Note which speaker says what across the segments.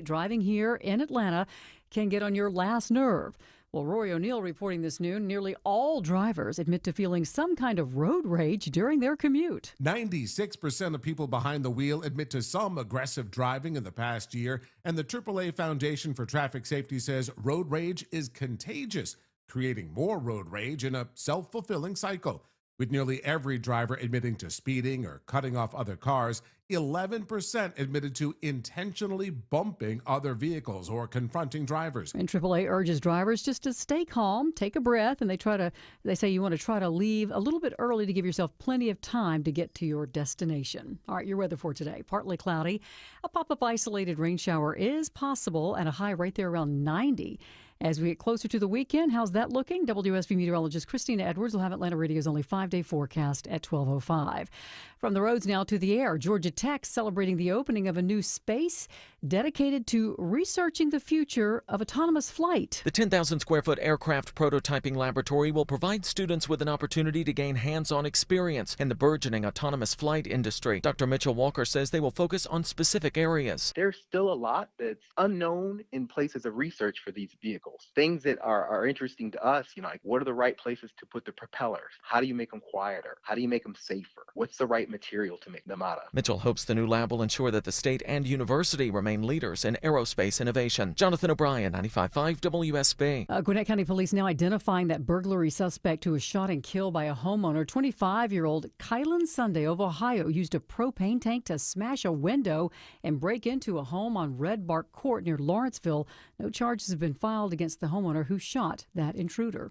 Speaker 1: driving here in Atlanta can get on your last nerve. Well, Roy O'Neill reporting this noon, nearly all drivers admit to feeling some kind of road rage during their commute.
Speaker 2: 96% of people behind the wheel admit to some aggressive driving in the past year, and the AAA Foundation for Traffic Safety says road rage is contagious, creating more road rage in a self-fulfilling cycle. With nearly every driver admitting to speeding or cutting off other cars, 11% admitted to intentionally bumping other vehicles or confronting drivers.
Speaker 1: And AAA urges drivers just to stay calm, take a breath, and they say you want to try to leave a little bit early to give yourself plenty of time to get to your destination. All right, your weather for today. Partly cloudy. A pop-up isolated rain shower is possible and a high right there around 90. As we get closer to the weekend, how's that looking? WSB meteorologist Christina Edwards will have Atlanta Radio's only 5-day forecast at 12:05. From the roads now to the air, Georgia Tech celebrating the opening of a new space dedicated to researching the future of autonomous flight.
Speaker 3: The 10,000-square-foot aircraft prototyping laboratory will provide students with an opportunity to gain hands-on experience in the burgeoning autonomous flight industry. Dr. Mitchell Walker says they will focus on specific areas.
Speaker 4: There's still a lot that's unknown in places of research for these vehicles. Things that are interesting to us, like what are the right places to put the propellers? How do you make them quieter? How do you make them safer? What's the right material to make them out of?
Speaker 3: Mitchell hopes the new lab will ensure that the state and university remain leaders in aerospace innovation. Jonathan O'Brien, 95.5 WSB.
Speaker 1: Gwinnett County Police now identifying that burglary suspect who was shot and killed by a homeowner. 25-year-old Kylan Sunday of Ohio used a propane tank to smash a window and break into a home on Red Bark Court near Lawrenceville. No charges have been filed against the homeowner who shot that intruder.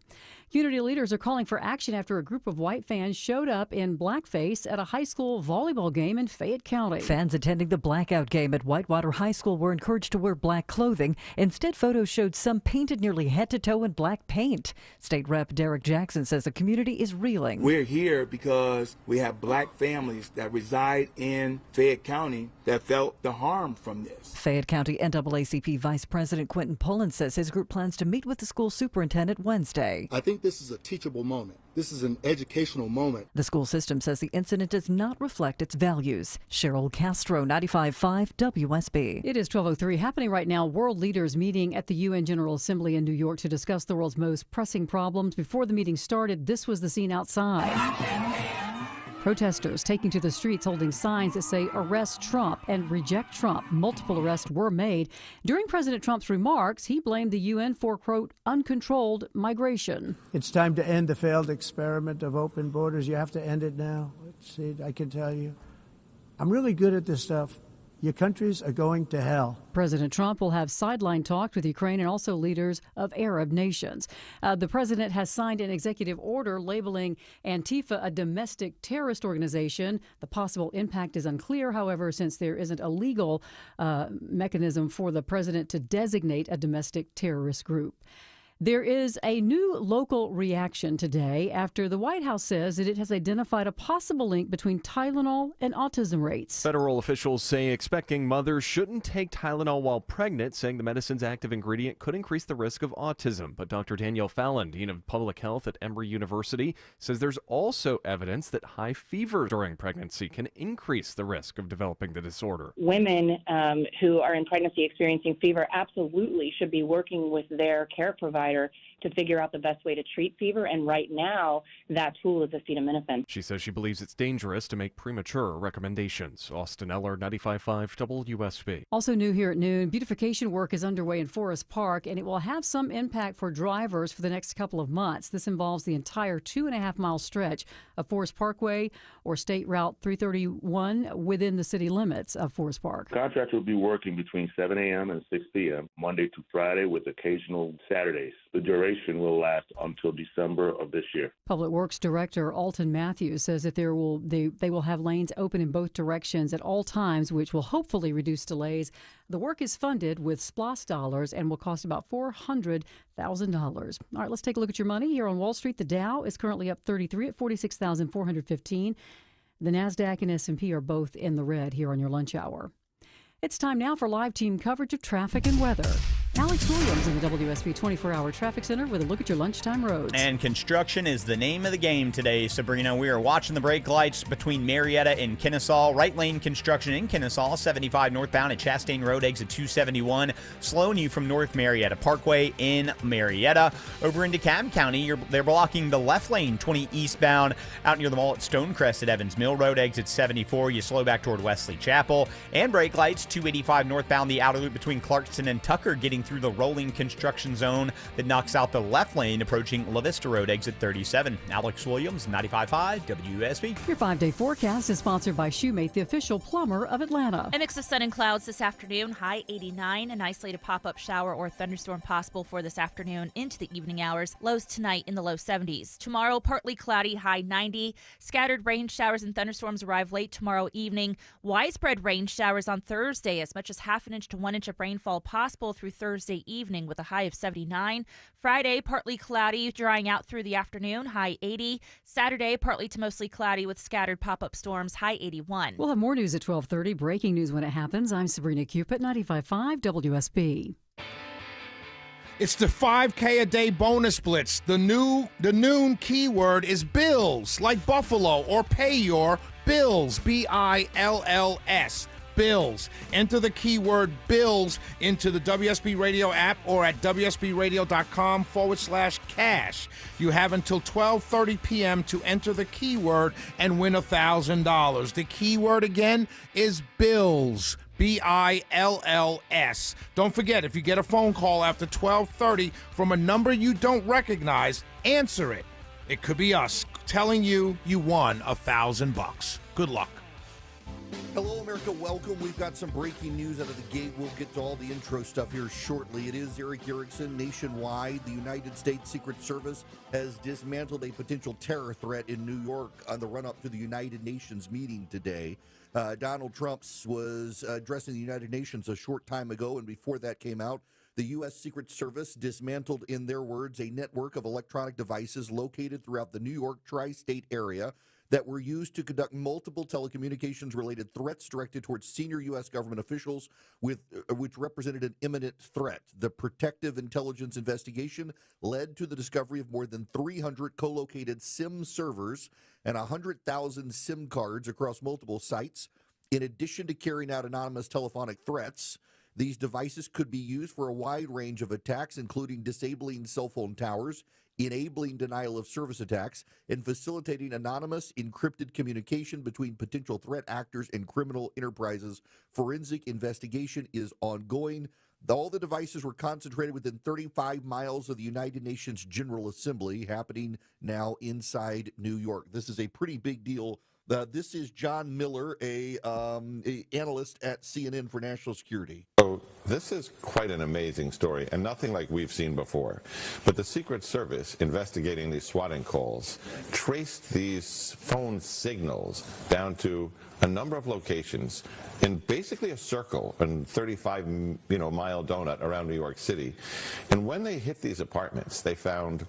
Speaker 1: Community leaders are calling for action after a group of white fans showed up in blackface at a high school volleyball game in Fayette County.
Speaker 5: Fans attending the blackout game at Whitewater High School were encouraged to wear black clothing. Instead, photos showed some painted nearly head to toe in black paint. State Rep Derek Jackson says the community is reeling.
Speaker 6: We're here because we have black families that reside in Fayette County that felt the harm from this.
Speaker 5: Fayette County NAACP Vice President Quentin Pullen says his group plans to meet with the school superintendent Wednesday.
Speaker 7: I think this is a teachable moment. This is an educational moment.
Speaker 5: The school system says the incident does not reflect its values. Cheryl Castro, 95.5 WSB.
Speaker 1: It is 12:03. Happening right now, world leaders meeting at the UN General Assembly in New York to discuss the world's most pressing problems. Before the meeting started, this was the scene outside. Protesters taking to the streets holding signs that say arrest Trump and reject Trump. Multiple arrests were made. During President Trump's remarks, he blamed the UN for, quote, uncontrolled migration.
Speaker 8: It's time to end the failed experiment of open borders. You have to end it now. I can tell you. I'm really good at this stuff. Your countries are going to hell.
Speaker 1: President Trump will have sideline talks with Ukraine and also leaders of Arab nations. The president has signed an executive order labeling Antifa a domestic terrorist organization. The possible impact is unclear, however, since there isn't a legal mechanism for the president to designate a domestic terrorist group. There is a new local reaction today after the White House says that it has identified a possible link between Tylenol and autism rates.
Speaker 9: Federal officials say expecting mothers shouldn't take Tylenol while pregnant, saying the medicine's active ingredient could increase the risk of autism. But Dr. Danielle Fallon, Dean of Public Health at Emory University, says there's also evidence that high fever during pregnancy can increase the risk of developing the disorder.
Speaker 10: Women who are in pregnancy experiencing fever absolutely should be working with their care provider to figure out the best way to treat fever, and right now that tool is acetaminophen.
Speaker 9: She says she believes it's dangerous to make premature recommendations. Austin Eller, 95.5 WSB.
Speaker 1: Also new here at noon, beautification work is underway in Forest Park, and it will have some impact for drivers for the next couple of months. This involves the entire 2.5-mile stretch of Forest Parkway or State Route 331 within the city limits of Forest Park.
Speaker 11: Contractor will be working between 7 a.m. and 6 p.m., Monday to Friday, with occasional Saturdays. The duration will last until December of this year.
Speaker 1: Public Works Director Alton Matthews says that they will have lanes open in both directions at all times, which will hopefully reduce delays. The work is funded with SPLOST dollars and will cost about $400,000. All right, let's take a look at your money. Here on Wall Street, the Dow is currently up 33 at 46,415. The NASDAQ and S&P are both in the red here on your lunch hour. It's time now for live team coverage of traffic and weather. Alex Williams in the WSB 24-hour traffic center with a look at your lunchtime roads.
Speaker 12: And construction is the name of the game today, Sabrina. We are watching the brake lights between Marietta and Kennesaw. Right lane construction in Kennesaw, 75 northbound at Chastain Road, exit 271. Slowing you from North Marietta Parkway in Marietta. Over in DeKalb County, they're blocking the left lane, 20 eastbound, out near the mall at Stonecrest at Evans Mill Road, exit 74. You slow back toward Wesley Chapel. And brake lights, 285 northbound, the outer loop between Clarkston and Tucker, getting through the rolling construction zone that knocks out the left lane approaching La Vista Road, exit 37. Alex Williams, 95.5 WSB.
Speaker 1: Your 5-day forecast is sponsored by Shoemate, the official plumber of Atlanta.
Speaker 13: A mix of sun and clouds this afternoon, high 89. An isolated pop-up shower or thunderstorm possible for this afternoon into the evening hours. Lows tonight in the low 70s. Tomorrow, partly cloudy, high 90. Scattered rain showers and thunderstorms arrive late tomorrow evening. Widespread rain showers on Thursday, as much as half an inch to 1 inch of rainfall possible through Thursday evening with a high of 79. Friday, partly cloudy, drying out through the afternoon, high 80. Saturday, partly to mostly cloudy with scattered pop-up storms, high 81.
Speaker 1: We'll have more news at 12:30. Breaking news when it happens. I'm Sabrina Cupid, 95.5 WSB.
Speaker 14: It's the 5K a day bonus blitz. The noon keyword is bills, like Buffalo, or pay your bills, BILLS. Bills. Enter the keyword bills into the WSB Radio app or at WSBRadio.com/cash. You have until 12:30 p.m. to enter the keyword and win $1,000. The keyword again is bills. BILLS. Don't forget, if you get a phone call after 12:30 from a number you don't recognize, answer it. It could be us telling you you won $1,000. Good luck.
Speaker 15: Hello, America. Welcome. We've got some breaking news out of the gate. We'll get to all the intro stuff here shortly. It is Eric Erickson. Nationwide, the United States Secret Service has dismantled a potential terror threat in New York on the run-up to the United Nations meeting today. Donald Trump was addressing the United Nations a short time ago, and before that came out, the U.S. Secret Service dismantled, in their words, a network of electronic devices located throughout the New York tri-state area that were used to conduct multiple telecommunications-related threats directed towards senior U.S. government officials, which represented an imminent threat. The Protective Intelligence investigation led to the discovery of more than 300 co-located SIM servers and 100,000 SIM cards across multiple sites. In addition to carrying out anonymous telephonic threats, these devices could be used for a wide range of attacks, including disabling cell phone towers, enabling denial of service attacks, and facilitating anonymous encrypted communication between potential threat actors and criminal enterprises. Forensic investigation is ongoing. All the devices were concentrated within 35 miles of the United Nations General Assembly, happening now inside New York. This is a pretty big deal. This is John Miller, a analyst at CNN for National Security.
Speaker 16: So this is quite an amazing story, and nothing like we've seen before. But the Secret Service, investigating these swatting calls, traced these phone signals down to a number of locations in basically a circle, a 35-mile donut around New York City. And when they hit these apartments, they found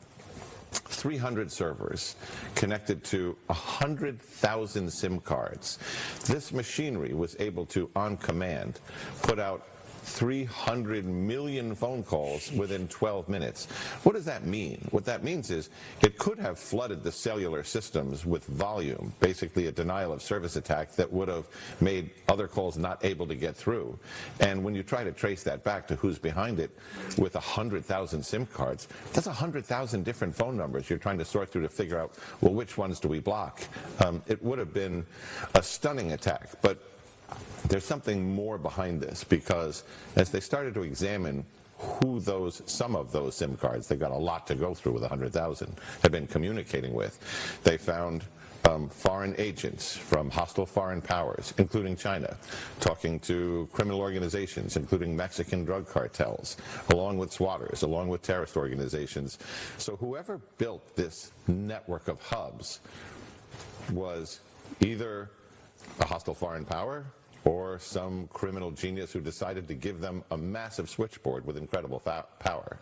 Speaker 16: 300 servers connected to 100,000 SIM cards. This machinery was able to, on command, put out 300 million phone calls within 12 minutes. What does that mean? What that means is it could have flooded the cellular systems with volume, basically a denial of service attack that would have made other calls not able to get through. And when you try to trace that back to who's behind it with 100,000 SIM cards, that's 100,000 different phone numbers you're trying to sort through to figure out, well, which ones do we block? It would have been a stunning attack, but there's something more behind this, because as they started to examine who some of those SIM cards, they've got a lot to go through with 100,000, have been communicating with, they found foreign agents from hostile foreign powers, including China, talking to criminal organizations, including Mexican drug cartels, along with swatters, along with terrorist organizations. So whoever built this network of hubs was either a hostile foreign power or some criminal genius who decided to give them a massive switchboard with incredible power.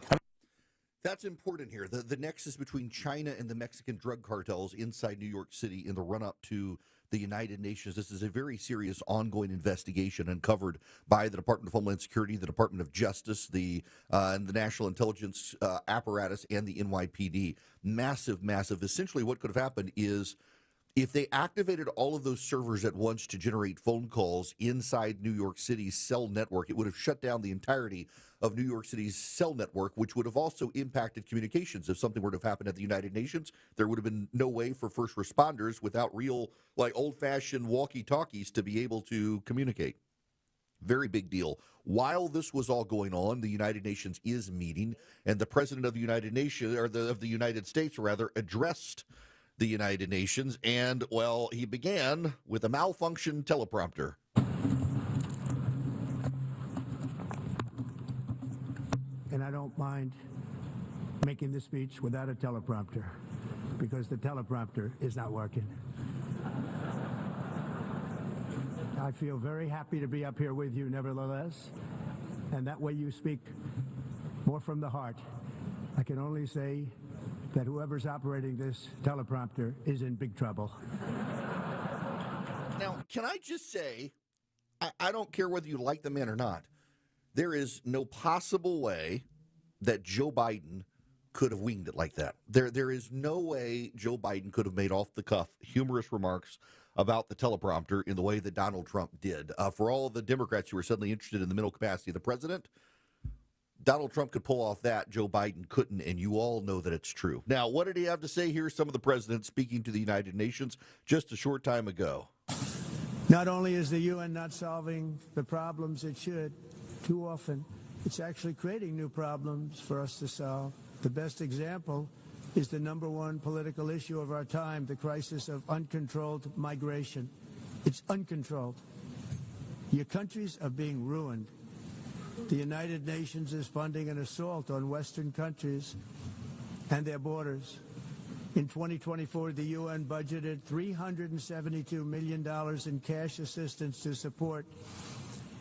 Speaker 15: That's important here. The nexus between China and the Mexican drug cartels inside New York City in the run-up to the United Nations. This is a very serious ongoing investigation uncovered by the Department of Homeland Security, the Department of Justice, and the National Intelligence Apparatus, and the NYPD. Massive, massive. Essentially, what could have happened is if they activated all of those servers at once to generate phone calls inside New York City's cell network, it would have shut down the entirety of New York City's cell network, which would have also impacted communications. If something were to have happened at the United Nations, there would have been no way for first responders without real, like old-fashioned walkie-talkies to be able to communicate. Very big deal. While this was all going on, the United Nations is meeting, and the president of the United Nations, or of the United States, rather, addressed the United Nations, and, well, he began with a malfunctioned teleprompter.
Speaker 8: And I don't mind making the speech without a teleprompter, because the teleprompter is not working. I feel very happy to be up here with you, nevertheless, and that way you speak more from the heart. I can only say that whoever's operating this teleprompter is in big trouble.
Speaker 15: Now, can I just say, I don't care whether you like the man or not, there is no possible way that Joe Biden could have winged it like that. There is no way Joe Biden could have made off-the-cuff humorous remarks about the teleprompter in the way that Donald Trump did. For all of the Democrats who are suddenly interested in the mental capacity of the president, Donald Trump could pull off that, Joe Biden couldn't, and you all know that it's true. Now, what did he have to say? Here's some of the president speaking to the United Nations just a short time ago.
Speaker 8: Not only is the UN not solving the problems it should, too often, it's actually creating new problems for us to solve. The best example is the number one political issue of our time, the crisis of uncontrolled migration. It's uncontrolled. Your countries are being ruined. The United Nations is funding an assault on Western countries and their borders. In 2024, the UN budgeted $372 million in cash assistance to support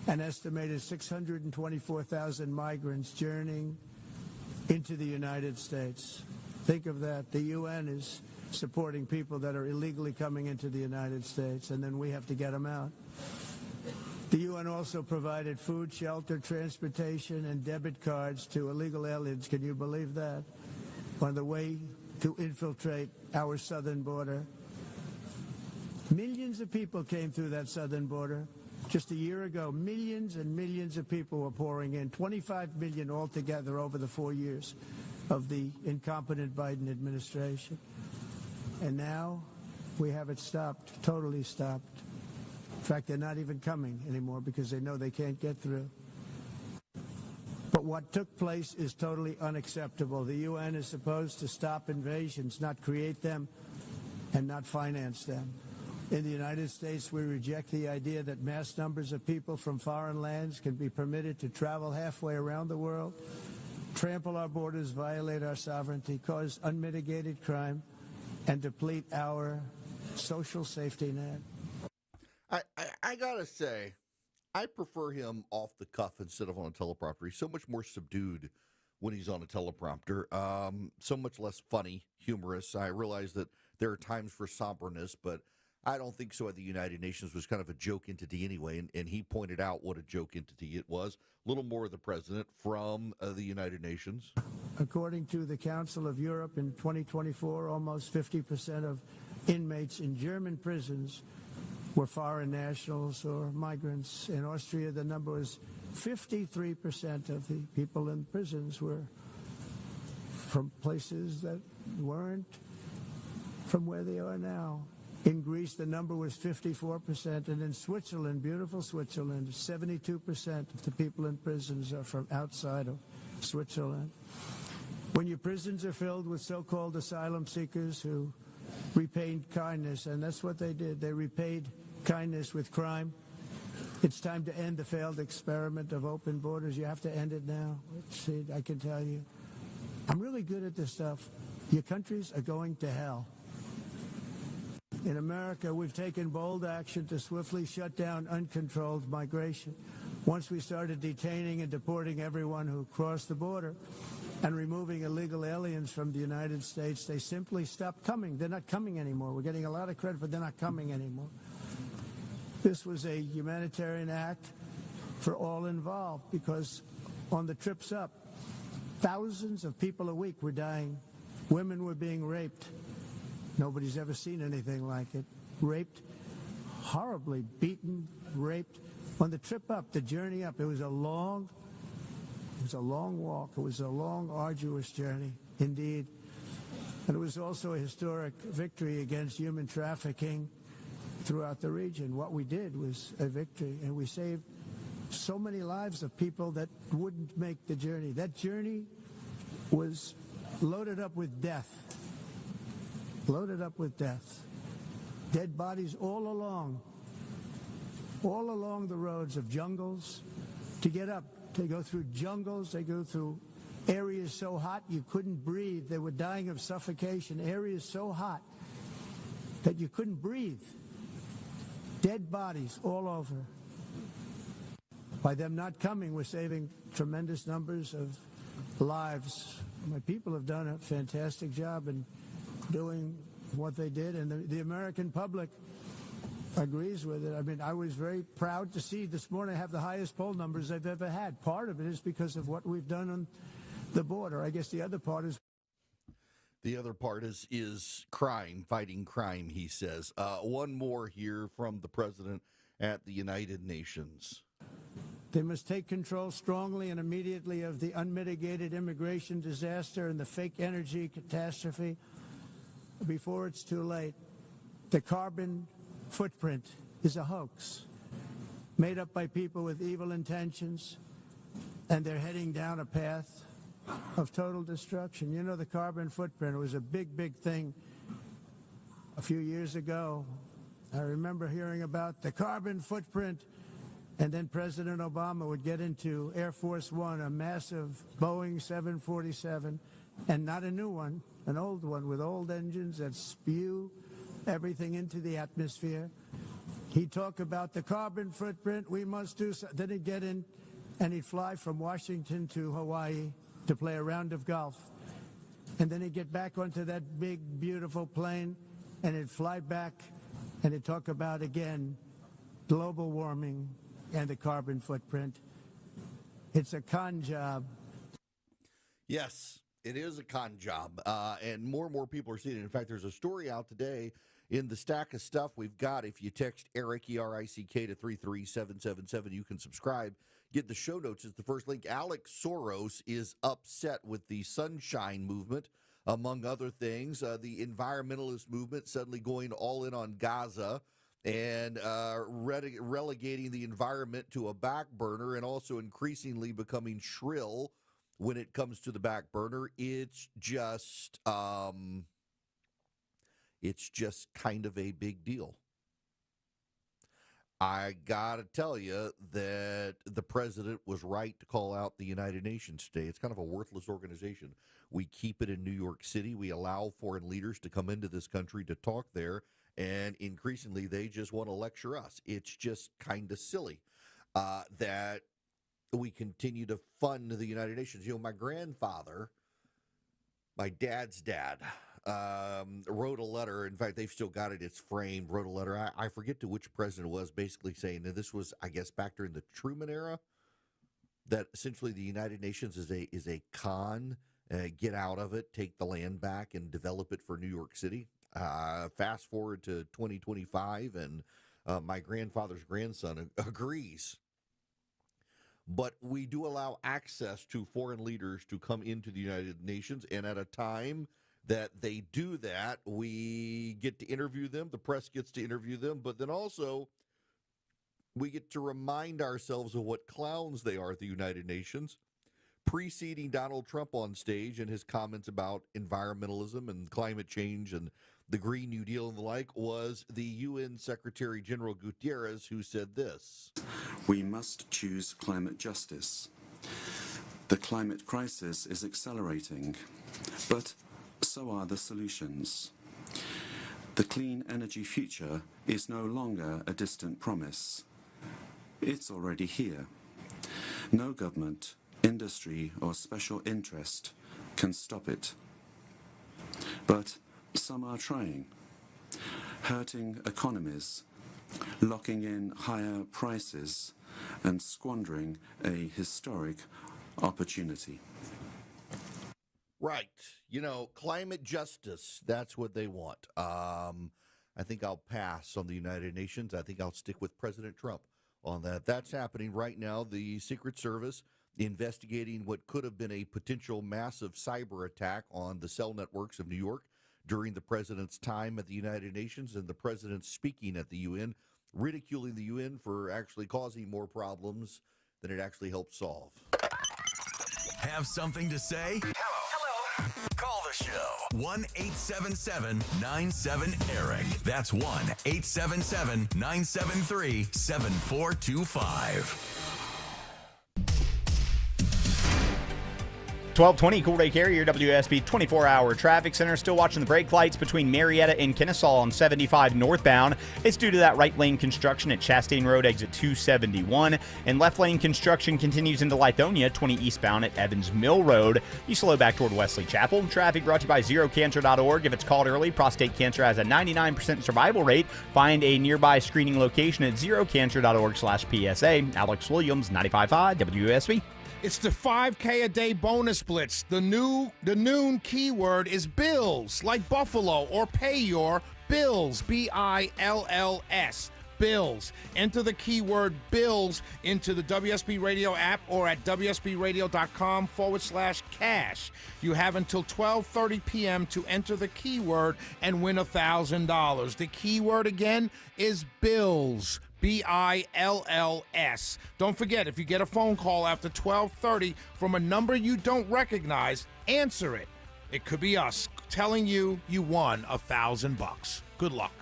Speaker 8: an estimated 624,000 migrants journeying into the United States. Think of that. The UN is supporting people that are illegally coming into the United States, and then we have to get them out. The UN also provided food, shelter, transportation, and debit cards to illegal aliens. Can you believe that? On the way to infiltrate our southern border. Millions of people came through that southern border. Just a year ago, millions and millions of people were pouring in, 25 million altogether over the 4 years of the incompetent Biden administration. And now we have it stopped, totally stopped. In fact, they're not even coming anymore because they know they can't get through. But what took place is totally unacceptable. The UN is supposed to stop invasions, not create them and not finance them. In the United States, we reject the idea that mass numbers of people from foreign lands can be permitted to travel halfway around the world, trample our borders, violate our sovereignty, cause unmitigated crime, and deplete our social safety net.
Speaker 15: I gotta say, I prefer him off the cuff instead of on a teleprompter. He's so much more subdued when he's on a teleprompter, so much less funny, humorous. I realize that there are times for somberness, but I don't think so. At the United Nations was kind of a joke entity anyway, and he pointed out what a joke entity it was. A little more of the president from the United Nations.
Speaker 8: According to the Council of Europe, in 2024, almost 50% of inmates in German prisons were foreign nationals or migrants. In Austria, the number was 53% of the people in prisons were from places that weren't from where they are now. In Greece, the number was 54%, and in Switzerland, beautiful Switzerland, 72% of the people in prisons are from outside of Switzerland. When your prisons are filled with so-called asylum seekers who repaid kindness, and that's what they did, they repaid kindness with crime, it's time to end the failed experiment of open borders. You have to end it now. See, I can tell you, I'm really good at this stuff. Your countries are going to hell. In America, we've taken bold action to swiftly shut down uncontrolled migration. Once we started detaining and deporting everyone who crossed the border, and removing illegal aliens from the United States, they simply stopped coming. They're not coming anymore. We're getting a lot of credit, but they're not coming anymore. This was a humanitarian act for all involved, because on the trips up, thousands of people a week were dying. Women were being raped. Nobody's ever seen anything like it. Raped, horribly beaten, raped. On the trip up, the journey up, it was a long walk. It was a long, arduous journey, indeed. And it was also a historic victory against human trafficking throughout the region. What we did was a victory, and we saved so many lives of people that wouldn't make the journey. That journey was loaded up with death. Loaded up with death. Dead bodies all along the roads of jungles to get up. They go through jungles, they go through areas so hot you couldn't breathe. They were dying of suffocation, areas so hot that you couldn't breathe. Dead bodies all over. By them not coming, we're saving tremendous numbers of lives. My people have done a fantastic job in doing what they did, and the American public agrees with it. I mean, I was very proud to see this morning I have the highest poll numbers I've ever had. Part of it is because of what we've done on the border. I guess the other part is
Speaker 15: crime, fighting crime, he says. One more here from the president at the United Nations.
Speaker 8: They must take control strongly and immediately of the unmitigated immigration disaster and the fake energy catastrophe before it's too late. The carbon footprint is a hoax made up by people with evil intentions, and they're heading down a path of total destruction. You know, the carbon footprint was a big, big thing a few years ago. I remember hearing about the carbon footprint, and then President Obama would get into Air Force One, a massive Boeing 747, and not a new one, an old one with old engines that spew everything into the atmosphere. He'd talk about the carbon footprint, we must do so. Then he'd get in and he'd fly from Washington to Hawaii to play a round of golf. And then he'd get back onto that big, beautiful plane and he'd fly back and he'd talk about, again, global warming and the carbon footprint. It's a con job.
Speaker 15: Yes, it is a con job, and more people are seeing it. In fact, there's a story out today in the stack of stuff we've got. If you text Eric, E-R-I-C-K, to 33777, you can subscribe. Get the show notes as the first link. Alex Soros is upset with the Sunshine Movement, among other things. The environmentalist movement suddenly going all in on Gaza and relegating the environment to a back burner, and also increasingly becoming shrill when it comes to the back burner. It's just kind of a big deal. I got to tell you that the president was right to call out the United Nations today. It's kind of a worthless organization. We keep it in New York City. We allow foreign leaders to come into this country to talk there, and increasingly they just want to lecture us. It's just kind of silly that we continue to fund the United Nations. You know, my grandfather, my dad's dad, wrote a letter. In fact, they've still got it. It's framed. Wrote a letter. I forget to which president it was, basically saying that this was, I guess, back during the Truman era, that essentially the United Nations is a con. Get out of it, take the land back, and develop it for New York City. Fast forward to 2025, and my grandfather's grandson agrees. But we do allow access to foreign leaders to come into the United Nations, and at a time that they do that, we get to interview them, the press gets to interview them, but then also we get to remind ourselves of what clowns they are at the United Nations. Preceding Donald Trump on stage and his comments about environmentalism and climate change and the Green New Deal and the like was the UN Secretary General Guterres, who said this:
Speaker 17: "We must choose climate justice. The climate crisis is accelerating, but so are the solutions. The clean energy future is no longer a distant promise. It's already here. No government, industry, or special interest can stop it. But some are trying, hurting economies, locking in higher prices, and squandering a historic opportunity.
Speaker 15: Right. You know, climate justice, that's what they want. I think I'll pass on the United Nations. I think I'll stick with President Trump on that. That's happening right now. The Secret Service investigating what could have been a potential massive cyber attack on the cell networks of New York during the president's time at the United Nations, and the president speaking at the UN, ridiculing the UN for actually causing more problems than it actually helped solve.
Speaker 18: Have something to say? Hello. Call the show. 1-877-97-ERIC. That's 1-877-973-7425.
Speaker 12: 1220 Cool Day Carrier, WSB 24-hour traffic center. Still watching the brake lights between Marietta and Kennesaw on 75 northbound. It's due to that right lane construction at Chastain Road, exit 271. And left lane construction continues into Lithonia, 20 eastbound at Evans Mill Road. You slow back toward Wesley Chapel. Traffic brought to you by ZeroCancer.org. If it's called early, prostate cancer has a 99% survival rate. Find a nearby screening location at ZeroCancer.org/PSA. Alex Williams, 95.5 WSB.
Speaker 14: It's the 5K a day bonus blitz. The noon keyword is bills, like Buffalo or Payor. Bills, B-I-L-L-S. Bills. Enter the keyword bills into the WSB Radio app or at WSBRadio.com/cash. You have until 12:30 p.m. to enter the keyword and win $1,000. The keyword again is bills. B-I-L-L-S. Don't forget, if you get a phone call after 12:30 from a number you don't recognize, answer it. It could be us telling you you won $1,000. Good luck.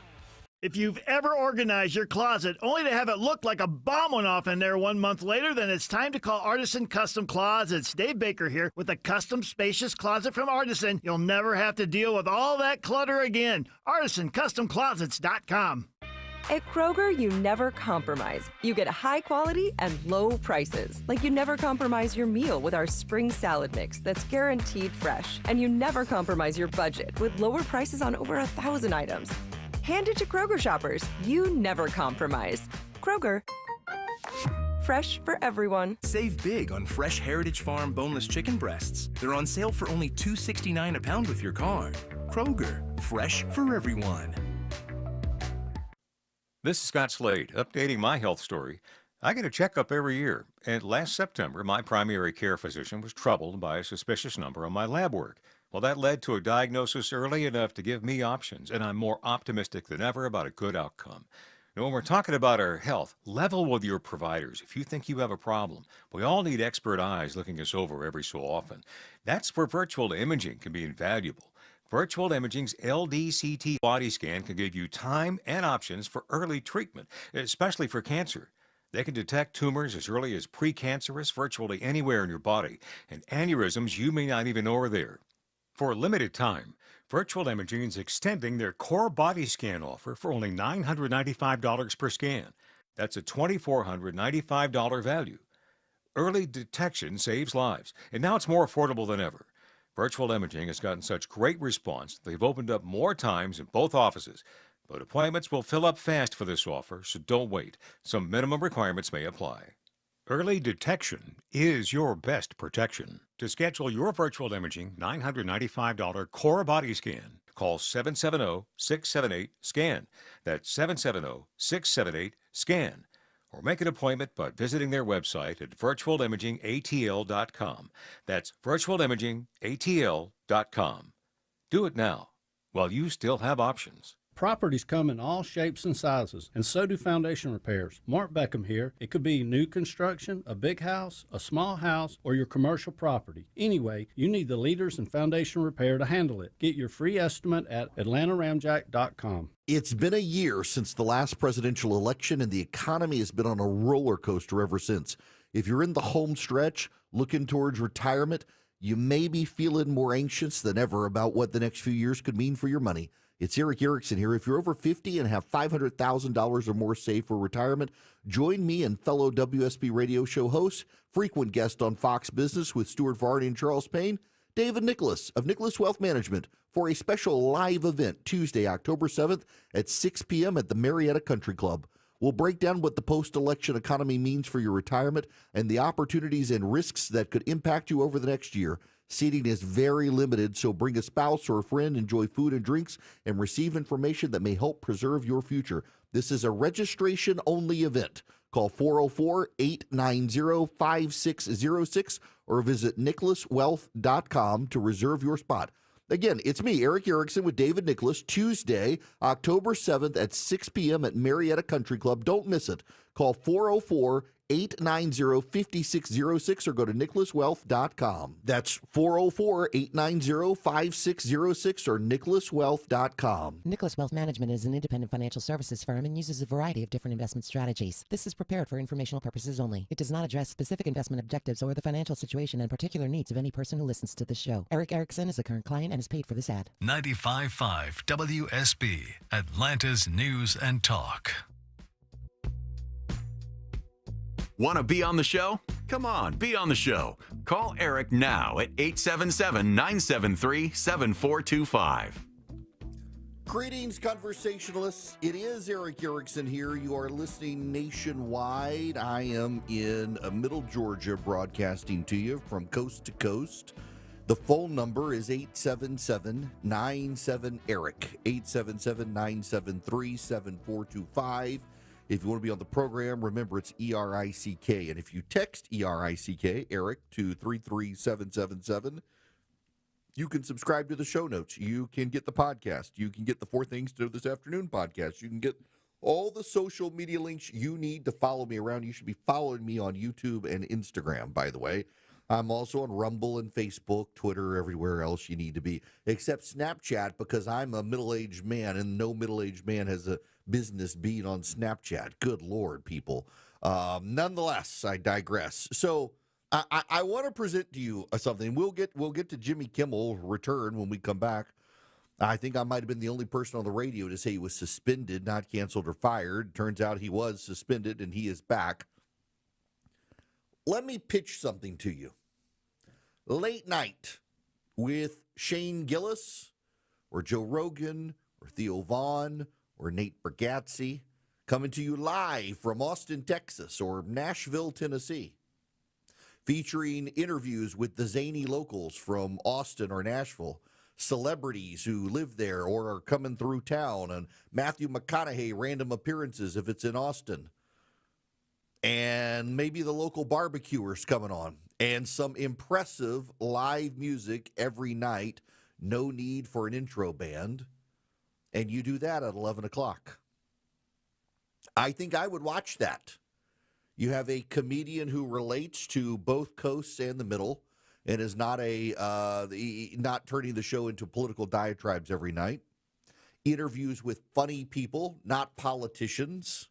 Speaker 19: If you've ever organized your closet only to have it look like a bomb went off in there 1 month later, then it's time to call Artisan Custom Closets. Dave Baker here with a custom spacious closet from Artisan. You'll never have to deal with all that clutter again. ArtisanCustomClosets.com.
Speaker 20: At Kroger, you never compromise. You get high quality and low prices. Like you never compromise your meal with our spring salad mix that's guaranteed fresh. And you never compromise your budget with lower prices on over 1,000 items. Hand it to Kroger shoppers. You never compromise. Kroger. Fresh for everyone.
Speaker 21: Save big on fresh Heritage Farm boneless chicken breasts. They're on sale for only $2.69 a pound with your card. Kroger. Fresh for everyone.
Speaker 22: This is Scott Slade, updating my health story. I get a checkup every year, and last September, my primary care physician was troubled by a suspicious number on my lab work. Well, that led to a diagnosis early enough to give me options, and I'm more optimistic than ever about a good outcome. Now, when we're talking about our health, level with your providers if you think you have a problem. We all need expert eyes looking us over every so often. That's where virtual imaging can be invaluable. Virtual Imaging's LDCT body scan can give you time and options for early treatment, especially for cancer. They can detect tumors as early as precancerous virtually anywhere in your body, and aneurysms you may not even know are there. For a limited time, Virtual Imaging is extending their core body scan offer for only $995 per scan. That's a $2,495 value. Early detection saves lives, and now it's more affordable than ever. Virtual Imaging has gotten such great response, they've opened up more times in both offices. But appointments will fill up fast for this offer, so don't wait. Some minimum requirements may apply. Early detection is your best protection. To schedule your Virtual Imaging $995 core body scan, call 770-678-SCAN. That's 770-678-SCAN. Or make an appointment by visiting their website at virtualimagingatl.com. That's virtualimagingatl.com. Do it now, while you still have options.
Speaker 23: Properties come in all shapes and sizes, and so do foundation repairs. Mark Beckham here. It could be new construction, a big house, a small house, or your commercial property. Anyway, you need the leaders in foundation repair to handle it. Get your free estimate at atlantaramjack.com.
Speaker 15: It's been a year since the last presidential election, and the economy has been on a roller coaster ever since. If you're in the home stretch, looking towards retirement, you may be feeling more anxious than ever about what the next few years could mean for your money. It's Eric Erickson here. If you're over 50 and have $500,000 or more saved for retirement, join me and fellow WSB radio show host, frequent guest on Fox Business with Stuart Varney and Charles Payne, David Nicholas of Nicholas Wealth Management, for a special live event Tuesday, October 7th at 6 p.m. at the Marietta Country Club. We'll break down what the post-election economy means for your retirement and the opportunities and risks that could impact you over the next year. Seating is very limited, so bring a spouse or a friend, enjoy food and drinks, and receive information that may help preserve your future. This is a registration-only event. Call 404-890-5606 or visit nicholaswealth.com to reserve your spot. Again, it's me, Eric Erickson, with David Nicholas, Tuesday, October 7th at 6 p.m. at Marietta Country Club. Don't miss it. Call 404-890-5606 or go to nicholaswealth.com. That's 404-890-5606 or nicholaswealth.com.
Speaker 2: Nicholas Wealth Management is an independent financial services firm and uses a variety of different investment strategies. This is prepared for informational purposes only. It does not address specific investment objectives or the financial situation and particular needs of any person who listens to this show. Eric Erickson is a current client and is paid for this ad.
Speaker 18: 95.5 WSB, Atlanta's News and Talk. Want to be on the show? Come on, be on the show. Call Eric now at 877-973-7425.
Speaker 15: Greetings, conversationalists. It is Eric Erickson here. You are listening nationwide. I am in Middle Georgia, broadcasting to you from coast to coast. The phone number is 877-97-ERIC, 877-973-7425. If you want to be on the program, remember it's ERICK. And if you text ERICK, Eric, to 33777, you can subscribe to the show notes. You can get the podcast. You can get the 4 Things to Do This Afternoon podcast. You can get all the social media links you need to follow me around. You should be following me on YouTube and Instagram, by the way. I'm also on Rumble and Facebook, Twitter, everywhere else you need to be, except Snapchat, because I'm a middle-aged man, and no middle-aged man has a business being on Snapchat. Good Lord, people. Nonetheless, I digress. So I want to present to you something. We'll get to Jimmy Kimmel return when we come back. I think I might have been the only person on the radio to say he was suspended, not canceled or fired. Turns out he was suspended, and he is back. Let me pitch something to you. Late night with Shane Gillis or Joe Rogan or Theo Vaughn or Nate Bargatze, coming to you live from Austin, Texas or Nashville, Tennessee, featuring interviews with the zany locals from Austin or Nashville, celebrities who live there or are coming through town, and Matthew McConaughey random appearances if it's in Austin. And maybe the local barbecuers coming on, and some impressive live music every night. No need for an intro band. And you do that at 11 o'clock. I think I would watch that. You have a comedian who relates to both coasts and the middle, and is not not turning the show into political diatribes every night. Interviews with funny people, not politicians.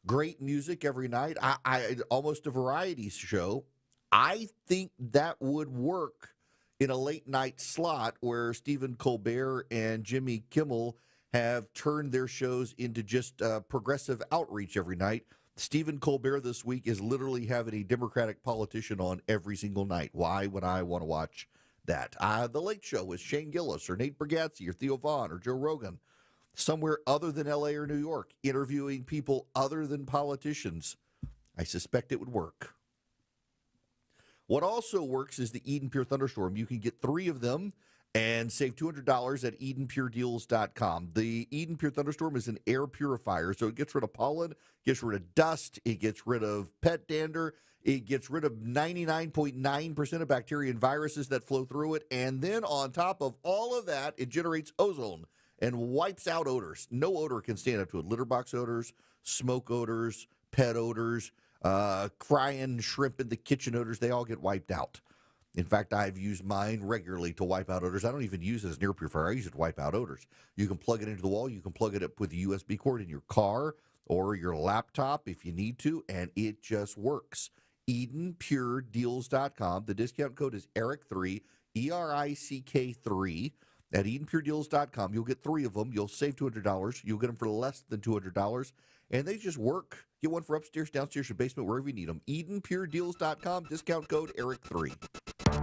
Speaker 15: Great music every night. I almost a variety show. I think that would work in a late night slot where Stephen Colbert and Jimmy Kimmel have turned their shows into just progressive outreach every night. Stephen Colbert this week is literally having a Democratic politician on every single night. Why would I want to watch that? The Late Show with Shane Gillis or Nate Bargatze or Theo Vaughn or Joe Rogan, somewhere other than L.A. or New York, interviewing people other than politicians. I suspect it would work. What also works is the Eden Pure Thunderstorm. You can get 3 of them and save $200 at EdenPureDeals.com. The Eden Pure Thunderstorm is an air purifier, so it gets rid of pollen, gets rid of dust, it gets rid of pet dander, it gets rid of 99.9% of bacteria and viruses that flow through it, and then on top of all of that, it generates ozone and wipes out odors. No odor can stand up to it. Litter box odors, smoke odors, pet odors, crying shrimp in the kitchen odors, they all get wiped out. In fact, I've used mine regularly to wipe out odors. I don't even use it as an air purifier. I use it to wipe out odors. You can plug it into the wall. You can plug it up with a USB cord in your car or your laptop if you need to, and it just works. EdenPureDeals.com. The discount code is ERIC3, ERICK3. at EdenPureDeals.com. You'll get 3 of them. You'll save $200. You'll get them for less than $200. And they just work. Get one for upstairs, downstairs, your basement, wherever you need them. EdenPureDeals.com. Discount code ERIC3.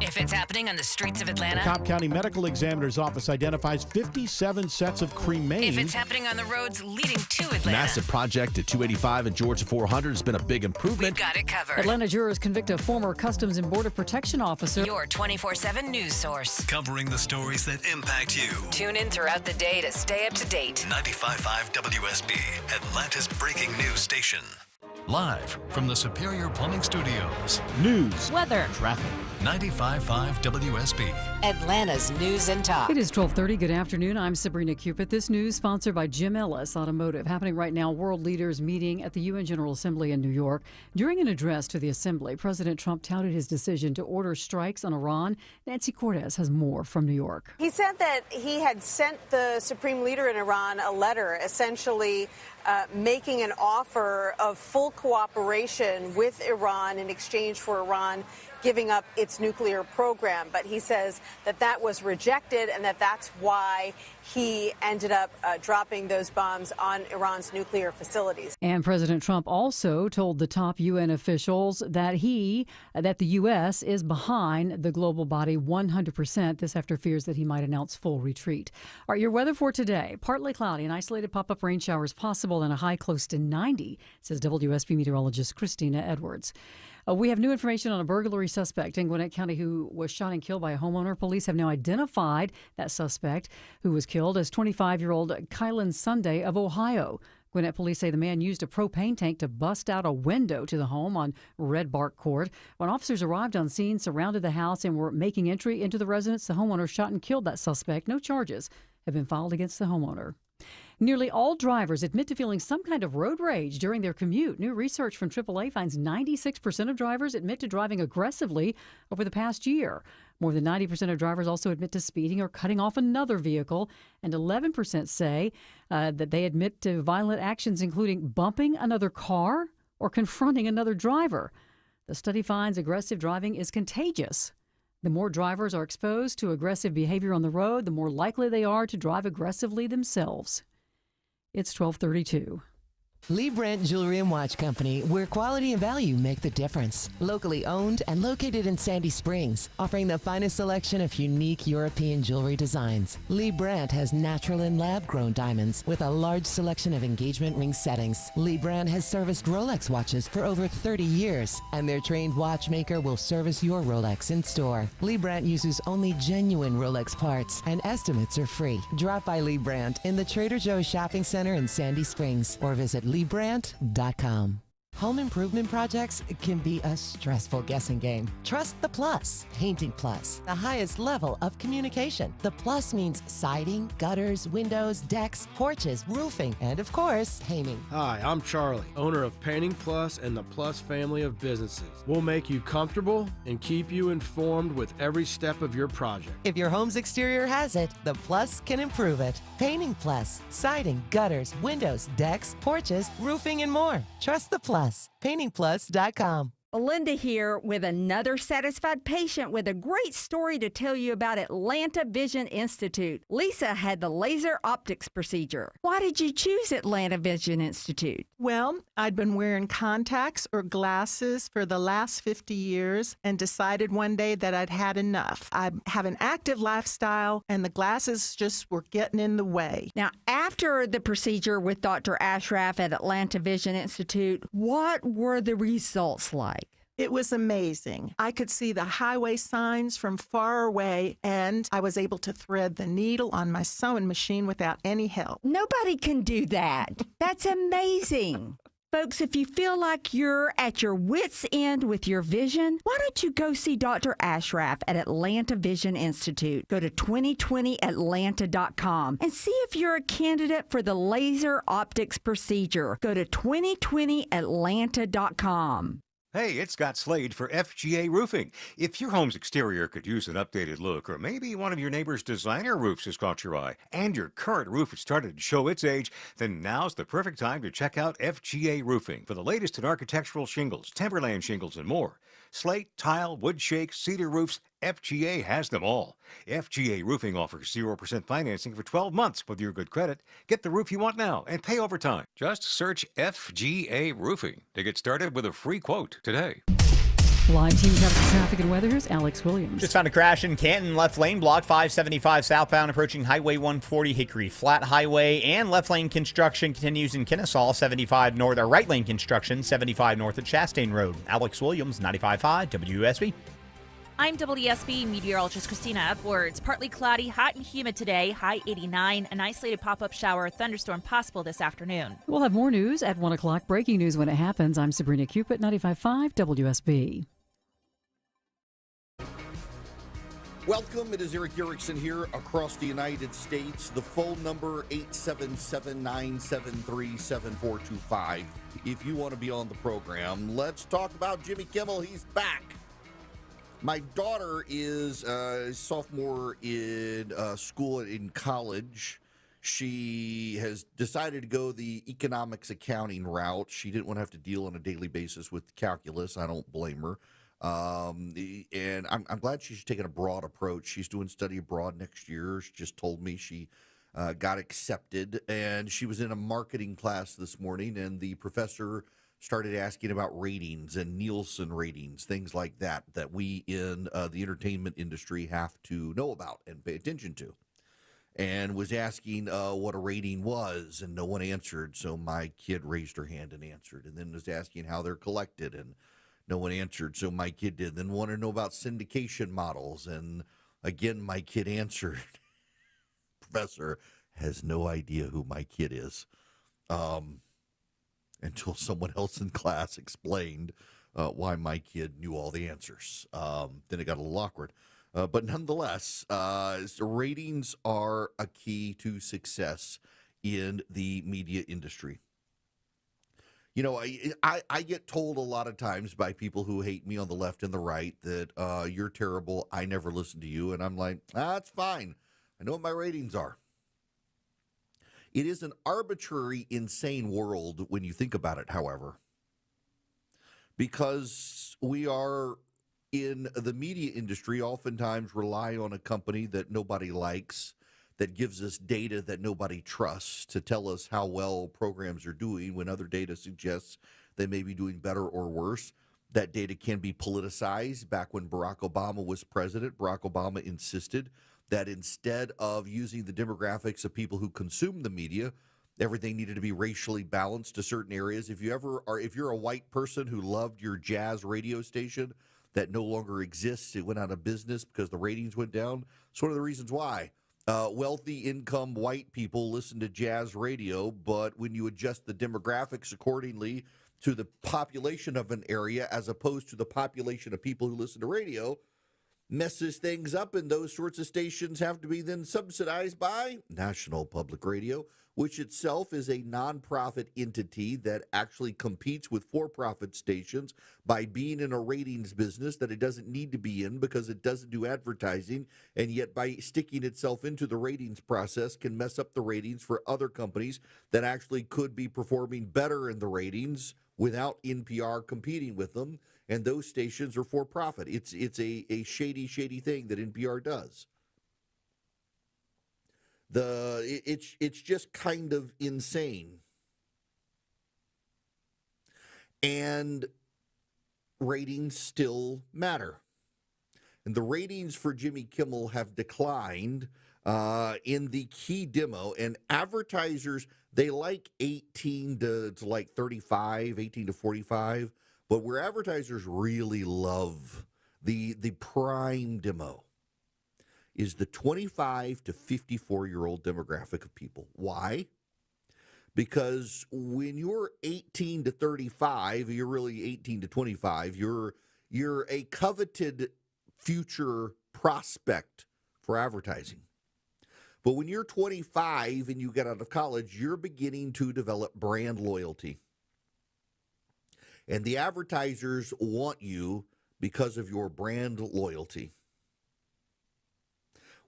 Speaker 3: If it's happening on the streets of Atlanta.
Speaker 14: The Cobb County Medical Examiner's Office identifies 57 sets of cremains.
Speaker 3: If it's happening on the roads leading to Atlanta.
Speaker 4: Massive project at 285 and Georgia 400 has been a big improvement.
Speaker 3: We've got it covered.
Speaker 1: Atlanta jurors convict a former Customs and Border Protection officer.
Speaker 3: Your 24/7 news source.
Speaker 18: Covering the stories that impact you.
Speaker 3: Tune in throughout the day to stay up to date.
Speaker 18: 95.5 WSB, Atlanta's breaking news station. Live from the Superior Plumbing Studios.
Speaker 14: News,
Speaker 13: weather,
Speaker 14: traffic.
Speaker 18: 95.5 WSB.
Speaker 3: Atlanta's news and talk.
Speaker 1: It is 12:30. Good afternoon. I'm Sabrina Cupid. This news sponsored by Jim Ellis Automotive. Happening right now, world leaders meeting at the UN General Assembly in New York. During an address to the Assembly, President Trump touted his decision to order strikes on Iran. Nancy Cortez has more from New York.
Speaker 6: He said that he had sent the supreme leader in Iran a letter essentially making an offer of full cooperation with Iran in exchange for Iran giving up its nuclear program. But he says that that was rejected and that that's why he ended up dropping those bombs on Iran's nuclear facilities.
Speaker 1: And President Trump also told the top UN officials that the U.S. is behind the global body 100%. This after fears that he might announce full retreat. All right, your weather for today. Partly cloudy and isolated pop-up rain showers possible and a high close to 90, says WSB meteorologist Christina Edwards. We have new information on a burglary suspect in Gwinnett County who was shot and killed by a homeowner. Police have now identified that suspect who was killed as 25-year-old Kylan Sunday of Ohio. Gwinnett police say the man used a propane tank to bust out a window to the home on Red Bark Court. When officers arrived on scene, surrounded the house, and were making entry into the residence, the homeowner shot and killed that suspect. No charges have been filed against the homeowner. Nearly all drivers admit to feeling some kind of road rage during their commute. New research from AAA finds 96% of drivers admit to driving aggressively over the past year. More than 90% of drivers also admit to speeding or cutting off another vehicle, and 11% say that they admit to violent actions, including bumping another car or confronting another driver. The study finds aggressive driving is contagious. The more drivers are exposed to aggressive behavior on the road, the more likely they are to drive aggressively themselves. It's 12:32.
Speaker 2: Lee Brandt Jewelry and Watch Company, where quality and value make the difference. Locally owned and located in Sandy Springs, offering the finest selection of unique European jewelry designs. Lee Brandt has natural and lab-grown diamonds with a large selection of engagement ring settings. Lee Brandt has serviced Rolex watches for over 30 years, and their trained watchmaker will service your Rolex in store. Lee Brandt uses only genuine Rolex parts, and estimates are free. Drop by Lee Brandt in the Trader Joe's Shopping Center in Sandy Springs, or visit LeeBrandt.com. Home improvement projects can be a stressful guessing game. Trust the Plus. Painting Plus, the highest level of communication. The Plus means siding, gutters, windows, decks, porches, roofing, and of course, painting.
Speaker 24: Hi, I'm Charlie, owner of Painting Plus and the Plus family of businesses. We'll make you comfortable and keep you informed with every step of your project.
Speaker 2: If your home's exterior has it, the Plus can improve it. Painting Plus, siding, gutters, windows, decks, porches, roofing, and more. Trust the Plus. PaintingPlus.com.
Speaker 25: Linda here with another satisfied patient with a great story to tell you about Atlanta Vision Institute. Lisa had the laser optics procedure. Why did you choose Atlanta Vision Institute?
Speaker 26: Well, I'd been wearing contacts or glasses for the last 50 years and decided one day that I'd had enough. I have an active lifestyle and the glasses just were getting in the way.
Speaker 25: Now, after the procedure with Dr. Ashraf at Atlanta Vision Institute, what were the results like?
Speaker 26: It was amazing. I could see the highway signs from far away, and I was able to thread the needle on my sewing machine without any help.
Speaker 25: Nobody can do that. That's amazing. Folks, if you feel like you're at your wit's end with your vision, why don't you go see Dr. Ashraf at Atlanta Vision Institute? Go to 2020atlanta.com and see if you're a candidate for the laser optics procedure. Go to 2020atlanta.com.
Speaker 22: Hey, it's Scott Slade for FGA Roofing. If your home's exterior could use an updated look, or maybe one of your neighbor's designer roofs has caught your eye, and your current roof has started to show its age, then now's the perfect time to check out FGA Roofing for the latest in architectural shingles, timberland shingles, and more. Slate, tile, wood shake, cedar roofs, FGA has them all. FGA Roofing offers 0% financing for 12 months with your good credit. Get the roof you want now and pay over time. Just search FGA Roofing to get started with a free quote today.
Speaker 1: Live team coverage traffic and weather. Here's Alex Williams.
Speaker 12: Just found a crash in Canton, left lane block 575 southbound approaching Highway 140 Hickory Flat Highway, and left lane construction continues in Kennesaw 75 north, or right lane construction 75 north at Chastain Road. Alex Williams, 95.5 WSB.
Speaker 13: I'm WSB meteorologist Christina Edwards. Partly cloudy, hot and humid today, high 89. An isolated pop-up shower or thunderstorm possible this afternoon.
Speaker 1: We'll have more news at 1 o'clock. Breaking news when it happens. I'm Sabrina Cupid, 95.5 WSB.
Speaker 15: Welcome. It is Eric Erickson here across the United States. The phone number 877-973-7425. If you want to be on the program, let's talk about Jimmy Kimmel. He's back. My daughter is a sophomore in school in college. She has decided to go the economics accounting route. She didn't want to have to deal on a daily basis with calculus. I don't blame her. And I'm glad she's taken a broad approach. She's doing study abroad next year. She just told me she got accepted, and she was in a marketing class this morning, and the professor started asking about ratings and Nielsen ratings, things like that, that we in the entertainment industry have to know about and pay attention to, and was asking what a rating was, and no one answered. So my kid raised her hand and answered, and then was asking how they're collected, and no one answered, so my kid did. Then wanted to know about syndication models, and again, my kid answered. Professor has no idea who my kid is, until someone else in class explained why my kid knew all the answers. Then it got a little awkward. But nonetheless, ratings are a key to success in the media industry. You know, I get told a lot of times by people who hate me on the left and the right that you're terrible, I never listen to you. And I'm like, that's fine. I know what my ratings are. It is an arbitrary, insane world when you think about it, however, because we are in the media industry oftentimes rely on a company that nobody likes, that gives us data that nobody trusts to tell us how well programs are doing when other data suggests they may be doing better or worse. That data can be politicized. Back when Barack Obama was president, Barack Obama insisted that instead of using the demographics of people who consume the media, everything needed to be racially balanced to certain areas. If you're a white person who loved your jazz radio station that no longer exists, it went out of business because the ratings went down. It's one of the reasons why. Wealthy income white people listen to jazz radio, but when you adjust the demographics accordingly to the population of an area as opposed to the population of people who listen to radio, messes things up, and those sorts of stations have to be then subsidized by National Public Radio, which itself is a nonprofit entity that actually competes with for-profit stations by being in a ratings business that it doesn't need to be in because it doesn't do advertising, and yet by sticking itself into the ratings process can mess up the ratings for other companies that actually could be performing better in the ratings without NPR competing with them, and those stations are for-profit. It's a shady thing that NPR does. It's just kind of insane. And ratings still matter. And the ratings for Jimmy Kimmel have declined in the key demo. And advertisers, they like 18 to like 35, 18 to 45. But where advertisers really love the prime demo is the 25 to 54-year-old demographic of people. Why? Because when you're 18 to 35, you're really 18 to 25, you're a coveted future prospect for advertising. But when you're 25 and you get out of college, you're beginning to develop brand loyalty. And the advertisers want you because of your brand loyalty.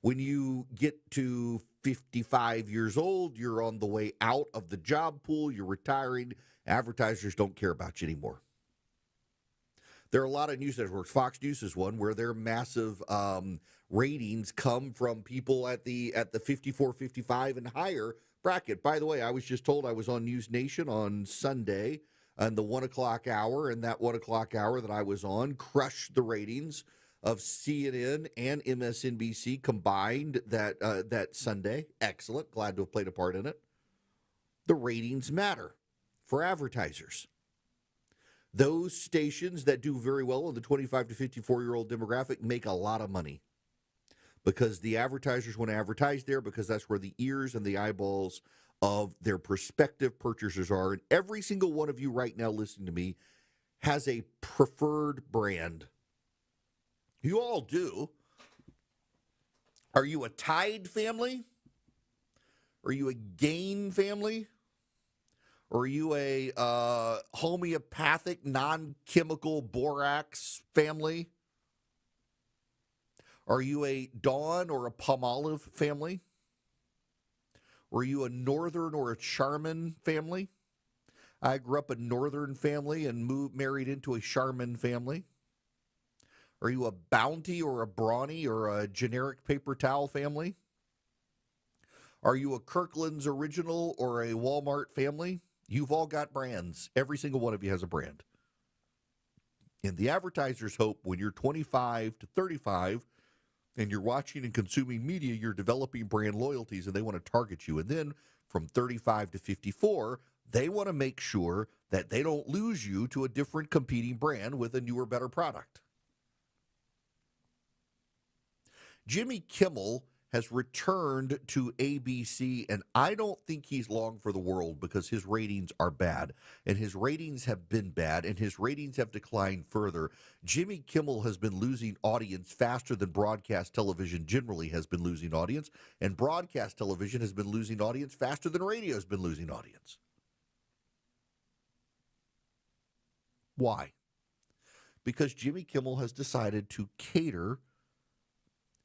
Speaker 15: When you get to 55 years old, you're on the way out of the job pool, you're retiring, advertisers don't care about you anymore. There are a lot of news networks. Fox News is one where their massive ratings come from people at the 54, 55 and higher bracket. By the way, I was just told I was on News Nation on Sunday on the 1 o'clock hour, and that 1 o'clock hour that I was on crushed the ratings of CNN and MSNBC combined that Sunday. Excellent. Glad to have played a part in it. The ratings matter for advertisers. Those stations that do very well in the 25 to 54-year-old demographic make a lot of money because the advertisers want to advertise there because that's where the ears and the eyeballs of their prospective purchasers are. And every single one of you right now listening to me has a preferred brand. You all do. Are you a Tide family? Are you a Gain family? Or are you a homeopathic, non-chemical borax family? Are you a Dawn or a Palmolive family? Or are you a Northern or a Charmin family? I grew up a Northern family and married into a Charmin family. Are you a Bounty or a Brawny or a generic paper towel family? Are you a Kirkland's Original or a Walmart family? You've all got brands. Every single one of you has a brand. And the advertisers hope when you're 25 to 35 and you're watching and consuming media, you're developing brand loyalties and they want to target you. And then from 35 to 54, they want to make sure that they don't lose you to a different competing brand with a newer, better product. Jimmy Kimmel has returned to ABC, and I don't think he's long for the world because his ratings are bad, and his ratings have been bad, and his ratings have declined further. Jimmy Kimmel has been losing audience faster than broadcast television generally has been losing audience, and broadcast television has been losing audience faster than radio has been losing audience. Why? Because Jimmy Kimmel has decided to cater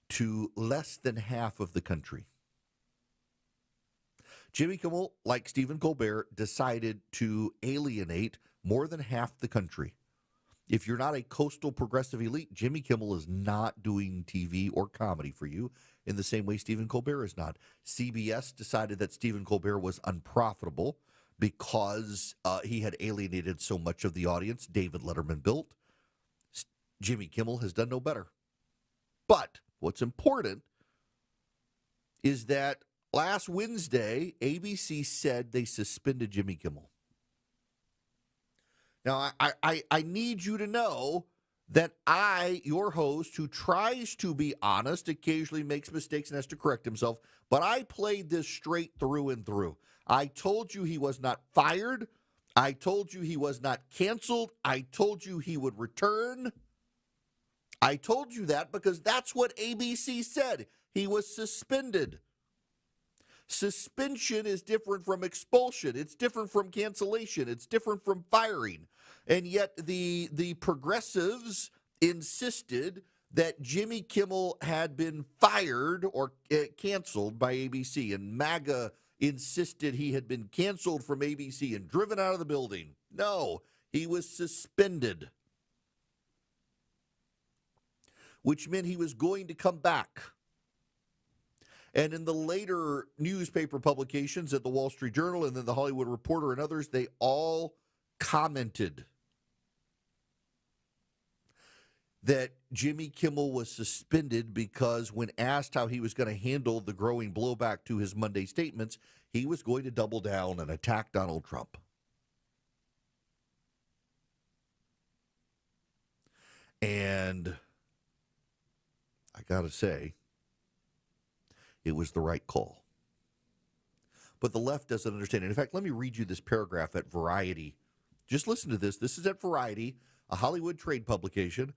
Speaker 15: to less than half of the country. Jimmy Kimmel, like Stephen Colbert, decided to alienate more than half the country. If you're not a coastal progressive elite, Jimmy Kimmel is not doing TV or comedy for you in the same way Stephen Colbert is not. CBS decided that Stephen Colbert was unprofitable because he had alienated so much of the audience David Letterman built. Jimmy Kimmel has done no better. But what's important is that last Wednesday, ABC said they suspended Jimmy Kimmel. Now, I need you to know that I, your host, who tries to be honest, occasionally makes mistakes and has to correct himself, but I played this straight through and through. I told you he was not fired. I told you he was not canceled. I told you he would return. I told you that because that's what ABC said. He was suspended. Suspension is different from expulsion. It's different from cancellation. It's different from firing. And yet the progressives insisted that Jimmy Kimmel had been fired or canceled by ABC, and MAGA insisted he had been canceled from ABC and driven out of the building. No, he was suspended, which meant he was going to come back. And in the later newspaper publications at the Wall Street Journal and then the Hollywood Reporter and others, they all commented that Jimmy Kimmel was suspended because when asked how he was going to handle the growing blowback to his Monday statements, he was going to double down and attack Donald Trump. And I got to say, it was the right call. But the left doesn't understand it. In fact, let me read you this paragraph at Variety. Just listen to this. This is at Variety, a Hollywood trade publication.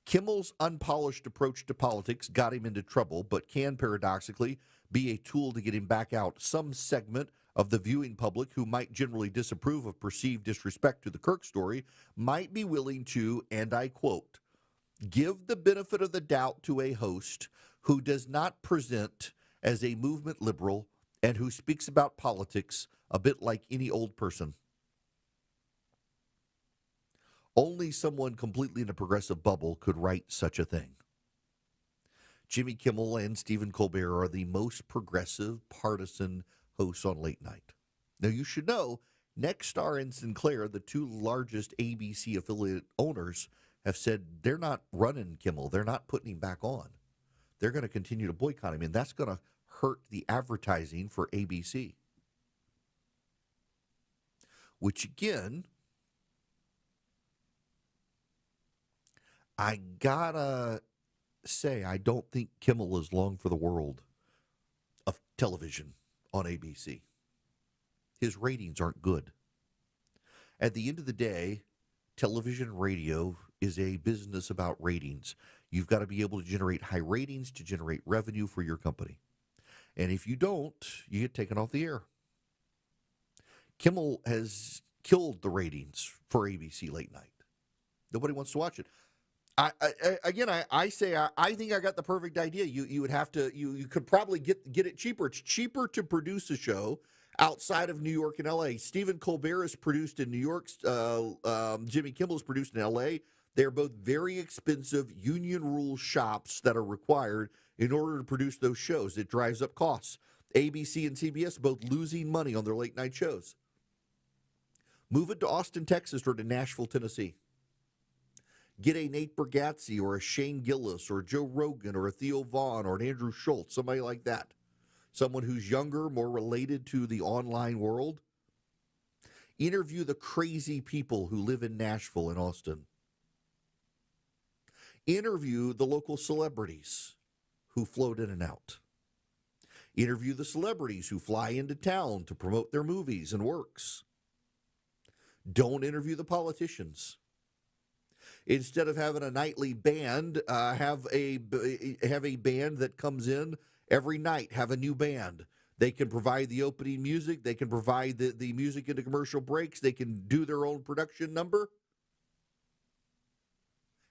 Speaker 15: Kimmel's unpolished approach to politics got him into trouble, but can paradoxically be a tool to get him back out. Some segment of the viewing public who might generally disapprove of perceived disrespect to the Kirk story might be willing to, and I quote, give the benefit of the doubt to a host who does not present as a movement liberal and who speaks about politics a bit like any old person. Only someone completely in a progressive bubble could write such a thing. Jimmy Kimmel and Stephen Colbert are the most progressive, partisan hosts on late night. Now, you should know, Nexstar and Sinclair, the two largest ABC affiliate owners, have said they're not running Kimmel. They're not putting him back on. They're going to continue to boycott him, and that's going to hurt the advertising for ABC. Which, again, I gotta say, I don't think Kimmel is long for the world of television on ABC. His ratings aren't good. At the end of the day, television and radio is a business about ratings. You've got to be able to generate high ratings to generate revenue for your company. And if you don't, you get taken off the air. Kimmel has killed the ratings for ABC late night. Nobody wants to watch it. I think I got the perfect idea. You would have to you could probably get it cheaper. It's cheaper to produce a show outside of New York and L.A. Stephen Colbert is produced in New York. Jimmy Kimmel is produced in L.A. They're both very expensive union rule shops that are required in order to produce those shows. It drives up costs. ABC and CBS both losing money on their late night shows. Move it to Austin, Texas, or to Nashville, Tennessee. Get a Nate Bargatze or a Shane Gillis or a Joe Rogan or a Theo Vaughn or an Andrew Schultz, somebody like that. Someone who's younger, more related to the online world. Interview the crazy people who live in Nashville and Austin. Interview the local celebrities who float in and out. Interview the celebrities who fly into town to promote their movies and works. Don't interview the politicians. Instead of having a nightly band, have a band that comes in every night. Have a new band. They can provide the opening music. They can provide the music into commercial breaks. They can do their own production number.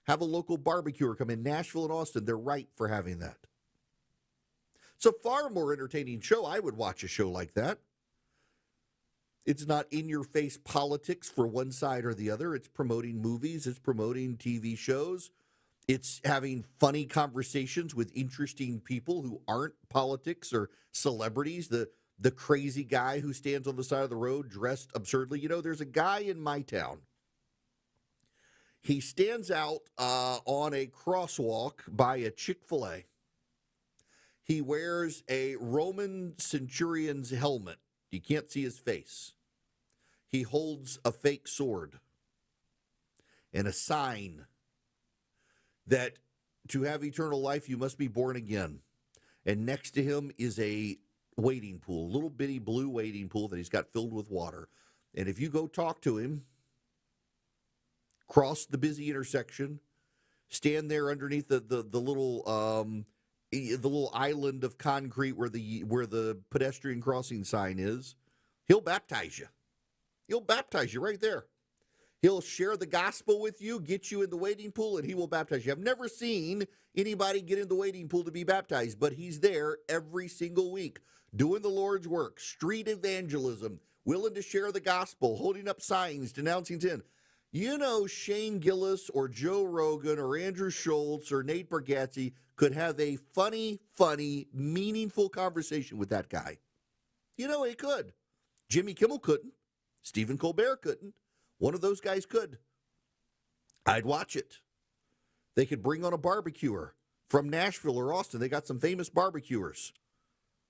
Speaker 15: Have a local barbecuer come in. Nashville and Austin, they're ripe for having that. It's a far more entertaining show. I would watch a show like that. It's not in-your-face politics for one side or the other. It's promoting movies. It's promoting TV shows. It's having funny conversations with interesting people who aren't politics or celebrities. The crazy guy who stands on the side of the road dressed absurdly. You know, there's a guy in my town. He stands out on a crosswalk by a Chick-fil-A. He wears a Roman centurion's helmet. You can't see his face. He holds a fake sword and a sign that to have eternal life, you must be born again. And next to him is a wading pool, a little bitty blue wading pool that he's got filled with water. And if you go talk to him, cross the busy intersection, stand there underneath the little island of concrete where the pedestrian crossing sign is, he'll baptize you. He'll baptize you right there. He'll share the gospel with you, get you in the wading pool, and he will baptize you. I've never seen anybody get in the wading pool to be baptized, but he's there every single week doing the Lord's work, street evangelism, willing to share the gospel, holding up signs, denouncing sin. You know, Shane Gillis or Joe Rogan or Andrew Schultz or Nate Bargatze could have a funny, meaningful conversation with that guy. You know, he could. Jimmy Kimmel couldn't. Stephen Colbert couldn't. One of those guys could. I'd watch it. They could bring on a barbecuer from Nashville or Austin. They got some famous barbecuers.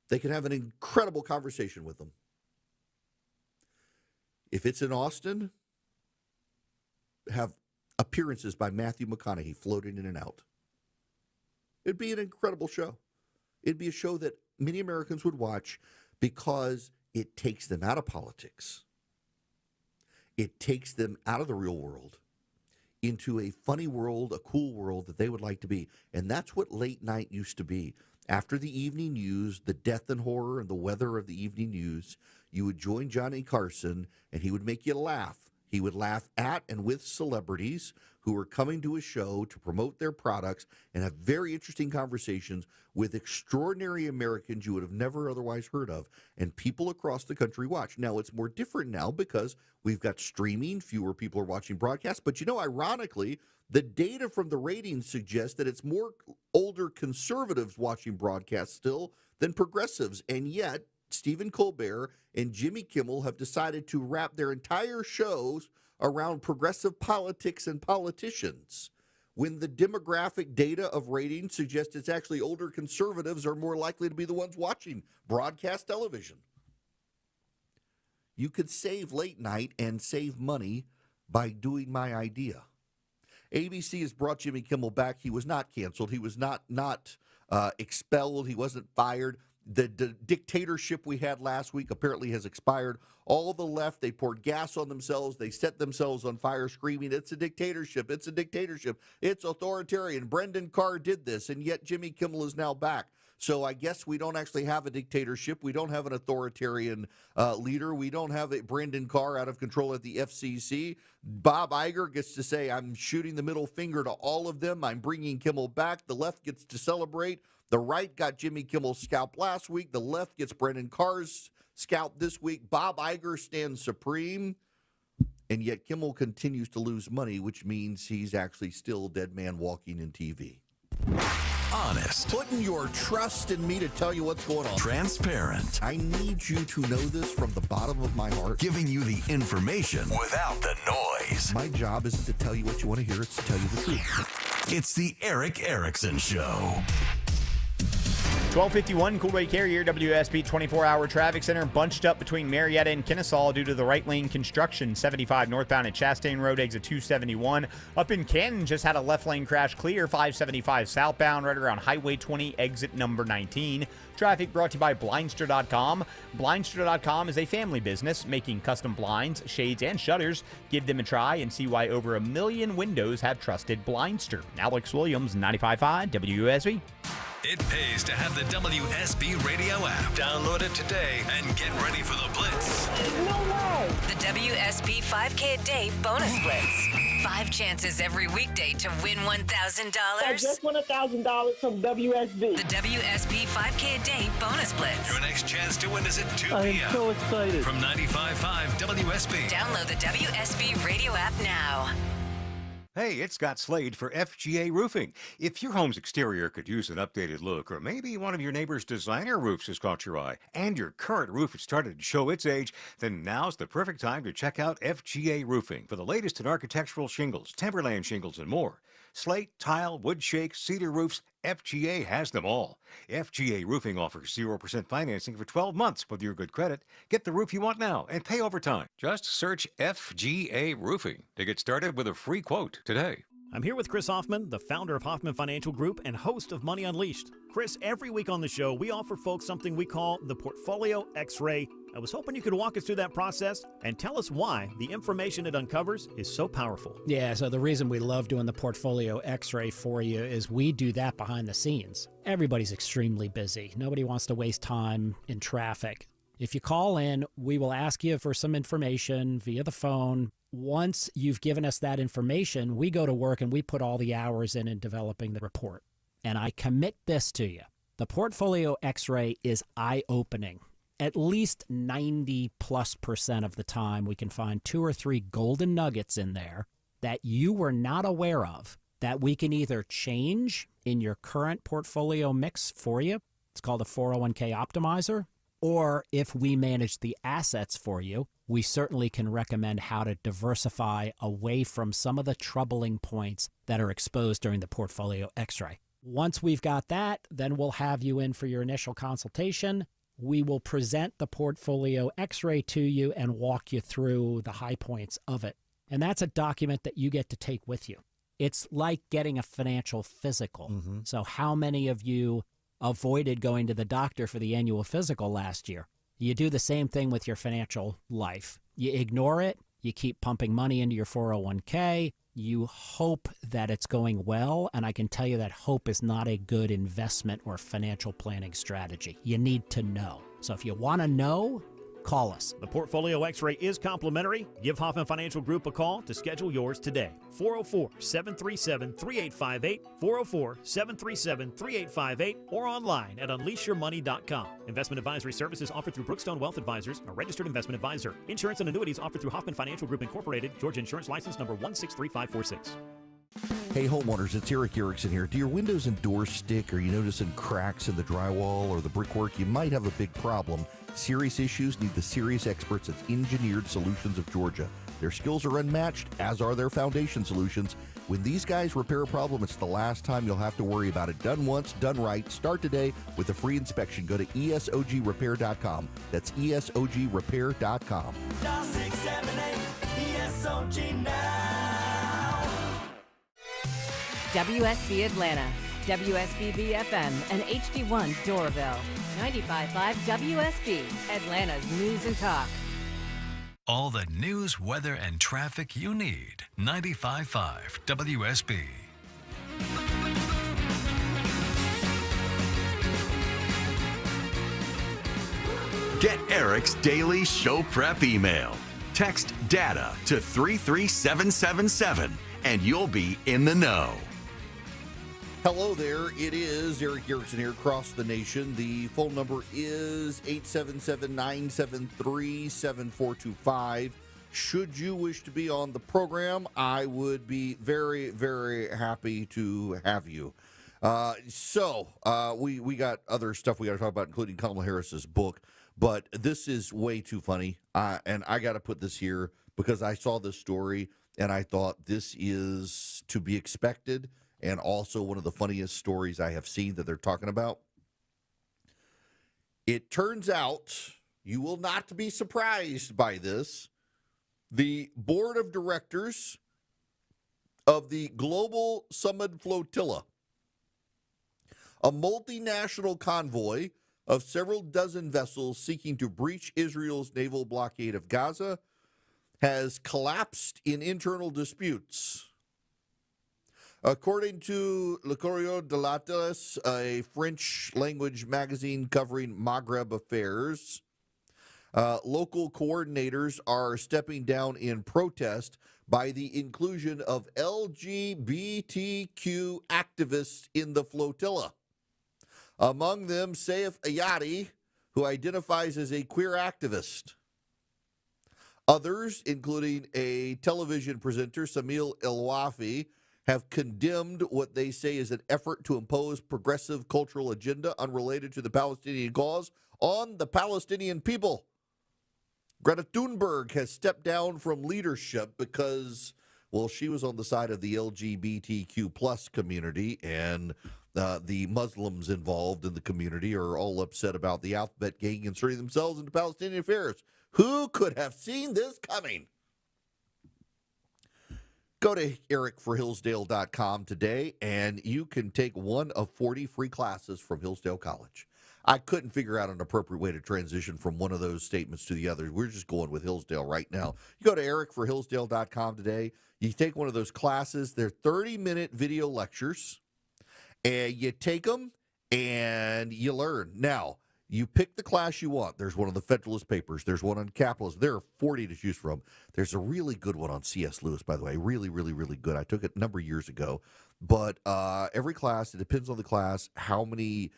Speaker 15: They could have an incredible conversation with them. If it's in Austin, have appearances by Matthew McConaughey floating in and out. It'd be an incredible show. It'd be a show that many Americans would watch because it takes them out of politics. It takes them out of the real world into a funny world, a cool world that they would like to be. And that's what late night used to be. After the evening news, the death and horror and the weather of the evening news, you would join Johnny Carson and he would make you laugh. He would laugh at and with celebrities who are coming to a show to promote their products and have very interesting conversations with extraordinary Americans you would have never otherwise heard of, and people across the country watch. Now, it's more different now because we've got streaming, fewer people are watching broadcasts, but ironically, the data from the ratings suggests that it's more older conservatives watching broadcasts still than progressives, and yet Stephen Colbert and Jimmy Kimmel have decided to wrap their entire shows around progressive politics and politicians, when the demographic data of ratings suggests it's actually older conservatives are more likely to be the ones watching broadcast television. You could save late night and save money by doing my idea. ABC has brought Jimmy Kimmel back. He was not canceled. He was not expelled. He wasn't fired. The dictatorship we had last week apparently has expired. All the left, they poured gas on themselves. They set themselves on fire screaming, it's a dictatorship. It's a dictatorship. It's authoritarian. Brendan Carr did this, and yet Jimmy Kimmel is now back. So I guess we don't actually have a dictatorship. We don't have an authoritarian leader. We don't have a Brendan Carr out of control at the FCC. Bob Iger gets to say, I'm shooting the middle finger to all of them. I'm bringing Kimmel back. The left gets to celebrate. The right got Jimmy Kimmel's scalp last week. The left gets Brendan Carr's scalp this week. Bob Iger stands supreme. And yet Kimmel continues to lose money, which means he's actually still a dead man walking in TV.
Speaker 18: Honest.
Speaker 15: Putting your trust in me to tell you what's going on.
Speaker 18: Transparent.
Speaker 15: I need you to know this from the bottom of my heart.
Speaker 18: Giving you the information without the noise.
Speaker 15: My job isn't to tell you what you want to hear, it's to tell you the truth.
Speaker 18: It's the Eric Erickson Show.
Speaker 12: 1251 Coolway Carrier WSB 24-hour traffic center bunched up between Marietta and Kennesaw due to the right lane construction. 75 northbound at Chastain Road, exit 271. Up in Canton, just had a left lane crash clear. 575 southbound right around Highway 20, exit number 19. Traffic brought to you by Blindster.com. Blindster.com is a family business making custom blinds, shades, and shutters. Give them a try and see why over 1 million windows have trusted Blindster. Alex Williams, 95.5 WSB.
Speaker 18: It pays to have the WSB radio app. Download it today and get ready for the Blitz.
Speaker 3: The WSB 5K a day bonus blitz. 5 chances every weekday to win $1,000.
Speaker 5: I just won $1,000 from WSB.
Speaker 3: The WSB 5K a day bonus blitz.
Speaker 18: Your next chance to win is at 2
Speaker 5: I
Speaker 18: p.m.
Speaker 5: am so excited.
Speaker 18: From 95.5 WSB.
Speaker 3: Download the WSB radio app now.
Speaker 22: Hey, it's Scott Slade for FGA Roofing. If your home's exterior could use an updated look, or maybe one of your neighbor's designer roofs has caught your eye, and your current roof has started to show its age, then now's the perfect time to check out FGA Roofing for the latest in architectural shingles, timberland shingles, and more. Slate, tile, wood shake, cedar roofs, FGA has them all. FGA Roofing offers 0% financing for 12 months with your good credit. Get the roof you want now and pay over time. Just search FGA Roofing to get started with a free quote today.
Speaker 7: I'm here with Chris Hoffman, the founder of Hoffman Financial Group and host of Money Unleashed. Chris, every week on the show, we offer folks something we call the Portfolio X-Ray. I was hoping you could walk us through that process and tell us why the information it uncovers is so powerful.
Speaker 9: Yeah, so the reason we love doing the Portfolio X-Ray for you is we do that behind the scenes. Everybody's extremely busy. Nobody wants to waste time in traffic. If you call in, we will ask you for some information via the phone. Once you've given us that information, we go to work and we put all the hours in developing the report. And I commit this to you. The Portfolio X-Ray is eye-opening. At least 90+% of the time, we can find 2 or 3 golden nuggets in there that you were not aware of that we can either change in your current portfolio mix for you. It's called a 401k optimizer. Or if we manage the assets for you, we certainly can recommend how to diversify away from some of the troubling points that are exposed during the Portfolio X-Ray. Once we've got that, then we'll have you in for your initial consultation. We will present the Portfolio X-Ray to you and walk you through the high points of it. And that's a document that you get to take with you. It's like getting a financial physical. Mm-hmm. So how many of you avoided going to the doctor for the annual physical last year? You do the same thing with your financial life. You ignore it. You keep pumping money into your 401k. You hope that it's going well, and I can tell you that hope is not a good investment or financial planning strategy. You need to know. So if you want to know, call us.
Speaker 7: The Portfolio X-ray is complimentary. Give Hoffman Financial Group a call to schedule yours today. 404-737-3858, 404-737-3858, or online at unleashyourmoney.com. Investment advisory services offered through Brookstone Wealth Advisors, a registered investment advisor. Insurance and annuities offered through Hoffman Financial Group Incorporated, Georgia Insurance License number 163546.
Speaker 15: Hey homeowners, it's Eric Erickson here. Do your windows and doors stick? Are you noticing cracks in the drywall or the brickwork? You might have a big problem. Serious issues need the serious experts at Engineered Solutions of Georgia. Their skills are unmatched, as are their foundation solutions. When these guys repair a problem, it's the last time you'll have to worry about it. Done once, done right. Start today with a free inspection. Go to ESOGrepair.com. That's ESOGrepair.com.
Speaker 8: Dial 678 ESOG now.
Speaker 10: WSB Atlanta, WSB BFM, and HD1 Doraville. 95.5 WSB, Atlanta's News and Talk.
Speaker 18: All the news, weather, and traffic you need. 95.5 WSB.
Speaker 11: Get Eric's daily show prep email. Text DATA to 33777 and you'll be in the know.
Speaker 15: Hello there. It is Eric Erickson here across the nation. The phone number is 877-973-7425. Should you wish to be on the program, I would be very, very happy to have you. We got other stuff we got to talk about, including Kamala Harris's book, but this is way too funny, and I got to put this here because I saw this story, and I thought this is to be expected, and also one of the funniest stories I have seen that they're talking about. It turns out, you will not be surprised by this, the board of directors of the Global Summit Flotilla, a multinational convoy of several dozen vessels seeking to breach Israel's naval blockade of Gaza, has collapsed in internal disputes. According to Le Courrier de l'Atlas, a French-language magazine covering Maghreb affairs, local coordinators are stepping down in protest by the inclusion of LGBTQ activists in the flotilla. Among them, Saif Ayati, who identifies as a queer activist. Others, including a television presenter, Samil El-Wafi, have condemned what they say is an effort to impose progressive cultural agenda unrelated to the Palestinian cause on the Palestinian people. Greta Thunberg has stepped down from leadership because, well, she was on the side of the LGBTQ plus community, and the Muslims involved in the community are all upset about the Alphabet Gang inserting themselves into Palestinian affairs. Who could have seen this coming? Go to ericforhillsdale.com today, and you can take one of 40 free classes from Hillsdale College. I couldn't figure out an appropriate way to transition from one of those statements to the other. We're just going with Hillsdale right now. You go to ericforhillsdale.com today. You take one of those classes. They're 30-minute video lectures, and you take them, and you learn. Now, you pick the class you want. There's one on the Federalist Papers. There's one on capitalism. There are 40 to choose from. There's a really good one on C.S. Lewis, by the way. Really, really, really good. I took it a number of years ago. But every class, it depends on the class, how many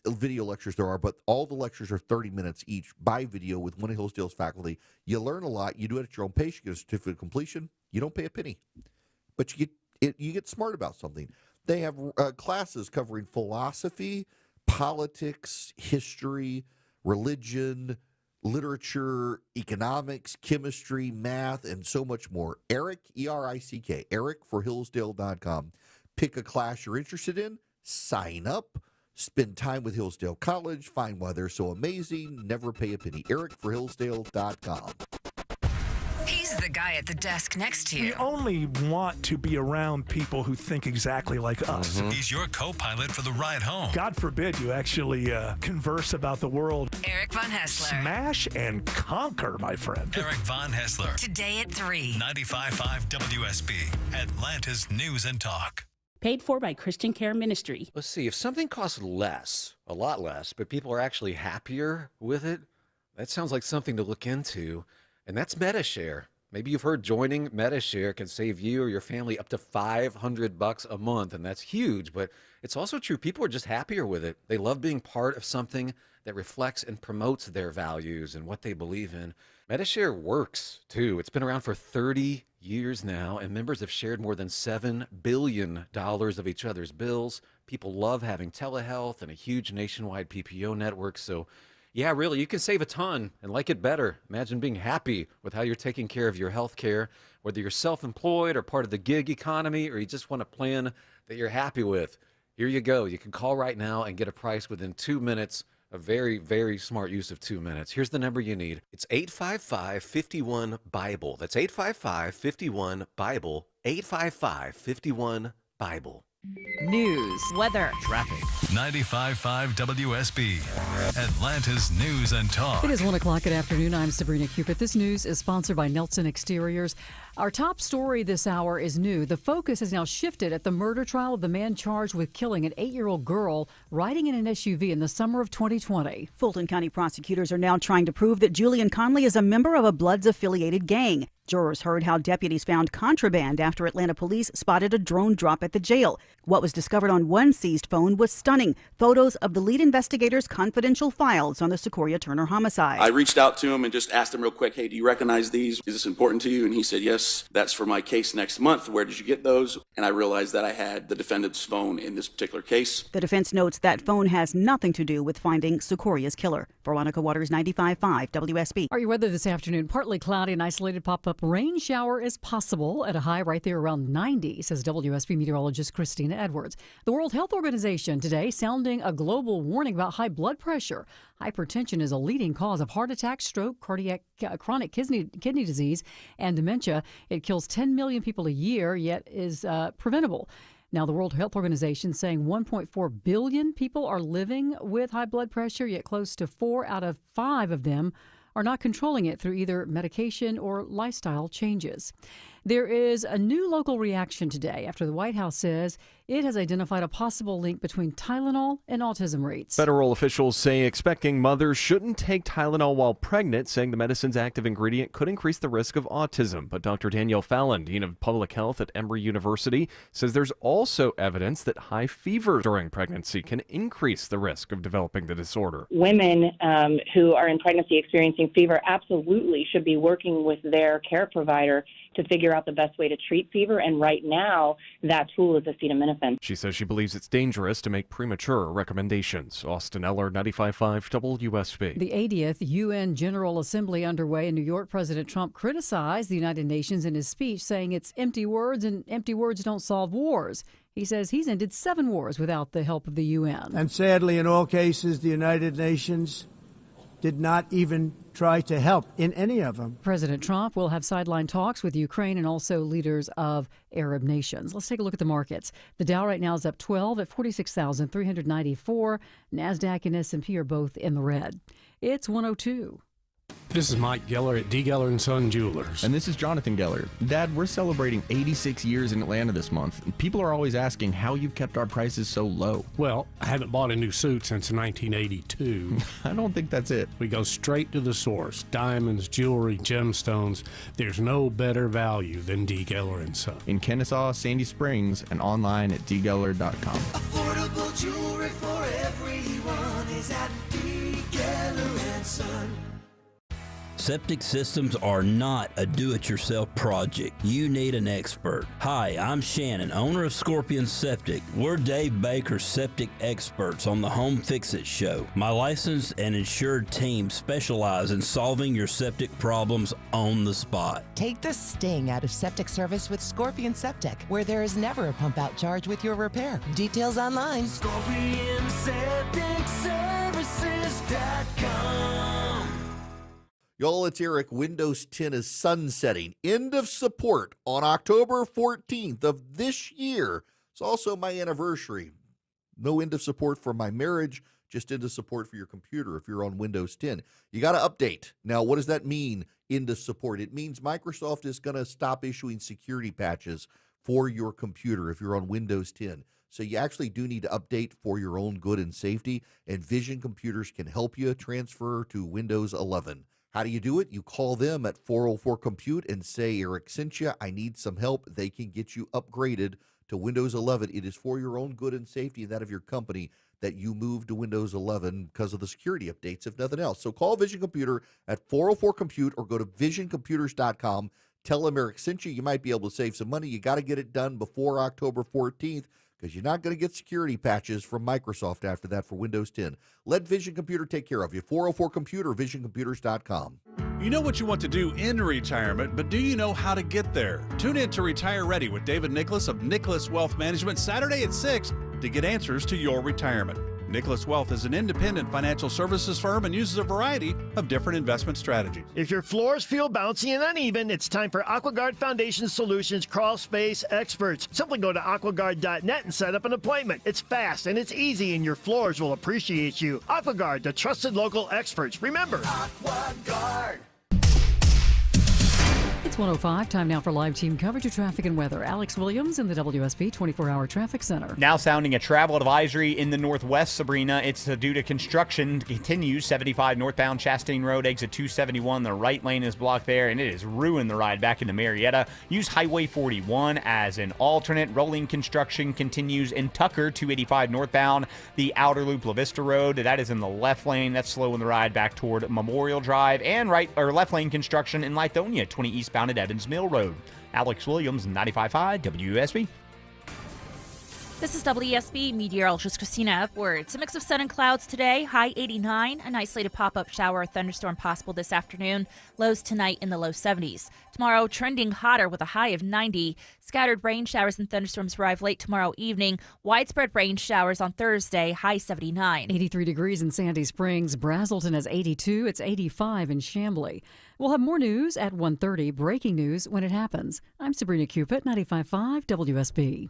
Speaker 15: video lectures there are. But all the lectures are 30 minutes each by video with one of Hillsdale's faculty. You learn a lot. You do it at your own pace. You get a certificate of completion. You don't pay a penny. But you get smart about something. They have classes covering philosophy, politics, history, religion, literature, economics, chemistry, math, and so much more. Eric, E-R-I-C-K, ericforhillsdale.com. Pick a class you're interested in, sign up, spend time with Hillsdale College, find why they're so amazing, never pay a penny. ericforhillsdale.com.
Speaker 3: He's the guy at the desk next to you.
Speaker 16: We only want to be around people who think exactly like us.
Speaker 18: He's your co-pilot for the ride home.
Speaker 16: God forbid you actually converse about the world.
Speaker 3: Eric Von Hessler.
Speaker 16: Smash and conquer, my friend.
Speaker 18: Eric Von Hessler.
Speaker 3: Today at 3.
Speaker 18: 95.5 WSB, Atlanta's News and Talk.
Speaker 17: Paid for by Christian Care Ministry.
Speaker 19: Let's see, if something costs less, a lot less, but people are actually happier with it,
Speaker 4: That sounds like something to look into, and that's MetaShare. Maybe you've heard joining MetaShare can save you or your family up to $500 a month, and that's huge, but it's also true. People are just happier with it. They love being part of something that reflects and promotes their values and what they believe in. MetaShare works, too. It's been around for 30 years now, and members have shared more than $7 billion of each other's bills. People love having telehealth and a huge nationwide PPO network, so yeah, really, you can save a ton and like it better. Imagine being happy with how you're taking care of your health care, whether you're self-employed or part of the gig economy, or you just want a plan that you're happy with. Here you go. You can call right now and get a price within 2 minutes. A very, very smart use of 2 minutes. Here's the number you need. It's 855-51-BIBLE. That's 855-51-BIBLE. 855-51-BIBLE.
Speaker 10: News,
Speaker 18: weather, traffic. 95.5 WSB, Atlanta's News and Talk.
Speaker 1: It is 1 o'clock in the afternoon. I'm Sabrina Cupid. This news is sponsored by Nelson Exteriors. Our top story this hour is new. The focus has now shifted at the murder trial of the man charged with killing an 8-year-old girl riding in an SUV in the summer of 2020.
Speaker 14: Fulton County prosecutors are now trying to prove that Julian Conley is a member of a Bloods-affiliated gang. Jurors heard how deputies found contraband after Atlanta police spotted a drone drop at the jail. What was discovered on one seized phone was stunning. Photos of the lead investigator's confidential files on the Sequoia Turner homicide.
Speaker 19: I reached out to him and just asked him real quick, hey, do you recognize these? Is this important to you? And he said, yes, that's for my case next month. Where did you get those? And I realized that I had the defendant's phone in this particular case.
Speaker 14: The defense notes that phone has nothing to do with finding Sequoia's killer. Veronica Waters, 95.5 WSB.
Speaker 1: Our weather this afternoon, partly cloudy and isolated pop-up rain shower is possible at a high right there around 90, says WSB meteorologist Christina Edwards. The World Health Organization today sounding a global warning about high blood pressure. Hypertension is a leading cause of heart attack, stroke, cardiac, chronic kidney disease, and dementia. It kills 10 million people a year, yet is preventable. Now, the World Health Organization saying 1.4 billion people are living with high blood pressure, yet close to 4 out of 5 of them are not controlling it through either medication or lifestyle changes. There is a new local reaction today after the White House says it has identified a possible link between Tylenol and autism rates.
Speaker 20: Federal officials say expecting mothers shouldn't take Tylenol while pregnant, saying the medicine's active ingredient could increase the risk of autism. But Dr. Danielle Fallon, Dean of Public Health at Emory University, says there's also evidence that high fever during pregnancy can increase the risk of developing the disorder.
Speaker 21: Women who are in pregnancy experiencing fever absolutely should be working with their care provider to figure out the best way to treat fever. And right now, that tool is acetaminophen.
Speaker 20: She says she believes it's dangerous to make premature recommendations. Austin Eller, 95.5 WSB.
Speaker 1: The 80th UN General Assembly underway in New York. President Trump criticized the United Nations in his speech, saying it's empty words and empty words don't solve wars. He says he's ended 7 wars without the help of the UN.
Speaker 23: And sadly, in all cases, the United Nations did not even try to help in any of them.
Speaker 1: President Trump will have sideline talks with Ukraine and also leaders of Arab nations. Let's take a look at the markets. The Dow right now is up 12 at 46,394. NASDAQ and S&P are both in the red. It's 102.
Speaker 27: This is Mike Geller at D. Geller & Son Jewelers.
Speaker 28: And this is Jonathan Geller. Dad, we're celebrating 86 years in Atlanta this month. People are always asking how you've kept our prices so low.
Speaker 27: Well, I haven't bought a new suit since 1982.
Speaker 28: I don't think that's it.
Speaker 27: We go straight to the source. Diamonds, jewelry, gemstones. There's no better value than D. Geller & Son.
Speaker 28: In Kennesaw, Sandy Springs, and online at dgeller.com.
Speaker 8: Affordable jewelry for everyone is at D. Geller & Son.
Speaker 29: Septic systems are not a do-it-yourself project. You need an expert. Hi, I'm Shannon, owner of Scorpion Septic. We're Dave Baker's septic experts on the Home Fix-It Show. My licensed and insured team specialize in solving your septic problems on the spot.
Speaker 2: Take the sting out of septic service with Scorpion Septic, where there is never a pump-out charge with your repair. Details online.
Speaker 15: ScorpionSepticServices.com. Y'all, it's Eric. Windows 10 is sunsetting. End of support on October 14th of this year. It's also my anniversary. No end of support for my marriage, just end of support for your computer if you're on Windows 10. You got to update. Now, what does that mean, end of support? It means Microsoft is going to stop issuing security patches for your computer if you're on Windows 10. So you actually do need to update for your own good and safety, and Vision Computers can help you transfer to Windows 11. How do you do it? You call them at 404-COMPUTE and say, Eric sent you, I need some help. They can get you upgraded to Windows 11. It is for your own good and safety and that of your company that you move to Windows 11 because of the security updates, if nothing else. So call Vision Computer at 404-COMPUTE or go to visioncomputers.com. Tell them Eric sent you. You might be able to save some money. You got to get it done before October 14th because you're not going to get security patches from Microsoft after that for Windows 10. Let Vision Computer take care of you. 404-COMPUTE or visioncomputers.com.
Speaker 5: You know what you want to do in retirement, but do you know how to get there? Tune in to Retire Ready with David Nicholas of Nicholas Wealth Management Saturday at 6 to get answers to your retirement. Nicholas Wealth is an independent financial services firm and uses a variety of different investment strategies.
Speaker 6: If your floors feel bouncy and uneven, it's time for AquaGuard Foundation Solutions Crawl Space Experts. Simply go to aquaguard.net and set up an appointment. It's fast and it's easy, and your floors will appreciate you. AquaGuard, the trusted local experts. Remember,
Speaker 8: AquaGuard.
Speaker 1: It's 1:05. Time now for live team coverage of traffic and weather. Alex Williams in the WSB 24-hour traffic center.
Speaker 9: Now sounding a travel advisory in the northwest, Sabrina. It's due to construction. Continues 75 northbound Chastain Road, exit 271. The right lane is blocked there, and it has ruined the ride back into Marietta. Use Highway 41 as an alternate. Rolling construction continues in Tucker, 285 northbound. The outer loop, La Vista Road, that is in the left lane. That's slowing the ride back toward Memorial Drive. And left lane construction in Lithonia, 20 eastbound at Evans Mill Road. Alex Williams, 95.5 WSB.
Speaker 12: This is WSB meteorologist Christina Upwards. A mix of sun and clouds today, high 89. An isolated pop-up shower or thunderstorm possible this afternoon. Lows tonight in the low 70s. Tomorrow trending hotter with a high of 90. Scattered rain showers and thunderstorms arrive late tomorrow evening. Widespread rain showers on Thursday, high 79.
Speaker 1: 83 degrees in Sandy Springs. Brazelton has 82. It's 85 in Chamblee. We'll have more news at 1:30. Breaking news when it happens. I'm Sabrina Cupid, 95.5 WSB.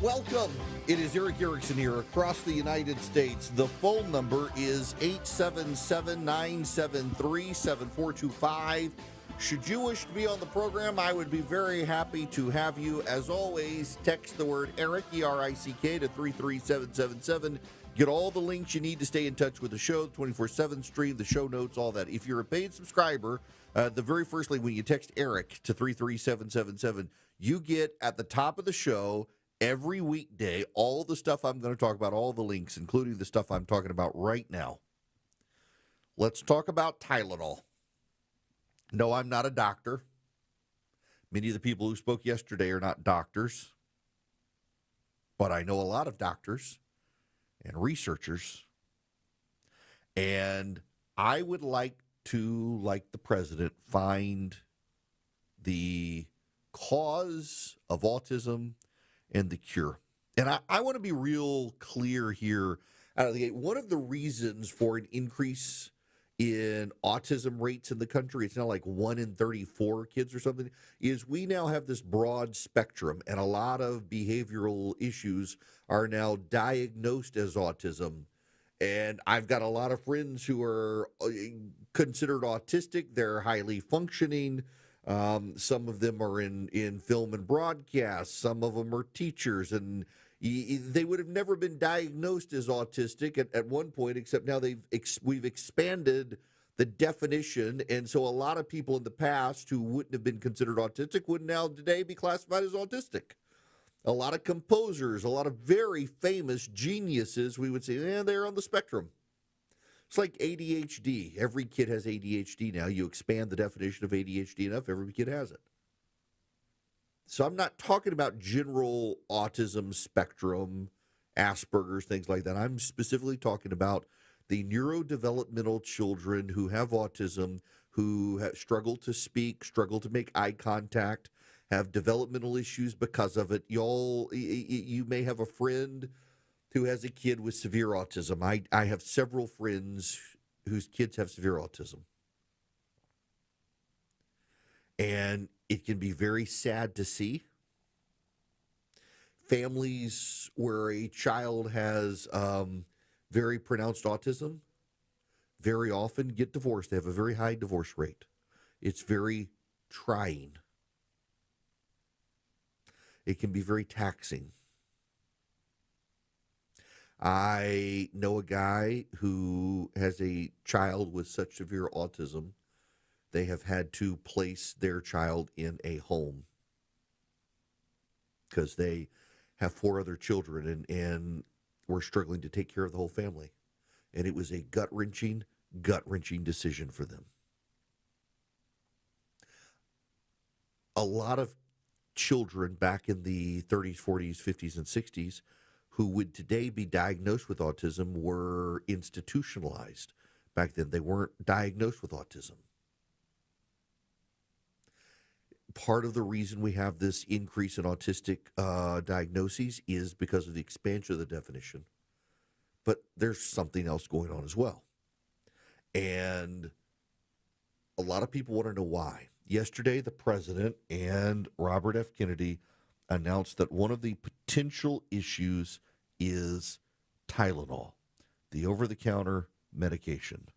Speaker 15: Welcome. It is Eric Erickson here across the United States. The phone number is 877-973-7425. Should you wish to be on the program, I would be very happy to have you. As always, text the word Eric, E-R-I-C-K, to 33777. Get all the links you need to stay in touch with the show, 24/7 stream, the show notes, all that. If you're a paid subscriber, the very first link, when you text Eric to 33777, you get at the top of the show every weekday all the stuff I'm going to talk about, all the links, including the stuff I'm talking about right now. Let's talk about Tylenol. No, I'm not a doctor. Many of the people who spoke yesterday are not doctors. But I know a lot of doctors and researchers. And I would like to, like the president, find the cause of autism and the cure. And I want to be real clear here out of the gate. One of the reasons for an increase in autism rates in the country, it's now like 1 in 34 kids or something, is we now have this broad spectrum, and a lot of behavioral issues are now diagnosed as autism. And I've got a lot of friends who are considered autistic. They're highly functioning. Some of them are in film and broadcast. Some of them are teachers, and they would have never been diagnosed as autistic at one point, except now we've expanded the definition, and so a lot of people in the past who wouldn't have been considered autistic would now today be classified as autistic. A lot of composers, a lot of very famous geniuses, we would say, they're on the spectrum. It's like ADHD. Every kid has ADHD now. You expand the definition of ADHD enough, every kid has it. So I'm not talking about general autism spectrum, Asperger's, things like that. I'm specifically talking about the neurodevelopmental children who have autism, who struggle to speak, struggle to make eye contact, have developmental issues because of it. You may have a friend who has a kid with severe autism. I have several friends whose kids have severe autism. And it can be very sad to see. families where a child has very pronounced autism very often get divorced. They have a very high divorce rate. It's very trying. It can be very taxing. I know a guy who has a child with such severe autism, they have had to place their child in a home because they have 4 other children and were struggling to take care of the whole family. And it was a gut-wrenching decision for them. A lot of children back in the 30s, 40s, 50s, and 60s who would today be diagnosed with autism were institutionalized. Back then, they weren't diagnosed with autism. Part of the reason we have this increase in autistic diagnoses is because of the expansion of the definition. But there's something else going on as well. And a lot of people want to know why. Yesterday, the president and Robert F. Kennedy announced that one of the potential issues is Tylenol, the over-the-counter medication.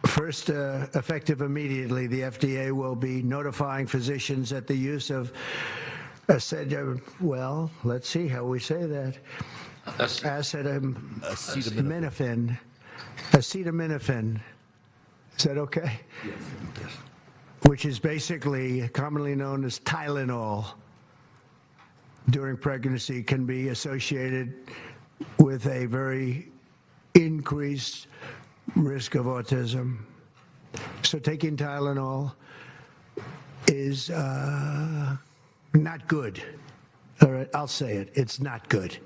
Speaker 23: First, effective immediately, the FDA will be notifying physicians that the use of well, let's see how we say that. Acetaminophen. Acetaminophen. Is that okay? Yes. Which is basically commonly known as Tylenol during pregnancy, can be associated with a very increased risk of autism. So taking Tylenol is not good. All right, I'll say it. It's not good.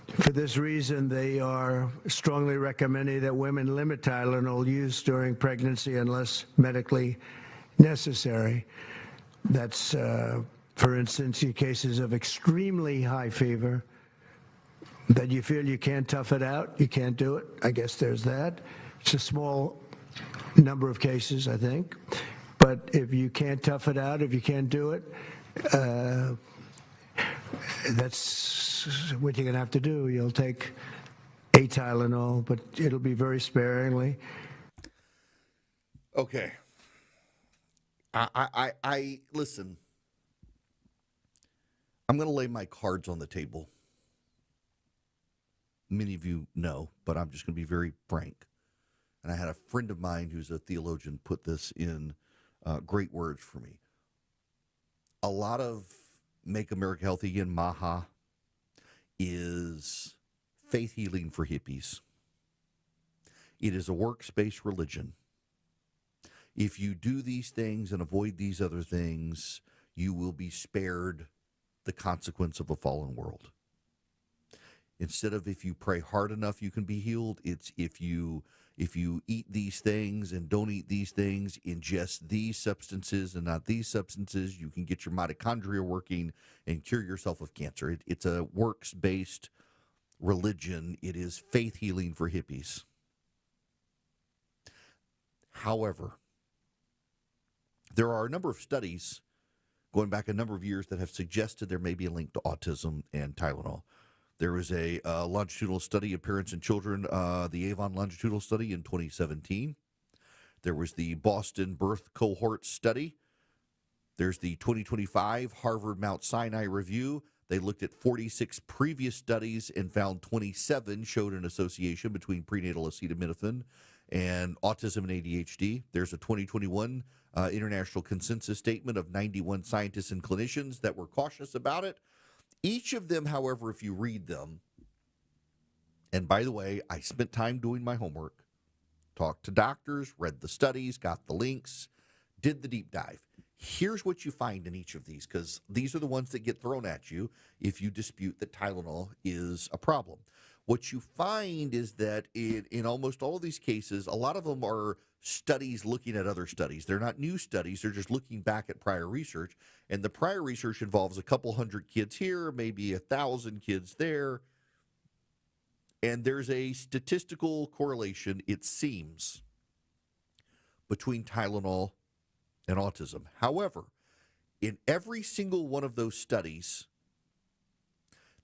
Speaker 23: For this reason, they are strongly recommending that women limit Tylenol use during pregnancy unless medically necessary. That's, for instance, in cases of extremely high fever, that you feel you can't tough it out, you can't do it. I guess there's that. It's a small number of cases, I think. But if you can't tough it out, if you can't do it, that's what you're going to have to do. You'll take a Tylenol, but it'll be very sparingly.
Speaker 15: Okay. I listen. I'm going to lay my cards on the table. Many of you know, but I'm just going to be very frank. And I had a friend of mine who's a theologian put this in great words for me. A lot of Make America Healthy Again, MAHA, is faith healing for hippies. It is a works-based religion. If you do these things and avoid these other things, you will be spared the consequence of a fallen world. Instead of if you pray hard enough, you can be healed, it's if you eat these things and don't eat these things, ingest these substances and not these substances, you can get your mitochondria working and cure yourself of cancer. It's a works-based religion. It is faith healing for hippies. However, there are a number of studies going back a number of years that have suggested there may be a link to autism and Tylenol. There was a longitudinal study of parents and children, the Avon longitudinal study in 2017. There was the Boston Birth Cohort Study. There's the 2025 Harvard Mount Sinai Review. They looked at 46 previous studies and found 27 showed an association between prenatal acetaminophen and autism and ADHD. There's a 2021 international consensus statement of 91 scientists and clinicians that were cautious about it. Each of them, however, if you read them, and by the way, I spent time doing my homework, talked to doctors, read the studies, got the links, did the deep dive. Here's what you find in each of these, because these are the ones that get thrown at you if you dispute that Tylenol is a problem. What you find is that in almost all of these cases, a lot of them are studies looking at other studies. They're not new studies. They're just looking back at prior research. And the prior research involves a couple hundred kids here, maybe 1,000 kids there. And there's a statistical correlation, it seems, between Tylenol and autism. However, in every single one of those studies,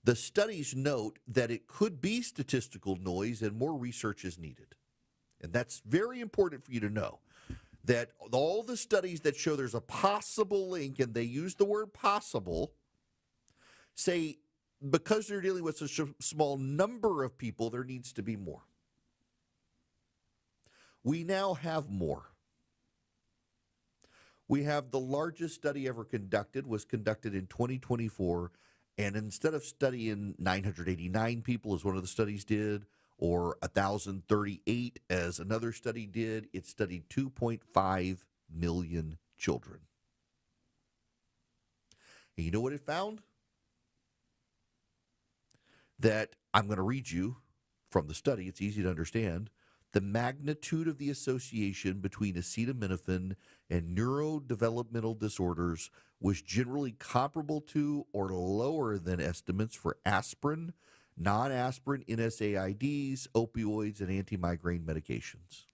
Speaker 15: The studies note that it could be statistical noise and more research is needed. And that's very important for you to know, that all the studies that show there's a possible link, and they use the word possible, say because they're dealing with such a small number of people, there needs to be more. We now have more. We have the largest study ever conducted, was conducted in 2024, and instead of studying 989 people, as one of the studies did, or 1,038, as another study did, it studied 2.5 million children. And you know what it found? That I'm going to read you from the study. It's easy to understand. The magnitude of the association between acetaminophen and neurodevelopmental disorders was generally comparable to or lower than estimates for aspirin, non-aspirin NSAIDs, opioids, and anti-migraine medications.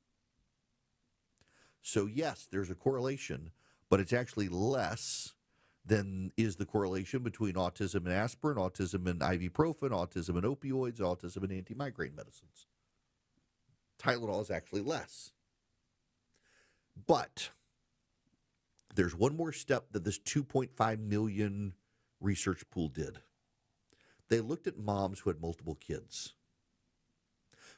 Speaker 15: So yes, there's a correlation, but it's actually less than is the correlation between autism and aspirin, autism and ibuprofen, autism and opioids, autism and anti-migraine medicines. Tylenol is actually less. But there's one more step that this 2.5 million research pool did. They looked at moms who had multiple kids.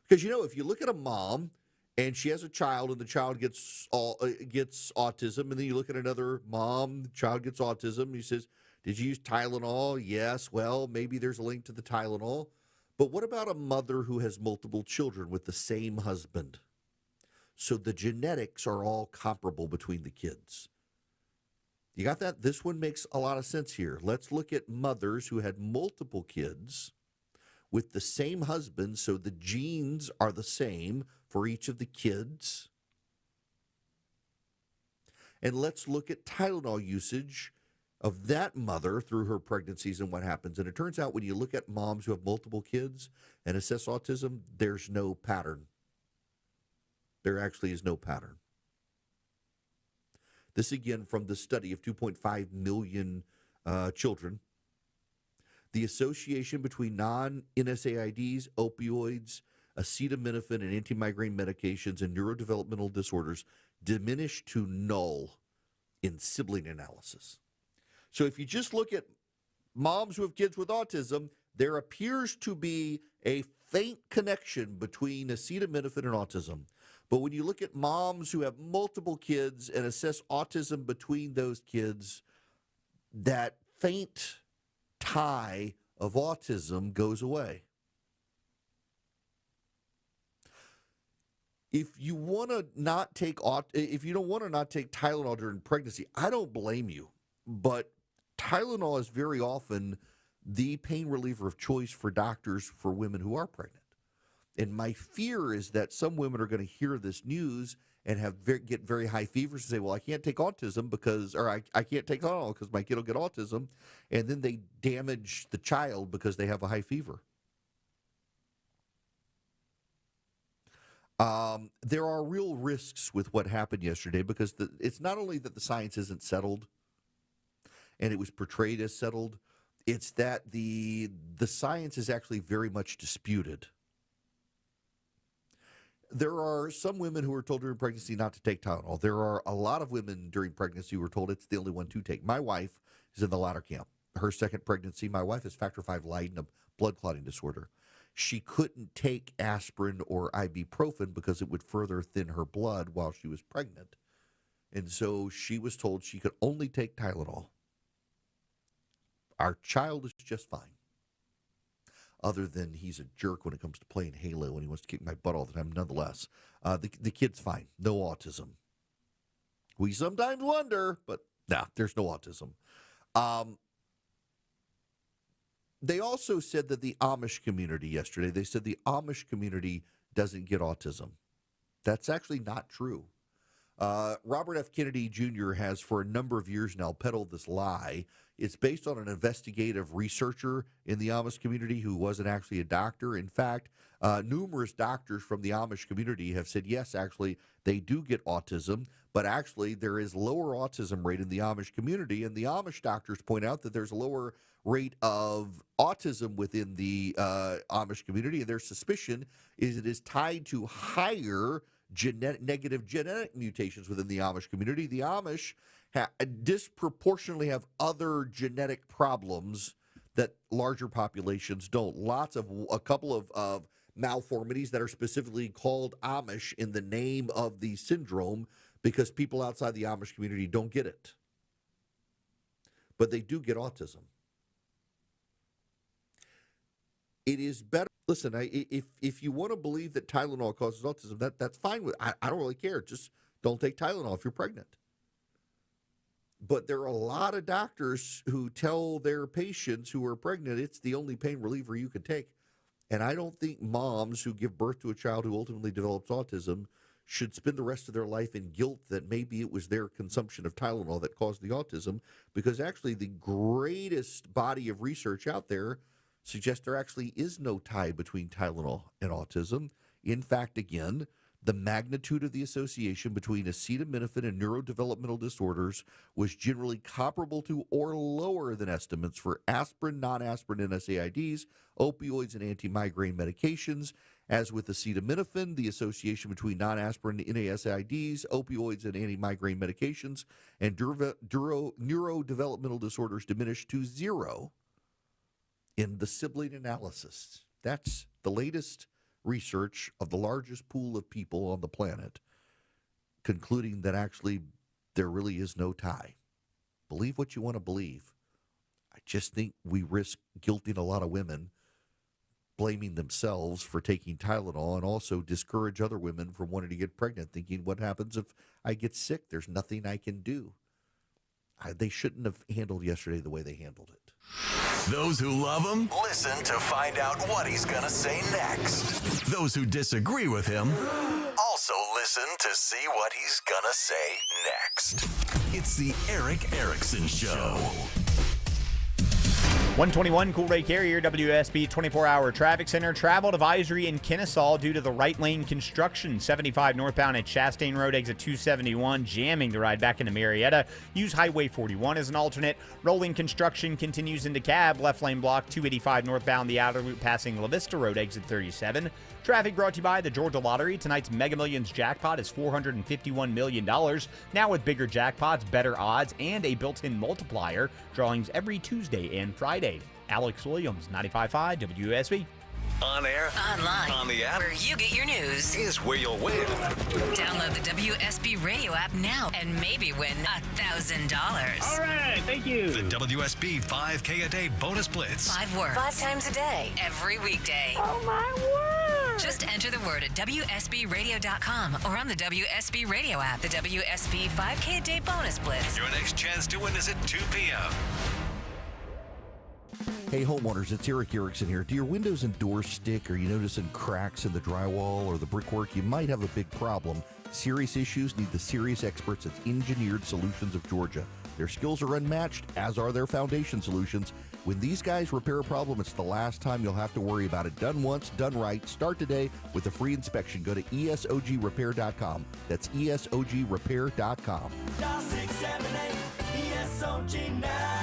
Speaker 15: Because, you know, if you look at a mom and she has a child and the child gets autism, and then you look at another mom, the child gets autism, and he says, did you use Tylenol? Yes. Well, maybe there's a link to the Tylenol. But what about a mother who has multiple children with the same husband? So the genetics are all comparable between the kids. You got that? This one makes a lot of sense here. Let's look at mothers who had multiple kids with the same husband, so the genes are the same for each of the kids. And let's look at Tylenol usage of that mother through her pregnancies and what happens. And it turns out when you look at moms who have multiple kids and assess autism, there's no pattern. There actually is no pattern. This again from the study of 2.5 million children. The association between non-NSAIDs, opioids, acetaminophen, and anti-migraine medications and neurodevelopmental disorders diminished to null in sibling analysis. So if you just look at moms who have kids with autism, there appears to be a faint connection between acetaminophen and autism. But when you look at moms who have multiple kids and assess autism between those kids, that faint tie of autism goes away. If you want to not take if you don't want to not take Tylenol during pregnancy, I don't blame you. But Tylenol is very often the pain reliever of choice for doctors for women who are pregnant. And my fear is that some women are going to hear this news and get very high fevers and say, well, I can't take autism because, or I can't take Tylenol because my kid will get autism. And then they damage the child because they have a high fever. There are real risks with what happened yesterday because it's not only that the science isn't settled and it was portrayed as settled, it's that the science is actually very much disputed. There are some women who were told during pregnancy not to take Tylenol. There are a lot of women during pregnancy who were told it's the only one to take. My wife is in the latter camp. Her second pregnancy, my wife has factor V Leiden, a blood clotting disorder. She couldn't take aspirin or ibuprofen because it would further thin her blood while she was pregnant. And so she was told she could only take Tylenol. Our child is just fine. Other than he's a jerk when it comes to playing Halo and he wants to kick my butt all the time. Nonetheless, the kid's fine. No autism. We sometimes wonder, but there's no autism. They also said that the Amish community yesterday, they said the Amish community doesn't get autism. That's actually not true. Robert F. Kennedy Jr. has for a number of years now peddled this lie. It's based on an investigative researcher in the Amish community who wasn't actually a doctor. In fact, numerous doctors from the Amish community have said, yes, actually, they do get autism, but actually there is lower autism rate in the Amish community. And the Amish doctors point out that there's a lower rate of autism within the Amish community. And their suspicion is it is tied to higher negative genetic mutations within the Amish community. The Amish disproportionately have other genetic problems that larger populations don't. A couple of malformities that are specifically called Amish in the name of the syndrome because people outside the Amish community don't get it. But they do get autism. It is better. Listen, if you want to believe that Tylenol causes autism, that's fine with. I don't really care. Just don't take Tylenol if you're pregnant. But there are a lot of doctors who tell their patients who are pregnant it's the only pain reliever you can take. And I don't think moms who give birth to a child who ultimately develops autism should spend the rest of their life in guilt that maybe it was their consumption of Tylenol that caused the autism, because actually the greatest body of research out there suggests there actually is no tie between Tylenol and autism. In fact, again, the magnitude of the association between acetaminophen and neurodevelopmental disorders was generally comparable to or lower than estimates for aspirin, non-aspirin NSAIDs, opioids, and anti-migraine medications. As with acetaminophen, the association between non-aspirin NSAIDs, opioids, and anti-migraine medications and neurodevelopmental disorders diminished to 0 in the sibling analysis. That's the latest research of the largest pool of people on the planet, concluding that actually there really is no tie. Believe what you want to believe. I just think we risk guilting a lot of women, blaming themselves for taking Tylenol, and also discourage other women from wanting to get pregnant, thinking, what happens if I get sick? There's nothing I can do. They shouldn't have handled yesterday the way they handled it.
Speaker 18: Those who love him, listen to find out what he's going to say next. Those who disagree with him, also listen to see what he's going to say next. It's the Eric Erickson Show.
Speaker 9: 121 Cool Ray Carrier, WSB 24-hour traffic center. Travel advisory in Kennesaw due to the right lane construction. 75 northbound at Chastain Road, exit 271, jamming the ride back into Marietta. Use Highway 41 as an alternate. Rolling construction continues into Cab. Left lane block, 285 northbound, the outer loop passing La Vista Road, exit 37. Traffic brought to you by the Georgia Lottery. Tonight's Mega Millions jackpot is $451 million. Now with bigger jackpots, better odds, and a built-in multiplier. Drawings every Tuesday and Friday. Alex Williams, 95.5 WSB.
Speaker 18: On air,
Speaker 10: Online,
Speaker 18: on the app,
Speaker 10: where you get your news,
Speaker 18: is where you'll win.
Speaker 10: Download the WSB radio app now and maybe win $1,000.
Speaker 18: All right, thank you. The WSB 5K a day bonus blitz.
Speaker 10: 5 words, 5 times a day, every weekday.
Speaker 18: Oh, my word.
Speaker 10: Just enter the word at WSBradio.com or on the WSB radio app. The WSB 5K a day bonus blitz.
Speaker 18: Your next chance to win is at 2 p.m.
Speaker 15: Hey homeowners, it's Eric Erickson here. Do your windows and doors stick? Are you noticing cracks in the drywall or the brickwork? You might have a big problem. Serious issues need the serious experts at Engineered Solutions of Georgia. Their skills are unmatched, as are their foundation solutions. When these guys repair a problem, it's the last time you'll have to worry about it. Done once, done right. Start today with a free inspection. Go to ESOGrepair.com. That's ESOGrepair.com.
Speaker 8: Dial 678 ESOG now.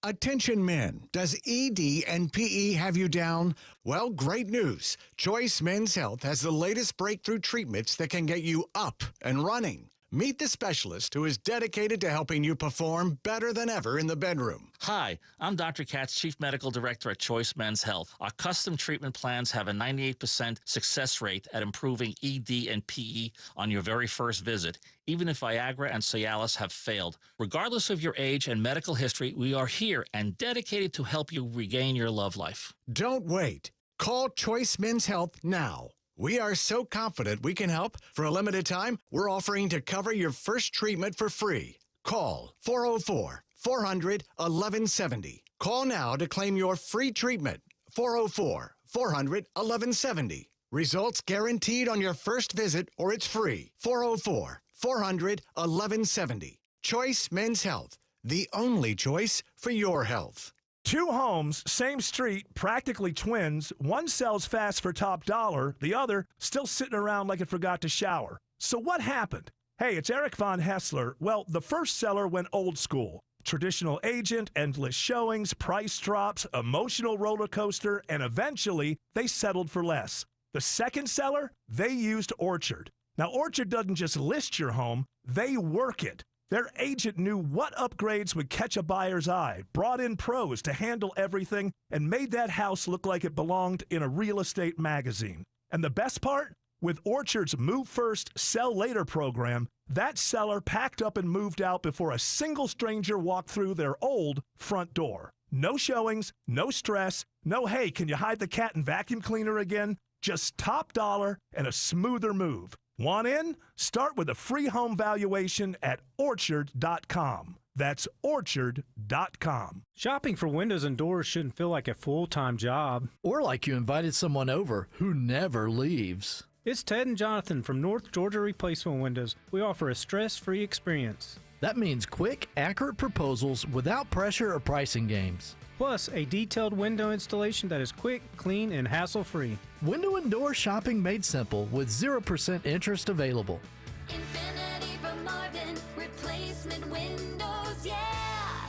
Speaker 3: Attention men, does ED and PE have you down? Well, great news. Choice Men's Health has the latest breakthrough treatments that can get you up and running. Meet the specialist who is dedicated to helping you perform better than ever in the bedroom.
Speaker 7: Hi, I'm Dr. Katz, Chief Medical Director at Choice Men's Health. Our custom treatment plans have a 98% success rate at improving ED and PE on your very first visit, even if Viagra and Cialis have failed. Regardless of your age and medical history, we are here and dedicated to help you regain your love life.
Speaker 3: Don't wait. Call Choice Men's Health now. We are so confident we can help. For a limited time, we're offering to cover your first treatment for free. Call 404-400-1170. Call now to claim your free treatment. 404-400-1170. Results guaranteed on your first visit or it's free. 404-400-1170. Choice Men's Health, the only choice for your health.
Speaker 4: Two homes, same street, practically twins. One sells fast for top dollar. The other still sitting around like it forgot to shower. So what happened? Hey, it's Eric Von Hessler. Well, the first seller went old school. Traditional agent, endless showings, price drops, emotional roller coaster, and eventually they settled for less. The second seller, they used Orchard. Now, Orchard doesn't just list your home, they work it. Their agent knew what upgrades would catch a buyer's eye, brought in pros to handle everything, and made that house look like it belonged in a real estate magazine. And the best part? With Orchard's Move First, Sell Later program, that seller packed up and moved out before a single stranger walked through their old front door. No showings, no stress, no, hey, can you hide the cat and vacuum cleaner again? Just top dollar and a smoother move. Want in? Start with a free home valuation at Orchard.com. That's Orchard.com.
Speaker 11: Shopping for windows and doors shouldn't feel like a full-time job.
Speaker 13: Or like you invited someone over who never leaves.
Speaker 11: It's Ted and Jonathan from North Georgia Replacement Windows. We offer a stress-free experience.
Speaker 13: That means quick, accurate proposals without pressure or pricing games.
Speaker 11: Plus, a detailed window installation that is quick, clean, and hassle-free.
Speaker 13: Window and door shopping made simple with 0% interest available.
Speaker 8: Infinity from Marvin, replacement windows, yeah!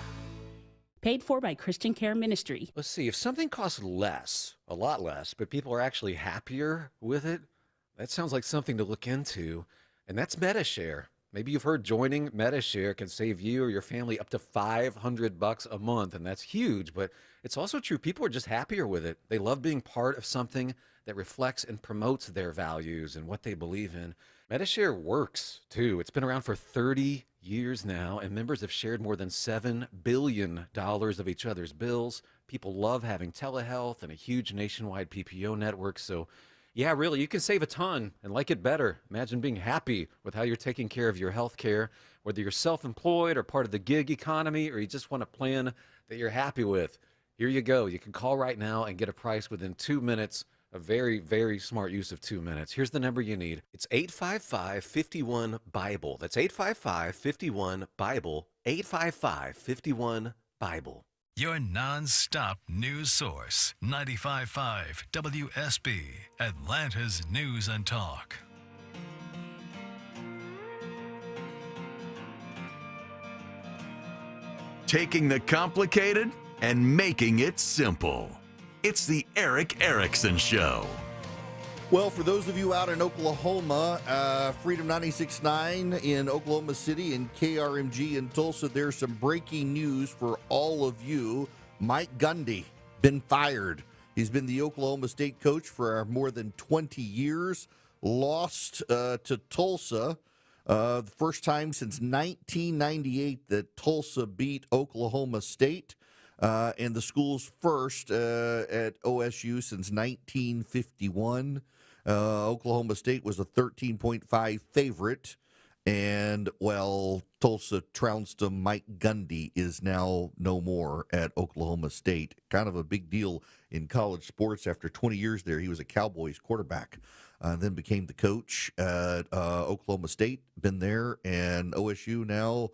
Speaker 16: Paid for by Christian Care Ministry.
Speaker 17: Let's see, if something costs less, a lot less, but people are actually happier with it, that sounds like something to look into, and that's MediShare. Maybe you've heard joining MediShare can save you or your family up to $500 a month, and that's huge, but it's also true people are just happier with it. They love being part of something that reflects and promotes their values and what they believe in. MediShare works, too. It's been around for 30 years now, and members have shared more than $7 billion of each other's bills. People love having telehealth and a huge nationwide PPO network, so yeah, really, you can save a ton and like it better. Imagine being happy with how you're taking care of your health care, whether you're self-employed or part of the gig economy, or you just want a plan that you're happy with. Here you go. You can call right now and get a price within 2 minutes. A very, very smart use of 2 minutes. Here's the number you need. It's 855-51-BIBLE. That's 855-51-BIBLE. 855-51-BIBLE.
Speaker 18: Your non-stop news source, 95.5 WSB, Atlanta's News and Talk. Taking the complicated and making it simple. It's the Eric Erickson Show.
Speaker 15: Well, for those of you out in Oklahoma, Freedom 96.9 in Oklahoma City and KRMG in Tulsa, there's some breaking news for all of you. Mike Gundy, been fired. He's been the Oklahoma State coach for more than 20 years. Lost to Tulsa. The first time since 1998 that Tulsa beat Oklahoma State. And the school's first at OSU since 1951. Oklahoma State was a 13.5 favorite. And, well, Tulsa trounced them. Mike Gundy is now no more at Oklahoma State. Kind of a big deal in college sports. After 20 years there, he was a Cowboys quarterback. Then became the coach at Oklahoma State. Been there. And OSU now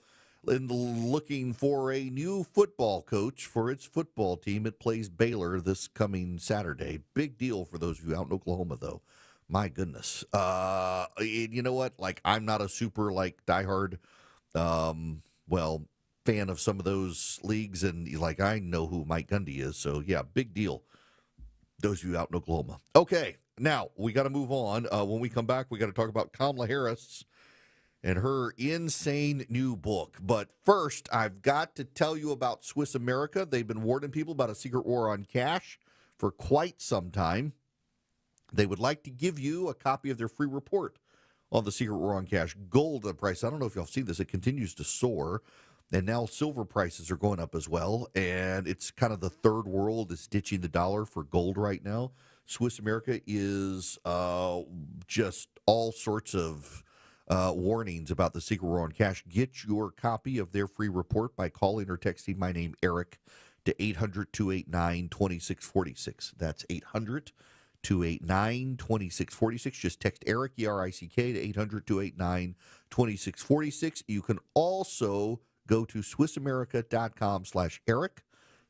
Speaker 15: looking for a new football coach for its football team. It plays Baylor this coming Saturday. Big deal for those of you out in Oklahoma, though. My goodness. You know what? Like, I'm not a super, diehard, fan of some of those leagues, and, I know who Mike Gundy is. So, yeah, big deal. Those of you out in Oklahoma. Okay, now, we got to move on. When we come back, we got to talk about Kamala Harris and her insane new book. But first, I've got to tell you about Swiss America. They've been warning people about a secret war on cash for quite some time. They would like to give you a copy of their free report on the secret war on cash. Gold price, I don't know if y'all seen this, it continues to soar. And now silver prices are going up as well. And it's kind of the third world is ditching the dollar for gold right now. Swiss America is just all sorts of warnings about the secret war on cash. Get your copy of their free report by calling or texting my name, Eric, to 800-289-2646. That's 800 800-289-2646. Just text Eric, E-R-I-C-K, to 800-289-2646. You can also go to SwissAmerica.com/Eric,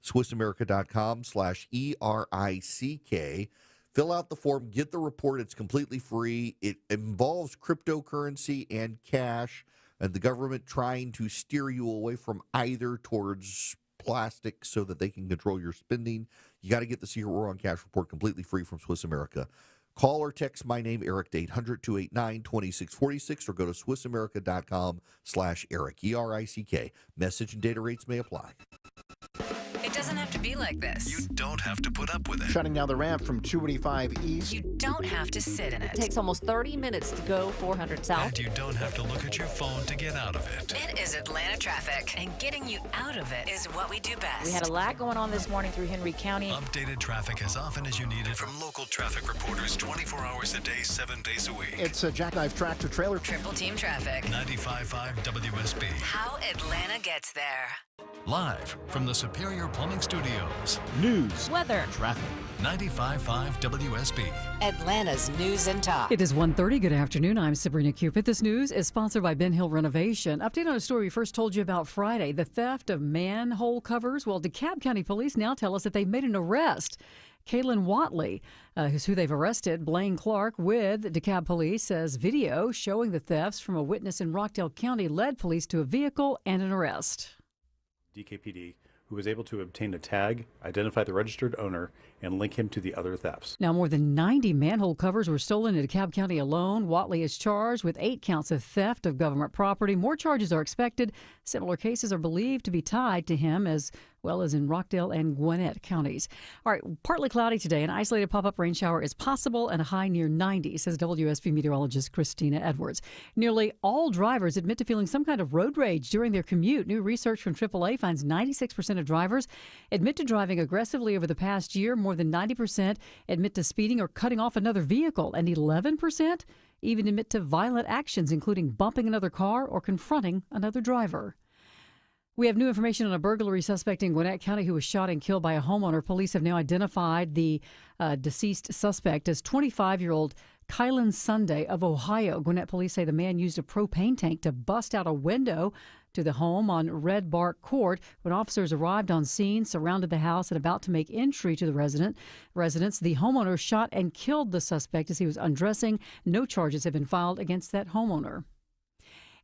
Speaker 15: SwissAmerica.com/ERICK. Fill out the form, get the report. It's completely free. It involves cryptocurrency and cash, and the government trying to steer you away from either towards plastic so that they can control your spending. You got to get the Secret War on Cash report completely free from Swiss America. Call or text my name, Eric, to 800-289-2646, or go to SwissAmerica.com/Eric, E-R-I-C-K. Message and data rates may apply.
Speaker 10: It doesn't have to be like this.
Speaker 18: You don't have to put up with it.
Speaker 14: Shutting down the ramp from 285 East.
Speaker 10: You don't have to sit in it.
Speaker 19: It takes almost 30 minutes to go 400 South.
Speaker 18: And you don't have to look at your phone to get out of it.
Speaker 10: It is Atlanta traffic, and getting you out of it is what we do best.
Speaker 19: We had a lot going on this morning through Henry County.
Speaker 18: Updated traffic as often as you need it from local traffic reporters 24 hours a day, 7 days a week.
Speaker 14: It's a jackknife tractor trailer.
Speaker 10: Triple team traffic.
Speaker 18: 95.5 WSB.
Speaker 10: How Atlanta gets there.
Speaker 18: Live from the Superior Plumbing Studios.
Speaker 14: News.
Speaker 12: Weather.
Speaker 14: Traffic.
Speaker 18: 95.5 WSB.
Speaker 10: Atlanta's News and Talk.
Speaker 1: It is 1:30. Good afternoon. I'm Sabrina Cupid. This news is sponsored by Ben Hill Renovation. Update on a story we first told you about Friday, the theft of manhole covers. Well, DeKalb County Police now tell us that they've made an arrest. Kaylin Watley, who's who they've arrested. Blaine Clark with DeKalb Police says video showing the thefts from a witness in Rockdale County led police to a vehicle and an arrest.
Speaker 20: DKPD, who was able to obtain a tag, identify the registered owner, and link him to the other thefts.
Speaker 1: Now, more than 90 manhole covers were stolen in DeKalb County alone. Watley is charged with 8 counts of theft of government property. More charges are expected. Similar cases are believed to be tied to him, as well as in Rockdale and Gwinnett counties. All right, partly cloudy today. An isolated pop-up rain shower is possible and a high near 90, says WSB meteorologist Christina Edwards. Nearly all drivers admit to feeling some kind of road rage during their commute. New research from AAA finds 96% of drivers admit to driving aggressively over the past year. More than 90% admit to speeding or cutting off another vehicle, and 11% even admit to violent actions, including bumping another car or confronting another driver. We have new information on a burglary suspect in Gwinnett County who was shot and killed by a homeowner. Police have now identified the deceased suspect as 25-year-old Kylan Sunday of Ohio. Gwinnett police say the man used a propane tank to bust out a window to the home on Red Bark Court. When officers arrived on scene, surrounded the house, and about to make entry to the residence, the homeowner shot and killed the suspect as he was undressing. No charges have been filed against that homeowner.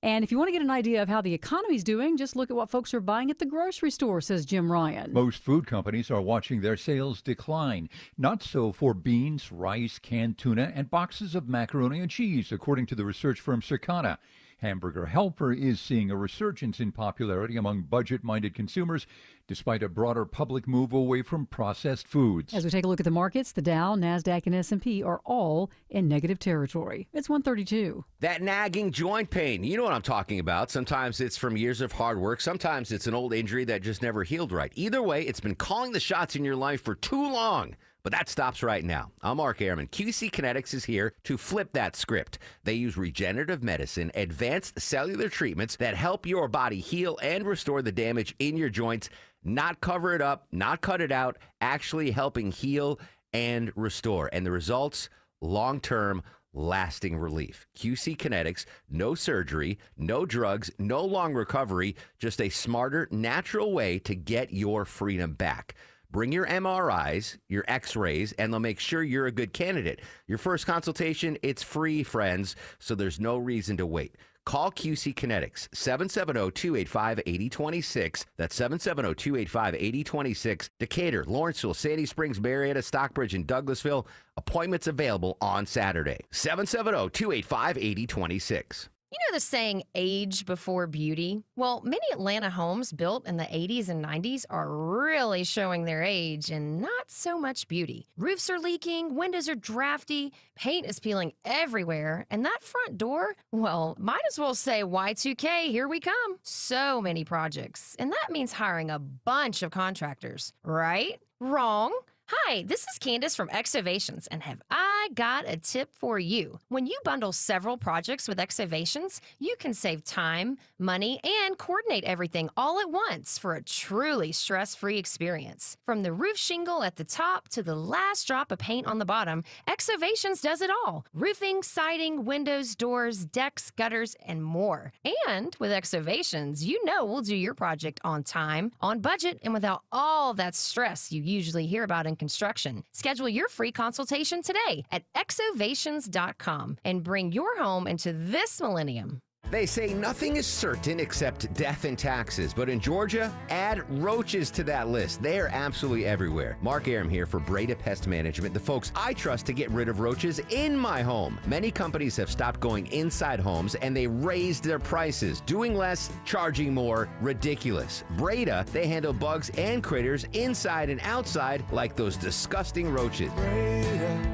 Speaker 1: And if you want to get an idea of how the economy's doing, just look at what folks are buying at the grocery store, says Jim Ryan.
Speaker 21: Most food companies are watching their sales decline. Not so for beans, rice, canned tuna, and boxes of macaroni and cheese, according to the research firm Circana. Hamburger Helper is seeing a resurgence in popularity among budget-minded consumers, despite a broader public move away from processed foods.
Speaker 1: As we take a look at the markets, the Dow, NASDAQ, and S&P are all in negative territory. It's 132.
Speaker 22: That nagging joint pain, you know what I'm talking about. Sometimes it's from years of hard work. Sometimes it's an old injury that just never healed right. Either way, it's been calling the shots in your life for too long. But that stops right now. I'm Mark Ehrman. QC Kinetics is here to flip that script. They use regenerative medicine, advanced cellular treatments that help your body heal and restore the damage in your joints, not cover it up, not cut it out, actually helping heal and restore. And the results, long-term, lasting relief. QC Kinetics, no surgery, no drugs, no long recovery, just a smarter, natural way to get your freedom back. Bring your MRIs, your X-rays, and they'll make sure you're a good candidate. Your first consultation, it's free, friends, so there's no reason to wait. Call QC Kinetics, 770-285-8026. That's 770-285-8026. Decatur, Lawrenceville, Sandy Springs, Marietta, Stockbridge, and Douglasville. Appointments available on Saturday. 770-285-8026.
Speaker 24: You know the saying, age before beauty? Well, many Atlanta homes built in the 80s and 90s are really showing their age and not so much beauty. Roofs are leaking, windows are drafty, paint is peeling everywhere, and that front door, well, might as well say Y2K, here we come. So many projects, and that means hiring a bunch of contractors, right? Wrong. Hi, this is Candace from Excavations, and have I I got a tip for you. When you bundle several projects with Exovations, you can save time, money, and coordinate everything all at once for a truly stress-free experience. From the roof shingle at the top to the last drop of paint on the bottom, Exovations does it all. Roofing, siding, windows, doors, decks, gutters, and more. And with Exovations, you know we'll do your project on time, on budget, and without all that stress you usually hear about in construction. Schedule your free consultation today at exovations.com and bring your home into this millennium.
Speaker 22: They say nothing is certain except death and taxes, but in Georgia, add roaches to that list. They are absolutely everywhere. Mark Aram here for Breda Pest Management, the folks I trust to get rid of roaches in my home. Many companies have stopped going inside homes and they raised their prices. Doing less, charging more, ridiculous. Breda, they handle bugs and critters inside and outside like those disgusting roaches.
Speaker 8: Breda,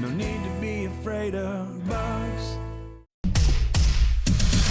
Speaker 8: no need to be afraid of bugs.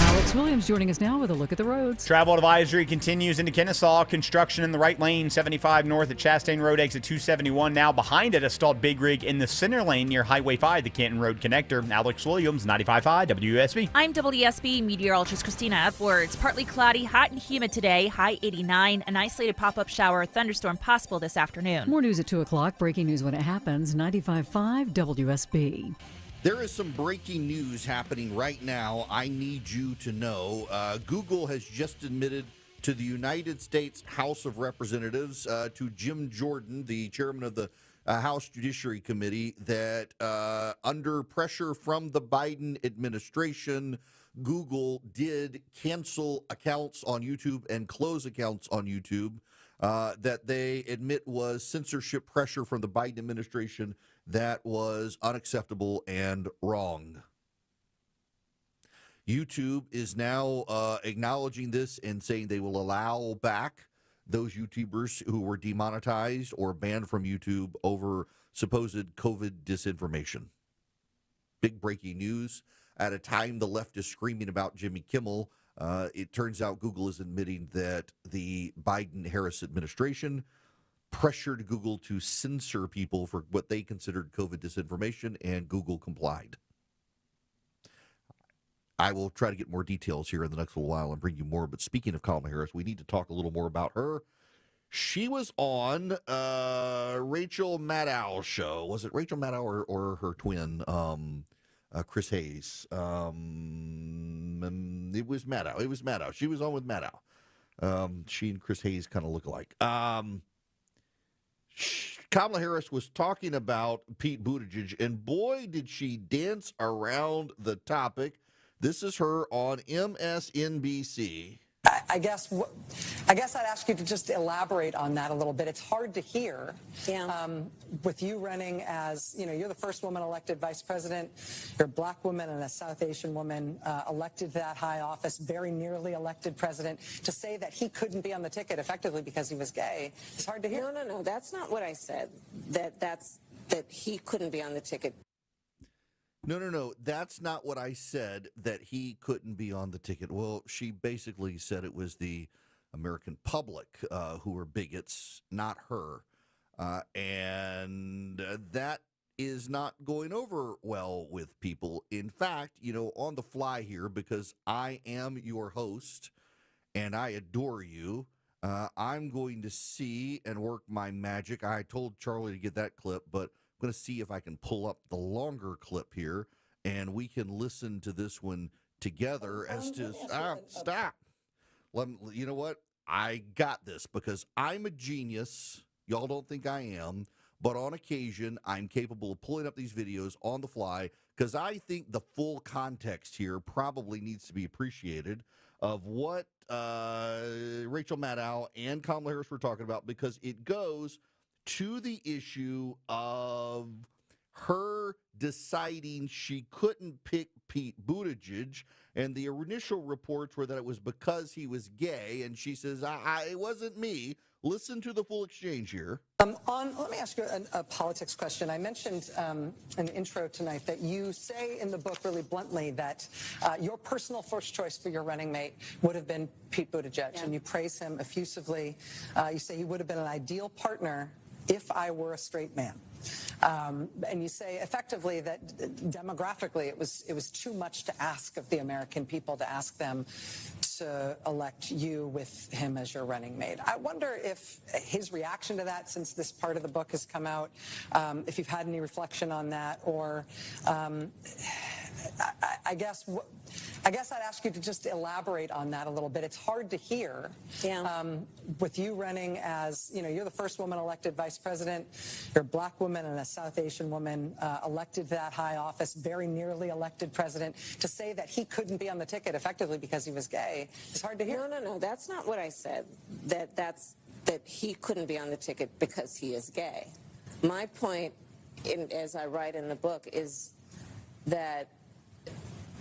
Speaker 1: Alex Williams joining us now with a look at the roads.
Speaker 9: Travel advisory continues into Kennesaw. Construction in the right lane, 75 north at Chastain Road, exit 271. Now behind it, a stalled big rig in the center lane near Highway 5, the Canton Road connector. Alex Williams, 95.5 WSB.
Speaker 12: I'm WSB meteorologist Christina Edwards. Partly cloudy, hot and humid today, high 89. An isolated pop-up shower, thunderstorm possible this afternoon.
Speaker 1: More news at 2 o'clock. Breaking news when it happens. 95.5 WSB.
Speaker 15: There is some breaking news happening right now. I need you to know. Google has just admitted to the United States House of Representatives, to Jim Jordan, the chairman of the House Judiciary Committee, that under pressure from the Biden administration, Google did cancel accounts on YouTube and close accounts on YouTube that they admit was censorship pressure from the Biden administration that was unacceptable and wrong. YouTube is now acknowledging this and saying they will allow back those YouTubers who were demonetized or banned from YouTube over supposed COVID disinformation. Big breaking news. At a time the left is screaming about Jimmy Kimmel, it turns out Google is admitting that the Biden-Harris administration pressured Google to censor people for what they considered COVID disinformation, and Google complied. I will try to get more details here in the next little while and bring you more. But speaking of Kamala Harris, we need to talk a little more about her. She was on Rachel Maddow's show. Was it Rachel Maddow or her twin, Chris Hayes? It was Maddow. It was Maddow. She was on with Maddow. She and Chris Hayes kind of look alike. Kamala Harris was talking about Pete Buttigieg, and boy, did she dance around the topic. This is her on MSNBC.
Speaker 2: I guess I'd ask you to just elaborate on that a little bit. It's hard to hear. With you running as, you're the first woman elected vice president. You're a black woman and a South Asian woman elected to that high office, very nearly elected president. To say that he couldn't be on the ticket effectively because he was gay, it's hard to hear.
Speaker 5: No. That's not what I said. That he couldn't be on the ticket.
Speaker 15: No. That's not what I said, that he couldn't be on the ticket. Well, she basically said it was the American public who were bigots, not her. And that is not going over well with people. In fact, on the fly here, because I am your host and I adore you, I'm going to see and work my magic. I told Charlie to get that clip, but I'm going to see if I can pull up the longer clip here and we can listen to this one together stop. You know what? I got this because I'm a genius. Y'all don't think I am, but on occasion, I'm capable of pulling up these videos on the fly because I think the full context here probably needs to be appreciated of what Rachel Maddow and Kamala Harris were talking about, because it goes to the issue of her deciding she couldn't pick Pete Buttigieg, and the initial reports were that it was because he was gay, and she says, it wasn't me. Listen to the full exchange here.
Speaker 2: Let me ask you a politics question. I mentioned in the intro tonight that you say in the book really bluntly that your personal first choice for your running mate would have been Pete Buttigieg, and you praise him effusively. You say he would have been an ideal partner if I were a straight man. And you say effectively that demographically it was too much to ask of the American people to ask them to elect you with him as your running mate. I wonder if his reaction to that, since this part of the book has come out, if you've had any reflection on that, or I guess I'd ask you to just elaborate on that a little bit. It's hard to hear with you running as, you're the first woman elected vice president. You're a black woman and a South Asian woman elected to that high office, very nearly elected president. To say that he couldn't be on the ticket effectively because he was gay is hard to hear.
Speaker 5: No, that's not what I said, that he couldn't be on the ticket because he is gay. My point, as I write in the book, is that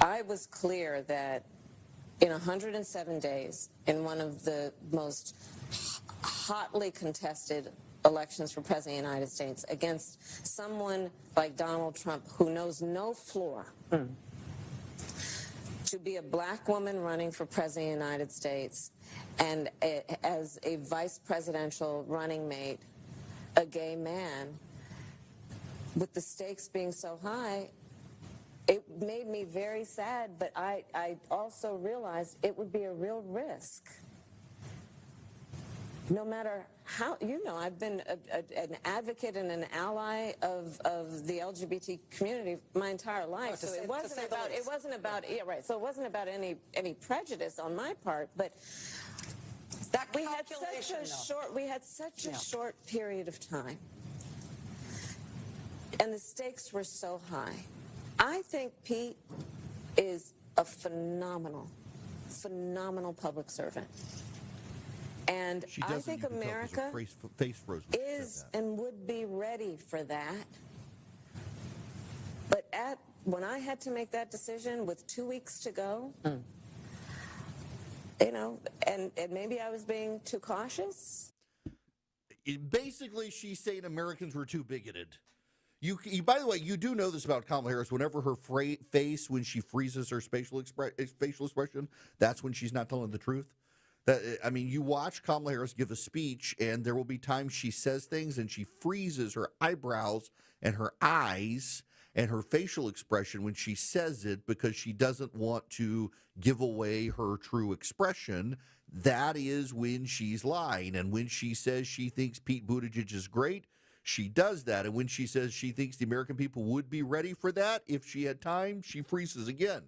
Speaker 5: I was clear that in 107 days, in one of the most hotly contested elections for President of the United States, against someone like Donald Trump who knows no floor, to be a black woman running for President of the United States and as a vice presidential running mate, a gay man, with the stakes being so high, it made me very sad, but I also realized it would be a real risk. No matter how, I've been an advocate and an ally of the LGBT community my entire life. So it wasn't about any prejudice on my part, but we had such a short period of time, and the stakes were so high. I think Pete is a phenomenal public servant. And I think America is and would be ready for that. But when I had to make that decision with 2 weeks to go, and maybe I was being too cautious.
Speaker 15: Basically, she's saying Americans were too bigoted. You, by the way, you do know this about Kamala Harris. Whenever her face, when she freezes her facial expression, that's when she's not telling the truth. You watch Kamala Harris give a speech, and there will be times she says things, and she freezes her eyebrows and her eyes and her facial expression when she says it because she doesn't want to give away her true expression. That is when she's lying. And when she says she thinks Pete Buttigieg is great, she does that. And when she says she thinks the American people would be ready for that if she had time, she freezes again.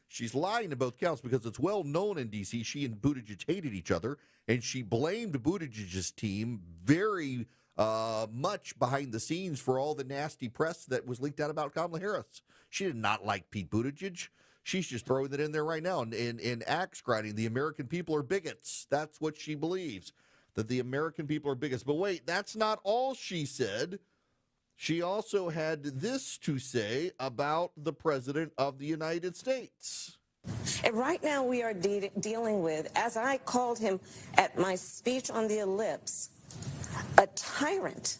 Speaker 15: She's lying to both counts because it's well known in D.C. she and Buttigieg hated each other, and she blamed Buttigieg's team very much behind the scenes for all the nasty press that was leaked out about Kamala Harris. She did not like Pete Buttigieg. She's just throwing it in there right now and axe grinding. The American people are bigots. That's what she believes, that the American people are bigots. But wait, that's not all she said. She also had this to say about the President of the United States.
Speaker 5: And right now we are dealing with, as I called him at my speech on the Ellipse, a tyrant.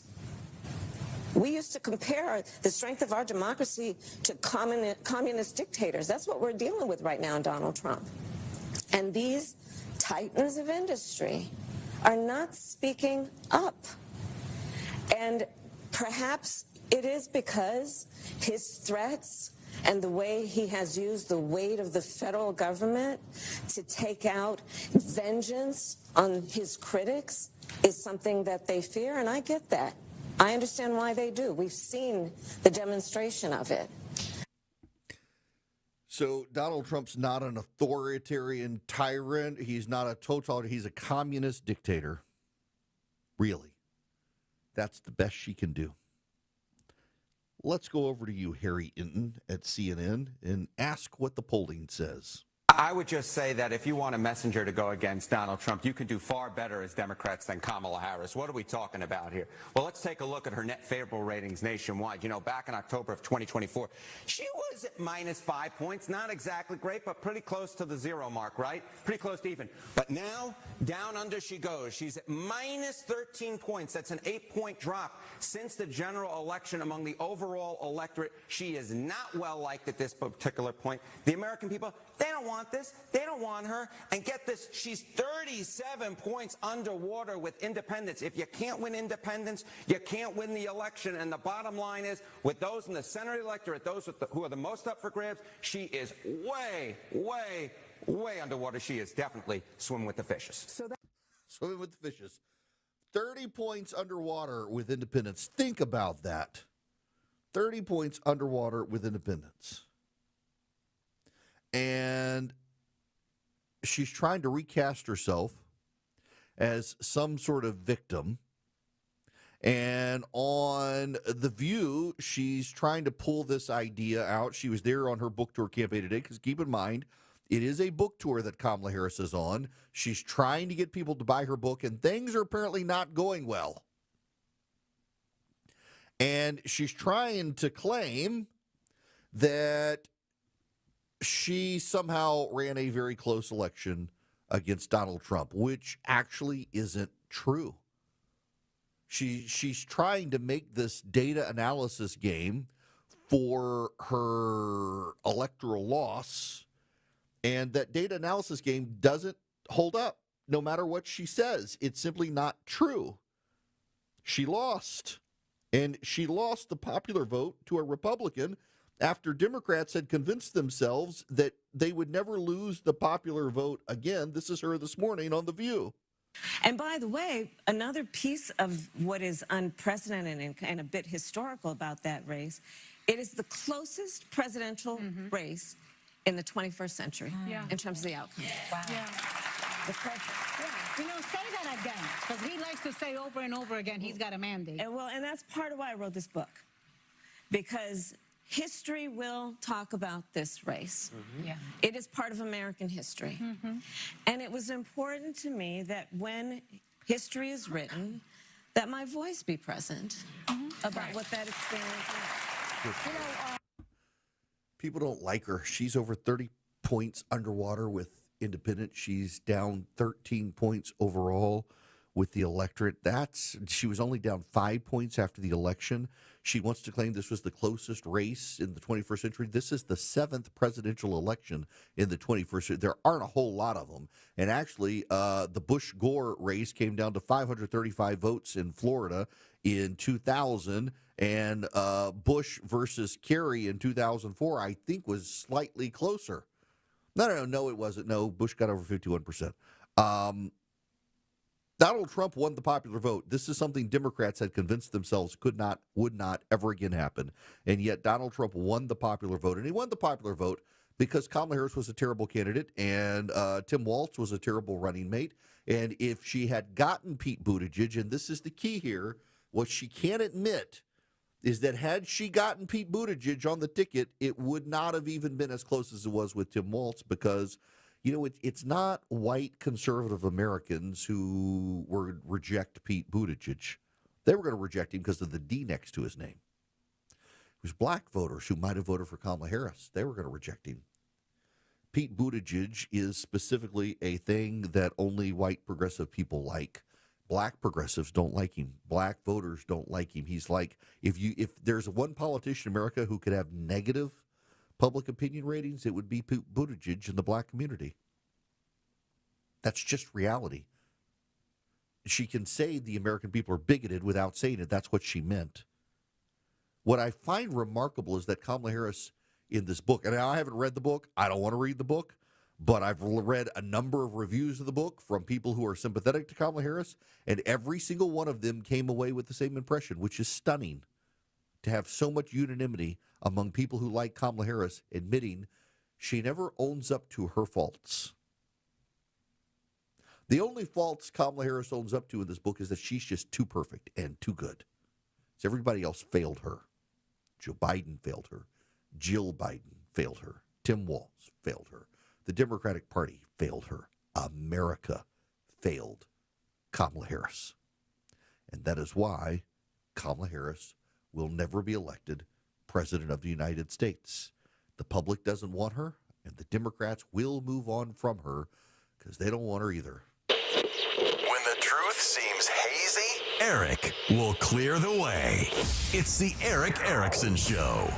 Speaker 5: We used to compare the strength of our democracy to communist dictators. That's what we're dealing with right now in Donald Trump. And these titans of industry are not speaking up. And perhaps it is because his threats and the way he has used the weight of the federal government to take out vengeance on his critics is something that they fear, and I get that. I understand why they do. We've seen the demonstration of it.
Speaker 15: So Donald Trump's not an authoritarian tyrant. He's not a totalitarian. He's a communist dictator. Really. That's the best she can do. Let's go over to you, Harry Inton at CNN, and ask what the polling says.
Speaker 3: I would just say that if you want a messenger to go against Donald Trump, you can do far better as Democrats than Kamala Harris. What are we talking about here? Well, let's take a look at her net favorable ratings nationwide. Back in October of 2024, she was at -5 points. Not exactly great, but pretty close to the zero mark, right? Pretty close to even. But now, down under she goes. She's at -13 points. That's an 8-point drop since the general election among the overall electorate. She is not well liked at this particular point. The American people, they don't want want this. They don't want her. And get this, she's 37 points underwater with independents. If you can't win independents, you can't win the election. And the bottom line is, with those in the center of the electorate, those who are the most up for grabs, she is way, way, way underwater. She is definitely swimming with the fishes.
Speaker 15: Swimming with the fishes. 30 points underwater with independents. Think about that. 30 points underwater with independents. And she's trying to recast herself as some sort of victim. And on The View, she's trying to pull this idea out. She was there on her book tour campaign today, because keep in mind, it is a book tour that Kamala Harris is on. She's trying to get people to buy her book, and things are apparently not going well. And she's trying to claim that she somehow ran a very close election against Donald Trump, which actually isn't true. She's trying to make this data analysis game for her electoral loss, and that data analysis game doesn't hold up no matter what she says. It's simply not true. She lost, and she lost the popular vote to a Republican after Democrats had convinced themselves that they would never lose the popular vote again. This is her this morning on The View.
Speaker 5: And by the way, another piece of what is unprecedented and a bit historical about that race, it is the closest presidential race in the 21st century in terms of the outcome.
Speaker 4: Wow. You know, say that again, because he likes to say over and over again he's got a mandate.
Speaker 5: And that's part of why I wrote this book, because history will talk about this race. It is part of American history. And it was important to me that when history is written, that my voice be present about what that experience is.
Speaker 15: People don't like her. She's over 30 points underwater with independent. She's down 13 points overall with the electorate. She was only down 5 points after the election. She wants to claim this was the closest race in the 21st century. This is the 7th presidential election in the 21st century. There aren't a whole lot of them. And actually, the Bush-Gore race came down to 535 votes in Florida in 2000. And Bush versus Kerry in 2004, I think, was slightly closer. No, it wasn't. No, Bush got over 51%. Donald Trump won the popular vote. This is something Democrats had convinced themselves would not ever again happen. And yet Donald Trump won the popular vote. And he won the popular vote because Kamala Harris was a terrible candidate and Tim Walz was a terrible running mate. And if she had gotten Pete Buttigieg, and this is the key here, what she can't admit is that had she gotten Pete Buttigieg on the ticket, it would not have even been as close as it was with Tim Walz, because it's not white conservative Americans who would reject Pete Buttigieg. They were going to reject him because of the D next to his name. It was black voters who might have voted for Kamala Harris. They were going to reject him. Pete Buttigieg is specifically a thing that only white progressive people like. Black progressives don't like him. Black voters don't like him. He's like, if there's one politician in America who could have negative public opinion ratings, it would be Pete Buttigieg in the black community. That's just reality. She can say the American people are bigoted without saying it. That's what she meant. What I find remarkable is that Kamala Harris in this book, and I haven't read the book, I don't want to read the book, but I've read a number of reviews of the book from people who are sympathetic to Kamala Harris, and every single one of them came away with the same impression, which is stunning, to have so much unanimity among people who like Kamala Harris, admitting she never owns up to her faults. The only faults Kamala Harris owns up to in this book is that she's just too perfect and too good. So everybody else failed her. Joe Biden failed her. Jill Biden failed her. Tim Walz failed her. The Democratic Party failed her. America failed Kamala Harris. And that is why Kamala Harris will never be elected President of the United States. The public doesn't want her, and the Democrats will move on from her because they don't want her either.
Speaker 18: When the truth seems hazy, Eric will clear the way. It's the Erick Erickson Show.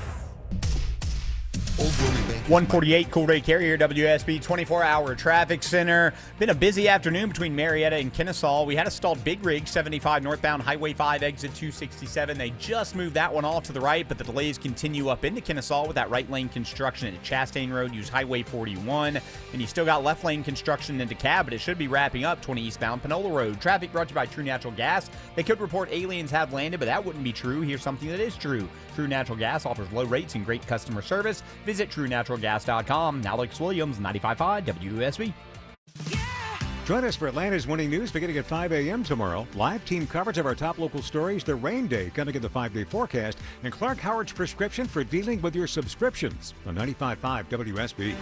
Speaker 15: Old Worldly Bank.
Speaker 9: 148 Cool Ray Carrier, WSB 24-hour traffic center. Been a busy afternoon between Marietta and Kennesaw. We had a stalled big rig, 75 northbound Highway 5 exit 267. They just moved that one off to the right, but the delays continue up into Kennesaw with that right lane construction at Chastain Road. Use Highway 41. And you still got left lane construction into DeKalb, but it should be wrapping up 20 eastbound Panola Road. Traffic brought to you by True Natural Gas. They could report aliens have landed, but that wouldn't be true. Here's something that is true. True Natural Gas offers low rates and great customer service. Visit TrueNaturalGas.com. Alex Williams, 95.5 WSB.
Speaker 6: Join us for Atlanta's Winning News beginning at 5 a.m. tomorrow. Live team coverage of our top local stories, the rain day coming in the 5-day forecast, and Clark Howard's prescription for dealing with your subscriptions on 95.5 WSB.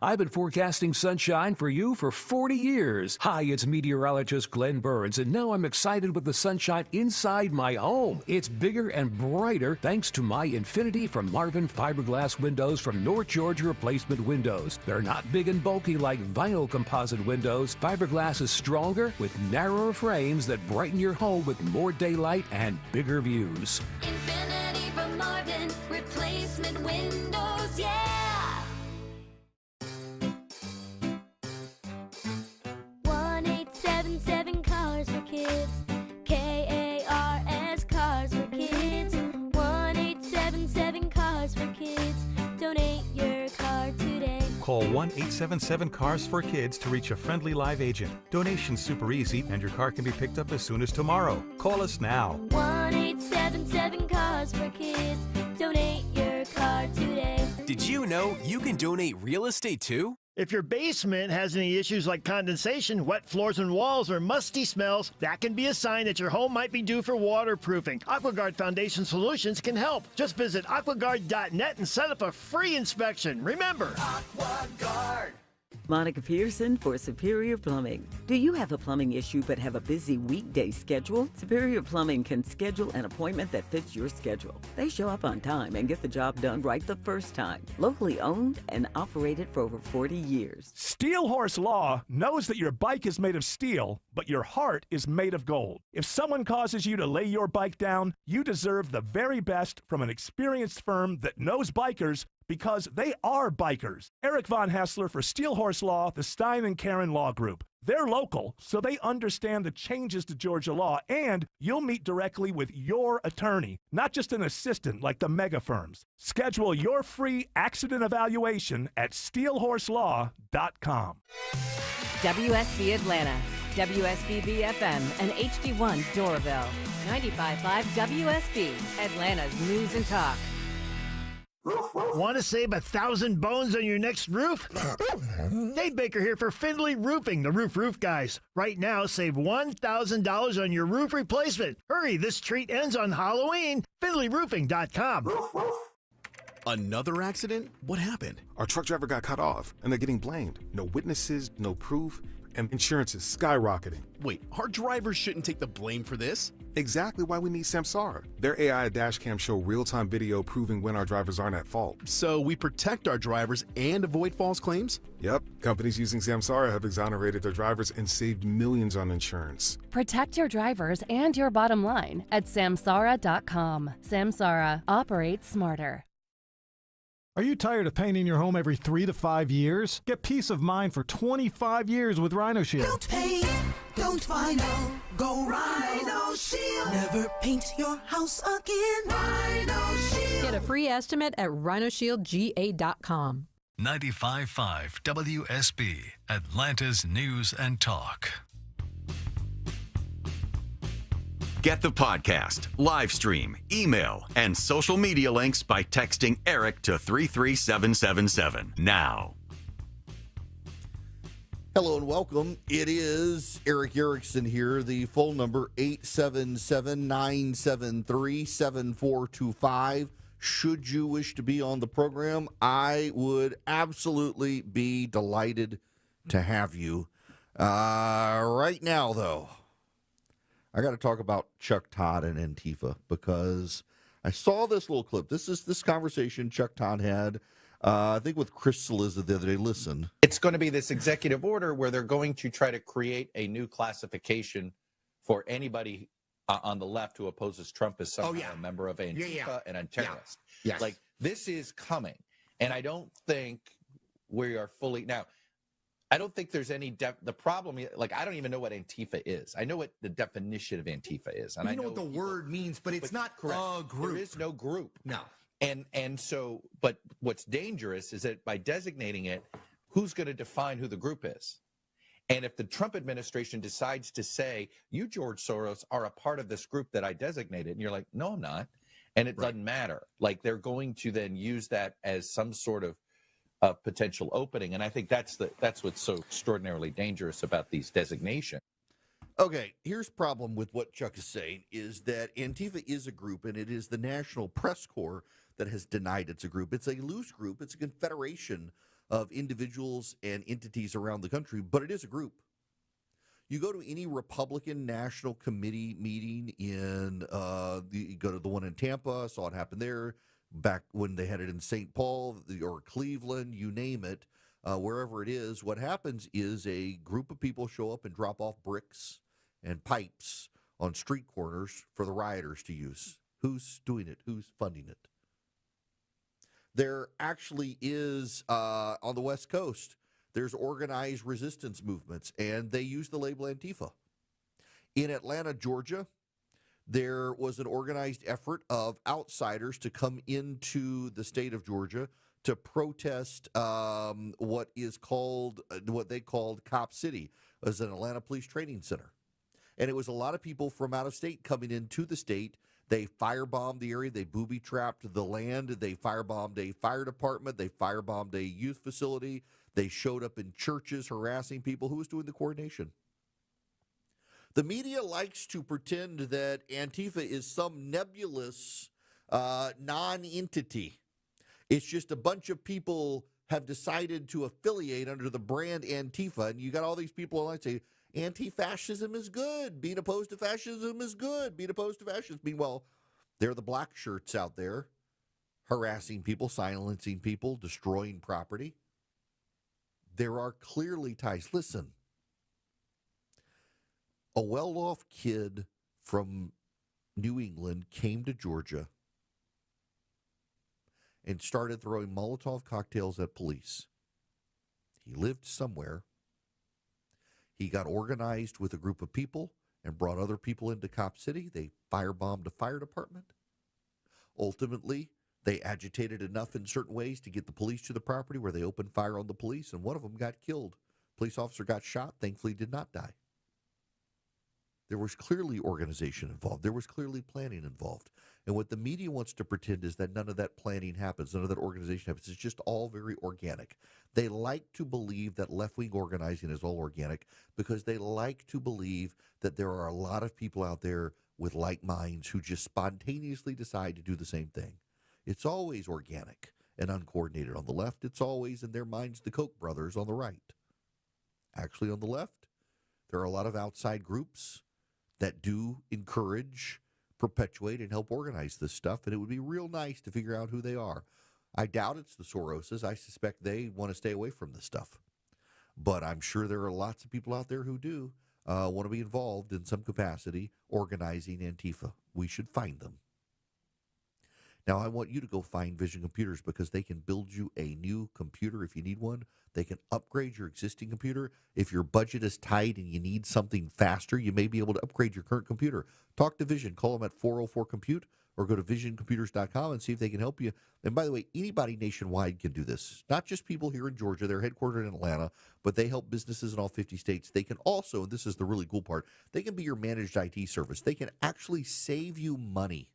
Speaker 7: I've been forecasting sunshine for you for 40 years. Hi, it's meteorologist Glenn Burns, and now I'm excited with the sunshine inside my home. It's bigger and brighter thanks to my Infinity from Marvin fiberglass windows from North Georgia Replacement Windows. They're not big and bulky like vinyl composite windows. Fiberglass is stronger with narrower frames that brighten your home with more daylight and bigger views.
Speaker 8: Infinity from Marvin Replacement Windows, yeah.
Speaker 11: 1-877 Cars for Kids. KARS Cars for Kids. 1-877 Cars for Kids. Donate your car today.
Speaker 23: Call 1-877-CARS for Kids to reach a friendly live agent. Donation's super easy, and your car can be picked up as soon as tomorrow. Call us now.
Speaker 11: 1-877 Cars for Kids. Donate your car today.
Speaker 25: Did you know you can donate real estate too?
Speaker 26: If your basement has any issues like condensation, wet floors and walls, or musty smells, that can be a sign that your home might be due for waterproofing. AquaGuard Foundation Solutions can help. Just visit aquaguard.net and set up a free inspection. Remember, AquaGuard.
Speaker 27: Monica Pearson for Superior Plumbing. Do you have a plumbing issue but have a busy weekday schedule? Superior Plumbing can schedule an appointment that fits your schedule. They show up on time and get the job done right the first time. Locally owned and operated for over 40 years.
Speaker 28: Steel Horse Law knows that your bike is made of steel, but your heart is made of gold. If someone causes you to lay your bike down, you deserve the very best from an experienced firm that knows bikers because they are bikers. Eric Von Hassler for Steel Horse Law, the Stein and Karen Law Group. They're local, so they understand the changes to Georgia law, and you'll meet directly with your attorney, not just an assistant like the mega firms. Schedule your free accident evaluation at steelhorselaw.com.
Speaker 10: WSB Atlanta, WSB FM, and HD1 Doraville. 95.5 WSB, Atlanta's News and Talk.
Speaker 26: Want to save 1,000 bones on your next roof? Dave Baker here for Findlay Roofing, the roof guys. Right now, save $1,000 on your roof replacement. Hurry, this treat ends on Halloween. FindlayRoofing.com.
Speaker 29: Another accident? What happened? Our truck driver got cut off, and they're getting blamed. No witnesses, no proof, and insurance is skyrocketing. Wait, our drivers shouldn't take the blame for this? Exactly why we need Samsara. Their AI dashcam show real-time video proving when our drivers aren't at fault. So we protect our drivers and avoid false claims? Yep. Companies using Samsara have exonerated their drivers and saved millions on insurance.
Speaker 30: Protect your drivers and your bottom line at Samsara.com. Samsara. Operate smarter.
Speaker 31: Are you tired of painting your home every 3 to 5 years? Get peace of mind for 25 years with Rhino Shield.
Speaker 8: Don't paint, don't vinyl, go Rhino Shield. Never paint your house again. Rhino Shield.
Speaker 32: Get a free estimate at rhinoshieldga.com.
Speaker 18: 95.5 WSB, Atlanta's News and Talk. Get the podcast, live stream, email, and social media links by texting Eric to 33777 now.
Speaker 15: Hello and welcome. It is Eric Erickson here. The phone number 877-973-7425. Should you wish to be on the program, I would absolutely be delighted to have you. Right now, though, I got to talk about Chuck Todd and Antifa because I saw this little clip. This is this conversation Chuck Todd had, I think, with Chris Cillizza the other day. Listen.
Speaker 33: It's going to be this executive order where they're going to try to create a new classification for anybody
Speaker 1: on the left who opposes Trump is somehow a member of Antifa and a terrorist.
Speaker 2: Yes.
Speaker 1: Like, this is coming. And I don't think we are fully now. I don't think there's any the problem. Like, I don't even know what Antifa is. I know what the definition of Antifa is, and
Speaker 2: I know what the word means, but it's not a group.
Speaker 1: There is no group.
Speaker 2: No.
Speaker 1: And so, but what's dangerous is that by designating it, who's going to define who the group is? And if the Trump administration decides to say, you, George Soros, are a part of this group that I designated, and you're like, no, I'm not, and it doesn't matter. Like, they're going to then use that as some sort of potential opening. And I think that's what's so extraordinarily dangerous about these designations.
Speaker 15: Okay, here's the problem with what Chuck is saying is that Antifa is a group, and it is the National Press Corps that has denied it's a group. It's a loose group. It's a confederation of individuals and entities around the country, but it is a group. You go to any Republican National Committee meeting you go to the one in Tampa, saw it happen there, back when they had it in St. Paul or Cleveland, you name it, wherever it is, what happens is a group of people show up and drop off bricks and pipes on street corners for the rioters to use. Who's doing it? Who's funding it? There actually is, on the West Coast, there's organized resistance movements, and they use the label Antifa. In Atlanta, Georgia, there was an organized effort of outsiders to come into the state of Georgia to protest what they called Cop City, as an Atlanta Police Training Center. And it was a lot of people from out of state coming into the state. They firebombed the area. They booby-trapped the land. They firebombed a fire department. They firebombed a youth facility. They showed up in churches harassing people. Who was doing the coordination? The media likes to pretend that Antifa is some nebulous non-entity. It's just a bunch of people have decided to affiliate under the brand Antifa, and you got all these people online say, anti-fascism is good. Being opposed to fascism is good. Being opposed to fascism. Meanwhile, they're the black shirts out there harassing people, silencing people, destroying property. There are clearly ties. Listen, a well-off kid from New England came to Georgia and started throwing Molotov cocktails at police. He lived somewhere. He got organized with a group of people and brought other people into Cop City. They firebombed a fire department. Ultimately, they agitated enough in certain ways to get the police to the property where they opened fire on the police, and one of them got killed. Police officer got shot, thankfully did not die. There was clearly organization involved. There was clearly planning involved. And what the media wants to pretend is that none of that planning happens, none of that organization happens. It's just all very organic. They like to believe that left-wing organizing is all organic because they like to believe that there are a lot of people out there with like minds who just spontaneously decide to do the same thing. It's always organic and uncoordinated on the left. It's always, in their minds, the Koch brothers on the right. Actually, on the left, there are a lot of outside groups that do encourage, perpetuate, and help organize this stuff, and it would be real nice to figure out who they are. I doubt it's the Soroses. I suspect they want to stay away from this stuff. But I'm sure there are lots of people out there who do want to be involved in some capacity organizing Antifa. We should find them. Now, I want you to go find Vision Computers because they can build you a new computer if you need one. They can upgrade your existing computer. If your budget is tight and you need something faster, you may be able to upgrade your current computer. Talk to Vision. Call them at 404-COMPUTE or go to visioncomputers.com and see if they can help you. And by the way, anybody nationwide can do this. Not just people here in Georgia. They're headquartered in Atlanta, but they help businesses in all 50 states. They can also, and this is the really cool part, they can be your managed IT service. They can actually save you money.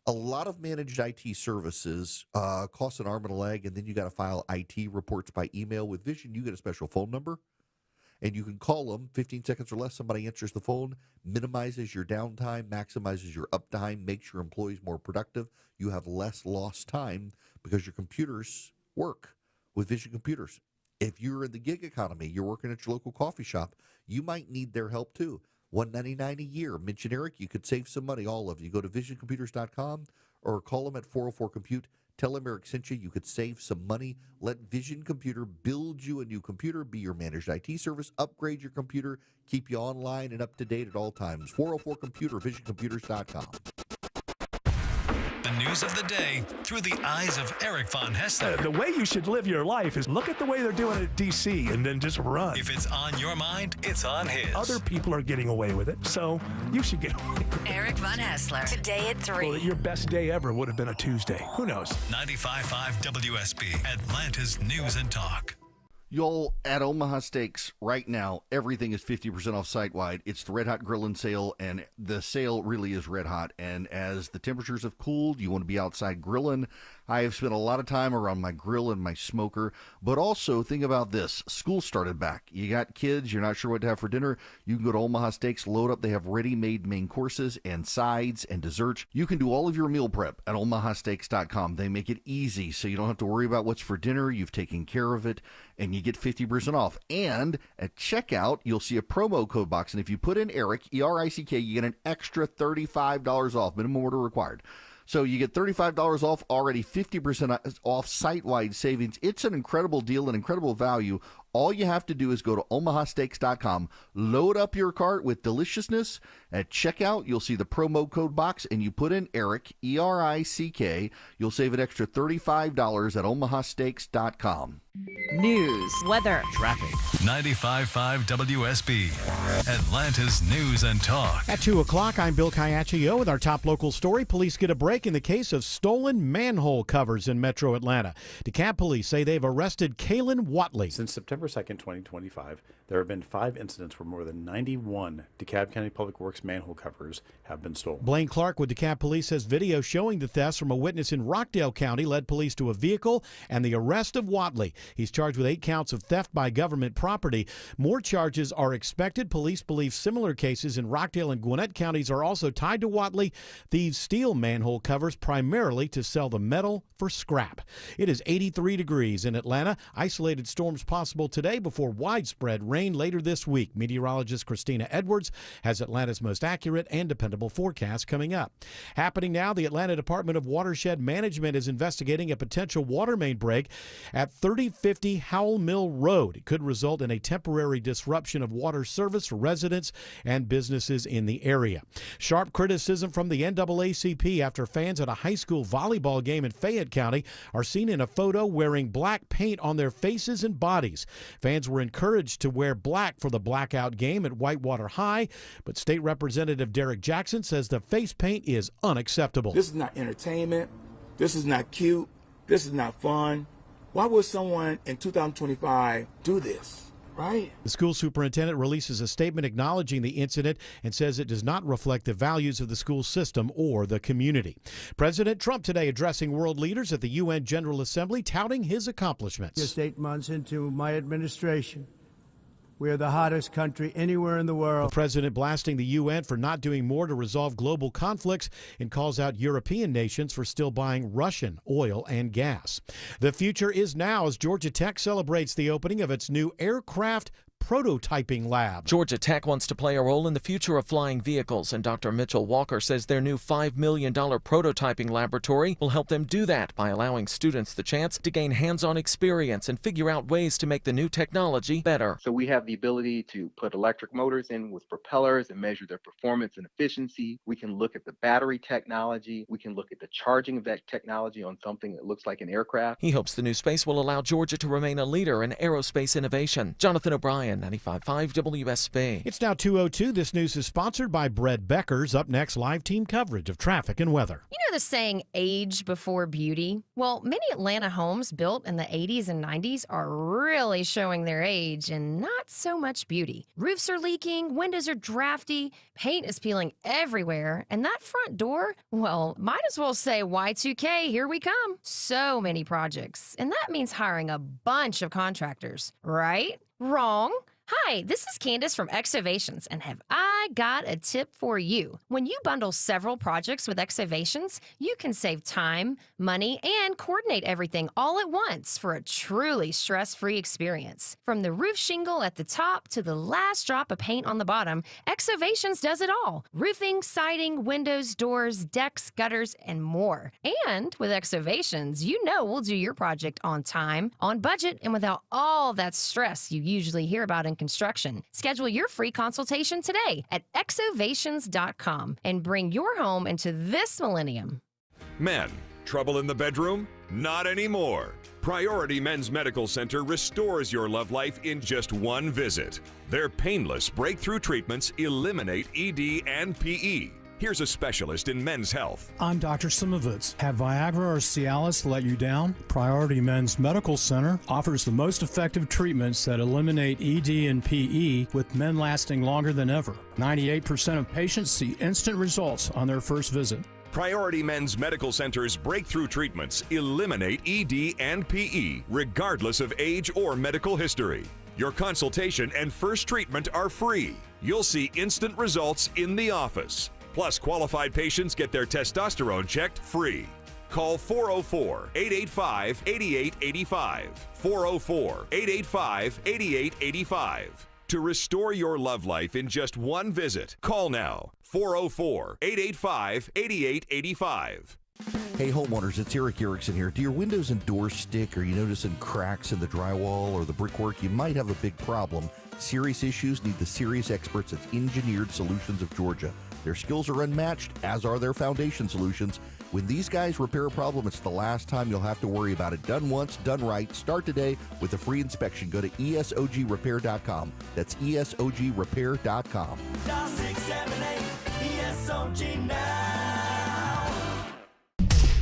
Speaker 15: A lot of managed IT services cost an arm and a leg, and then you got to file IT reports by email. With Vision, you get a special phone number, and you can call them 15 seconds or less. Somebody answers the phone, minimizes your downtime, maximizes your uptime, makes your employees more productive. You have less lost time because your computers work with Vision Computers. If you're in the gig economy, you're working at your local coffee shop, you might need their help too. $199 a year. Mention Eric, you could save some money, all of you. Go to visioncomputers.com or call them at 404-COMPUTE. Tell him Eric sent you. You could save some money. Let Vision Computer build you a new computer, be your managed IT service, upgrade your computer, keep you online and up to date at all times. 404-COMPUTER, visioncomputers.com.
Speaker 18: The news of the day through the eyes of Eric Von Hessler.
Speaker 28: The way you should live your life is look at the way they're doing it at D.C. and then just run.
Speaker 18: If it's on your mind, it's on his.
Speaker 28: Other people are getting away with it, so you should get away with it.
Speaker 3: Eric Von Hessler, today at 3.
Speaker 28: Well, your best day ever would have been a Tuesday. Who knows?
Speaker 18: 95.5 WSB, Atlanta's News and Talk.
Speaker 15: Y'all, at Omaha Steaks right now, everything is 50% off site-wide. It's the Red Hot Grillin' Sale, and the sale really is red hot. And as the temperatures have cooled, you want to be outside grilling. I have spent a lot of time around my grill and my smoker, but also think about this. School started back. You got kids, you're not sure what to have for dinner. You can go to Omaha Steaks, load up. They have ready-made main courses and sides and desserts. You can do all of your meal prep at omahasteaks.com. They make it easy, so you don't have to worry about what's for dinner. You've taken care of it, and you get 50% off. And at checkout, you'll see a promo code box, and if you put in Eric, E-R-I-C-K, you get an extra $35 off, minimum order required. So you get $35 off already, 50% off site-wide savings. It's an incredible deal, an incredible value. All you have to do is go to omahasteaks.com, load up your cart with deliciousness. At checkout, you'll see the promo code box, and you put in Eric, E-R-I-C-K. You'll save an extra $35 at omahasteaks.com.
Speaker 30: News, weather,
Speaker 18: traffic. 95.5 WSB, Atlanta's News and Talk.
Speaker 31: At 2 o'clock, I'm Bill Caiaccio with our top local story. Police get a break in the case of stolen manhole covers in metro Atlanta. DeKalb police say they've arrested Kalen Watley.
Speaker 4: Since September 2nd, 2025, there have been 5 incidents where more than 91 DeKalb County Public Works manhole covers have been stolen.
Speaker 31: Blaine Clark with DeKalb police says video showing the thefts from a witness in Rockdale County led police to a vehicle and the arrest of Watley. He's charged with 8 counts of theft by government property. More charges are expected. Police believe similar cases in Rockdale and Gwinnett counties are also tied to Watley. Thieves steal manhole covers primarily to sell the metal for scrap. It is 83 degrees in Atlanta. Isolated storms possible today before widespread rain later this week. Meteorologist Christina Edwards has Atlanta's most accurate and dependable forecast coming up. Happening now, the Atlanta Department of Watershed Management is investigating a potential water main break at 3050 Howell Mill Road. It could result in a temporary disruption of water service for residents and businesses in the area. Sharp criticism from the NAACP after fans at a high school volleyball game in Fayette County are seen in a photo wearing black paint on their faces and bodies. Fans were encouraged to wear black for the blackout game at Whitewater High, but State Representative Derek Jackson says the face paint is unacceptable.
Speaker 12: This is not entertainment. This is not cute. This is not fun. Why would someone in 2025 do this, right?
Speaker 31: The school superintendent releases a statement acknowledging the incident and says it does not reflect the values of the school system or the community. President Trump today addressing world leaders at the UN General Assembly, touting his accomplishments.
Speaker 13: Just 8 months into my administration, we are the hottest country anywhere in the world.
Speaker 31: The president blasting the UN for not doing more to resolve global conflicts and calls out European nations for still buying Russian oil and gas. The future is now as Georgia Tech celebrates the opening of its new aircraft prototyping lab.
Speaker 14: Georgia Tech wants to play a role in the future of flying vehicles, and Dr. Mitchell Walker says their new $5 million prototyping laboratory will help them do that by allowing students the chance to gain hands-on experience and figure out ways to make the new technology better.
Speaker 16: So we have the ability to put electric motors in with propellers and measure their performance and efficiency. We can look at the battery technology. We can look at the charging of that technology on something that looks like an aircraft.
Speaker 14: He hopes the new space will allow Georgia to remain a leader in aerospace innovation. Jonathan O'Brien, 95.5 WSB.
Speaker 31: It's now 2:02. This news is sponsored by Bread Beckers. Up next, live team coverage of traffic and weather.
Speaker 17: You know the saying, age before beauty? Well, many Atlanta homes built in the 80s and 90s are really showing their age and not so much beauty. Roofs are leaking, windows are drafty, paint is peeling everywhere, and that front door, well, might as well say Y2K, here we come. So many projects, and that means hiring a bunch of contractors, right? Wrong. Hi, this is Candace from Exovations, and have I I got a tip for you. When you bundle several projects with Exovations, you can save time, money, and coordinate everything all at once for a truly stress-free experience. From the roof shingle at the top to the last drop of paint on the bottom, Exovations does it all. Roofing, siding, windows, doors, decks, gutters, and more. And with Exovations, you know we'll do your project on time, on budget, and without all that stress you usually hear about in construction. Schedule your free consultation today at exovations.com and bring your home into this millennium.
Speaker 5: Men, trouble in the bedroom? Not anymore. Priority Men's Medical Center restores your love life in just one visit. Their painless breakthrough treatments eliminate ED and PE. Here's a specialist in men's health.
Speaker 6: I'm Dr. Simovitz. Have Viagra or Cialis let you down? Priority Men's Medical Center offers the most effective treatments that eliminate ED and PE, with men lasting longer than ever. 98% of patients see instant results on their first visit.
Speaker 5: Priority Men's Medical Center's breakthrough treatments eliminate ED and PE, regardless of age or medical history. Your consultation and first treatment are free. You'll see instant results in the office. Plus, qualified patients get their testosterone checked free. Call 404-885-8885. 404-885-8885. To restore your love life in just one visit, call now. 404-885-8885.
Speaker 15: Hey homeowners, it's Eric Erickson here. Do your windows and doors stick? Are you noticing cracks in the drywall or the brickwork? You might have a big problem. Serious issues need the serious experts at Engineered Solutions of Georgia. Their skills are unmatched, as are their foundation solutions. When these guys repair a problem, it's the last time you'll have to worry about it. Done once, done right. Start today with a free inspection. Go to ESOGrepair.com. That's ESOGrepair.com.
Speaker 8: Dial 678 ESOG now.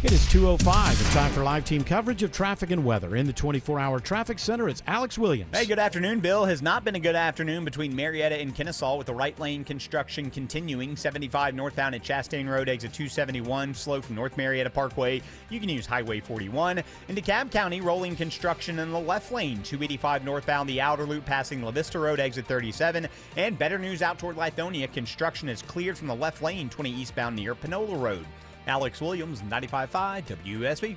Speaker 31: It is 2:05. It's time for live team coverage of traffic and weather. In the 24-hour traffic center, it's Alex Williams.
Speaker 7: Hey, good afternoon, Bill. Has not been a good afternoon between Marietta and Kennesaw, with the right lane construction continuing. 75 northbound at Chastain Road, exit 271, slow from North Marietta Parkway. You can use Highway 41. In DeKalb County, rolling construction in the left lane. 285 northbound, the outer loop passing La Vista Road, exit 37. And better news out toward Lithonia. Construction is cleared from the left lane, 20 eastbound near Panola Road. Alex Williams, 95.5 WSB.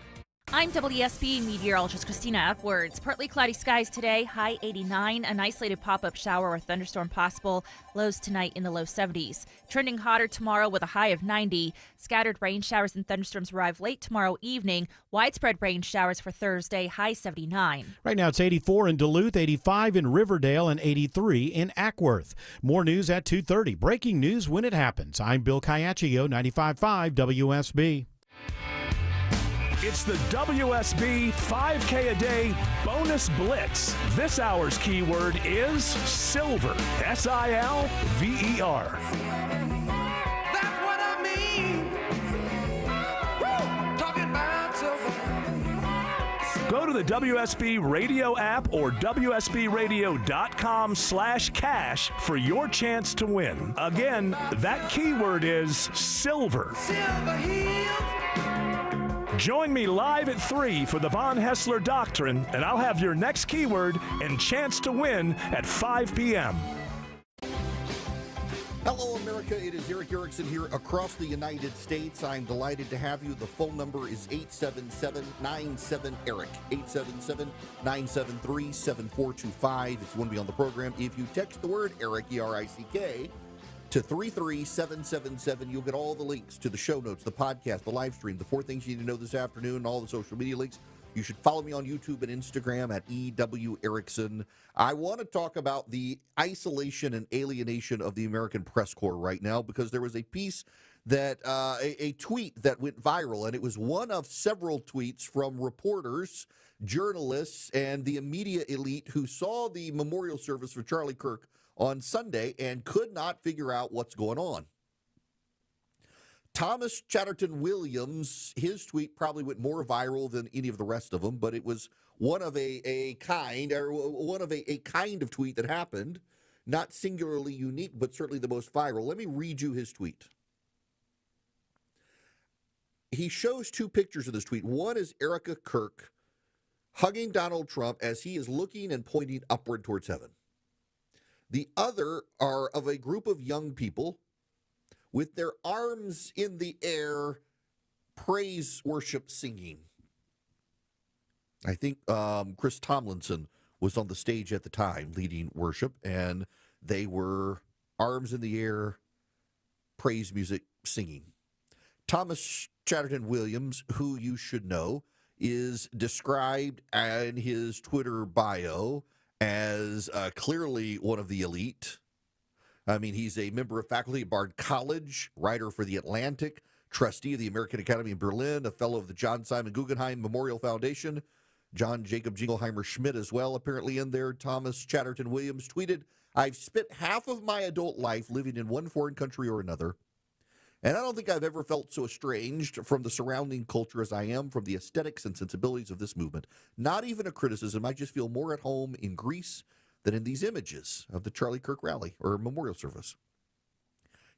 Speaker 9: I'm WSB meteorologist Christina Upwards. Partly cloudy skies today, high 89. An isolated pop-up shower or thunderstorm possible. Lows tonight in the low 70s. Trending hotter tomorrow with a high of 90. Scattered rain showers and thunderstorms arrive late tomorrow evening. Widespread rain showers for Thursday, high 79.
Speaker 31: Right now it's 84 in Duluth, 85 in Riverdale, and 83 in Ackworth. More news at 2:30. Breaking news when it happens. I'm Bill Caiaccio, 95.5 WSB.
Speaker 28: It's the WSB 5K a day bonus blitz. This hour's keyword is silver. SILVER.
Speaker 8: That's what I mean. Woo! Talking about silver.
Speaker 28: Go to the WSB Radio app or WSBRadio.com/cash for your chance to win. Again, that keyword is silver.
Speaker 8: Silver Hills.
Speaker 28: Join me live at 3 for the Von Hessler Doctrine, and I'll have your next keyword and chance to win at 5 p.m.
Speaker 15: Hello, America. It is Eric Erickson here across the United States. I'm delighted to have you. The phone number is 877-97-ERIC, 877-973-7425. If you want to be on the program, if you text the word ERIC, E-R-I-C-K, to 33777, you'll get all the links to the show notes, the podcast, the live stream, the 4 things you need to know this afternoon, all the social media links. You should follow me on YouTube and Instagram at EW Erickson. I want to talk about the isolation and alienation of the American press corps right now, because there was a piece that, a tweet that went viral, and it was one of several tweets from reporters, journalists, and the media elite who saw the memorial service for Charlie Kirk on Sunday and could not figure out what's going on. Thomas Chatterton Williams, his tweet probably went more viral than any of the rest of them, but it was one of a kind of tweet that happened, not singularly unique, but certainly the most viral. Let me read you his tweet. He shows 2 pictures of this tweet. One is Erica Kirk hugging Donald Trump as he is looking and pointing upward towards heaven. The other are of a group of young people with their arms in the air, praise worship singing. I think Chris Tomlinson was on the stage at the time leading worship, and they were arms in the air, praise music singing. Thomas Chatterton Williams, who you should know, is described in his Twitter bio as clearly one of the elite. I mean, he's a member of faculty at Bard College, writer for The Atlantic, trustee of the American Academy in Berlin, a fellow of the John Simon Guggenheim Memorial Foundation, John Jacob Jingleheimer Schmidt as well, apparently in there. Thomas Chatterton Williams tweeted, "I've spent half of my adult life living in one foreign country or another, and I don't think I've ever felt so estranged from the surrounding culture as I am from the aesthetics and sensibilities of this movement. Not even a criticism. I just feel more at home in Greece than in these images of the Charlie Kirk rally or memorial service."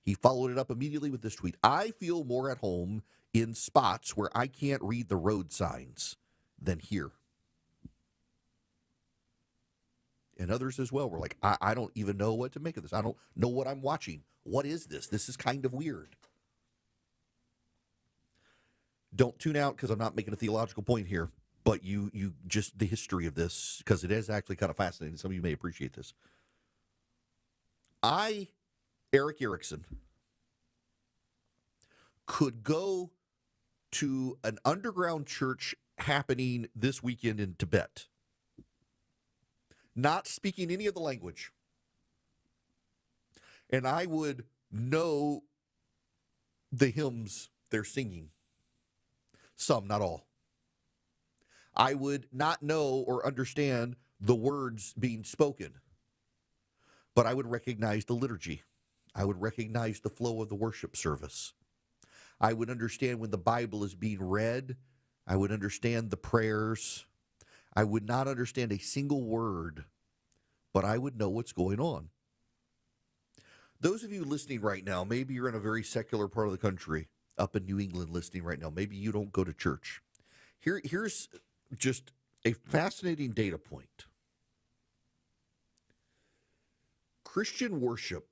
Speaker 15: He followed it up immediately with this tweet, "I feel more at home in spots where I can't read the road signs than here." And others as well were like, I don't even know what to make of this. I don't know what I'm watching. What is this? This is kind of weird. Don't tune out because I'm not making a theological point here, but you just the history of this, because it is actually kind of fascinating. Some of you may appreciate this. Eric Erickson, could go to an underground church happening this weekend in Tibet, not speaking any of the language, and I would know the hymns they're singing. Some, not all. I would not know or understand the words being spoken, but I would recognize the liturgy. I would recognize the flow of the worship service. I would understand when the Bible is being read. I would understand the prayers. I would not understand a single word, but I would know what's going on. Those of you listening right now, maybe you're in a very secular part of the country, up in New England listening right now. Maybe you don't go to church. Here's just a fascinating data point. Christian worship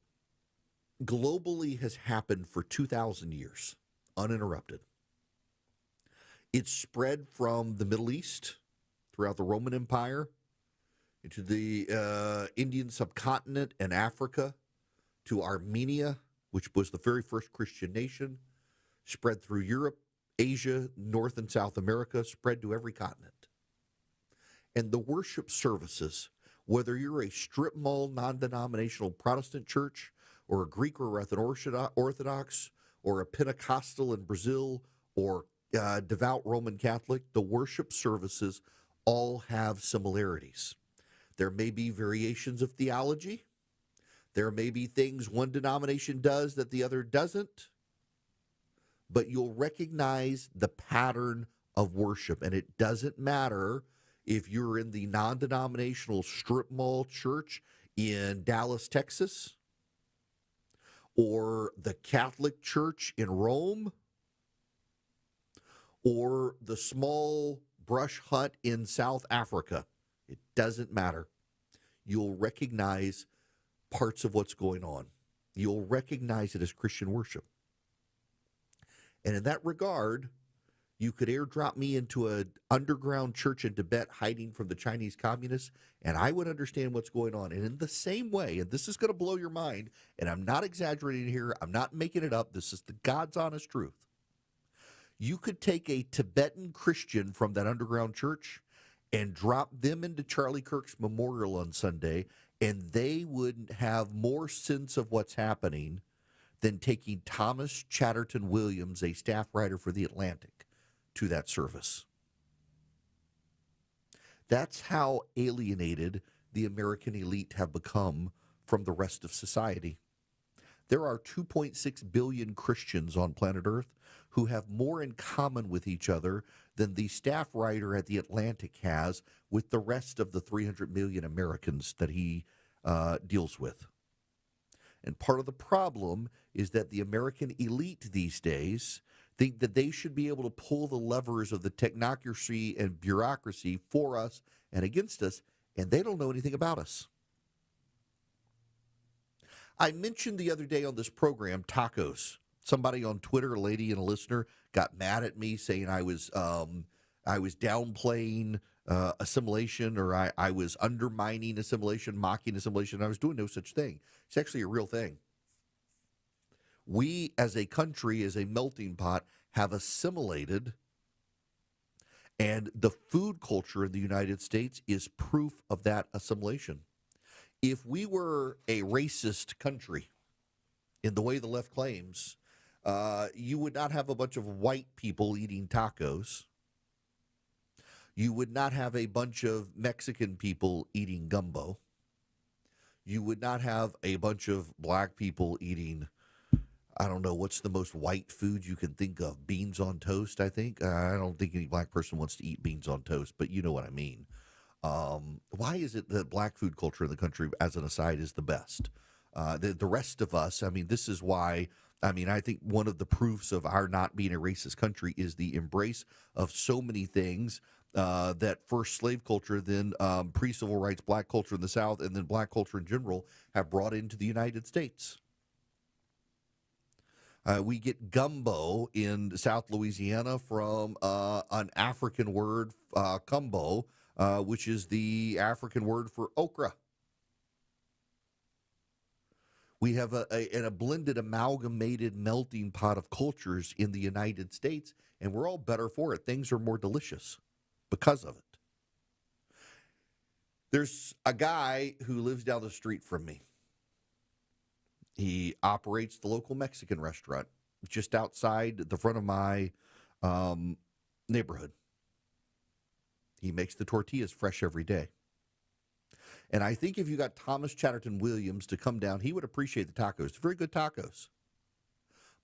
Speaker 15: globally has happened for 2,000 years, uninterrupted. It's spread from the Middle East throughout the Roman Empire into the Indian subcontinent and Africa to Armenia, which was the very first Christian nation, spread through Europe, Asia, North and South America, spread to every continent. And the worship services, whether you're a strip mall, non-denominational Protestant church, or a Greek or Orthodox, or a Pentecostal in Brazil, or devout Roman Catholic, the worship services all have similarities. There may be variations of theology. There may be things one denomination does that the other doesn't, but you'll recognize the pattern of worship. And it doesn't matter if you're in the non-denominational strip mall church in Dallas, Texas, or the Catholic Church in Rome, or the small brush hut in South Africa. It doesn't matter. You'll recognize parts of what's going on. You'll recognize it as Christian worship. And in that regard, you could airdrop me into an underground church in Tibet hiding from the Chinese communists, and I would understand what's going on. And in the same way, and this is going to blow your mind, and I'm not exaggerating here, I'm not making it up, this is the God's honest truth. You could take a Tibetan Christian from that underground church and drop them into Charlie Kirk's memorial on Sunday, and they would have more sense of what's happening than taking Thomas Chatterton Williams, a staff writer for The Atlantic, to that service. That's how alienated the American elite have become from the rest of society. There are 2.6 billion Christians on planet Earth who have more in common with each other than the staff writer at The Atlantic has with the rest of the 300 million Americans that he deals with. And part of the problem is that the American elite these days think that they should be able to pull the levers of the technocracy and bureaucracy for us and against us, and they don't know anything about us. I mentioned the other day on this program tacos. Somebody on Twitter, a lady and a listener, got mad at me saying I was downplaying assimilation, or I was undermining assimilation, mocking assimilation. I was doing no such thing. It's actually a real thing. We, as a country, as a melting pot, have assimilated, and the food culture in the United States is proof of that assimilation. If we were a racist country, in the way the left claims, you would not have a bunch of white people eating tacos. You would not have a bunch of Mexican people eating gumbo. You would not have a bunch of black people eating, I don't know, what's the most white food you can think of? Beans on toast, I think. I don't think any black person wants to eat beans on toast, but you know what I mean. Why is it that black food culture in the country, as an aside, is the best? The rest of us, I mean, this is why, I mean, I think one of the proofs of our not being a racist country is the embrace of so many things that first slave culture, then pre-civil rights black culture in the South, and then black culture in general have brought into the United States. We get gumbo in South Louisiana from an African word, kumbo, which is the African word for okra. We have a blended, amalgamated melting pot of cultures in the United States, and we're all better for it. Things are more delicious because of it. There's a guy who lives down the street from me. He operates the local Mexican restaurant just outside the front of my neighborhood. He makes the tortillas fresh every day. And I think if you got Thomas Chatterton Williams to come down, he would appreciate the tacos. They're very good tacos.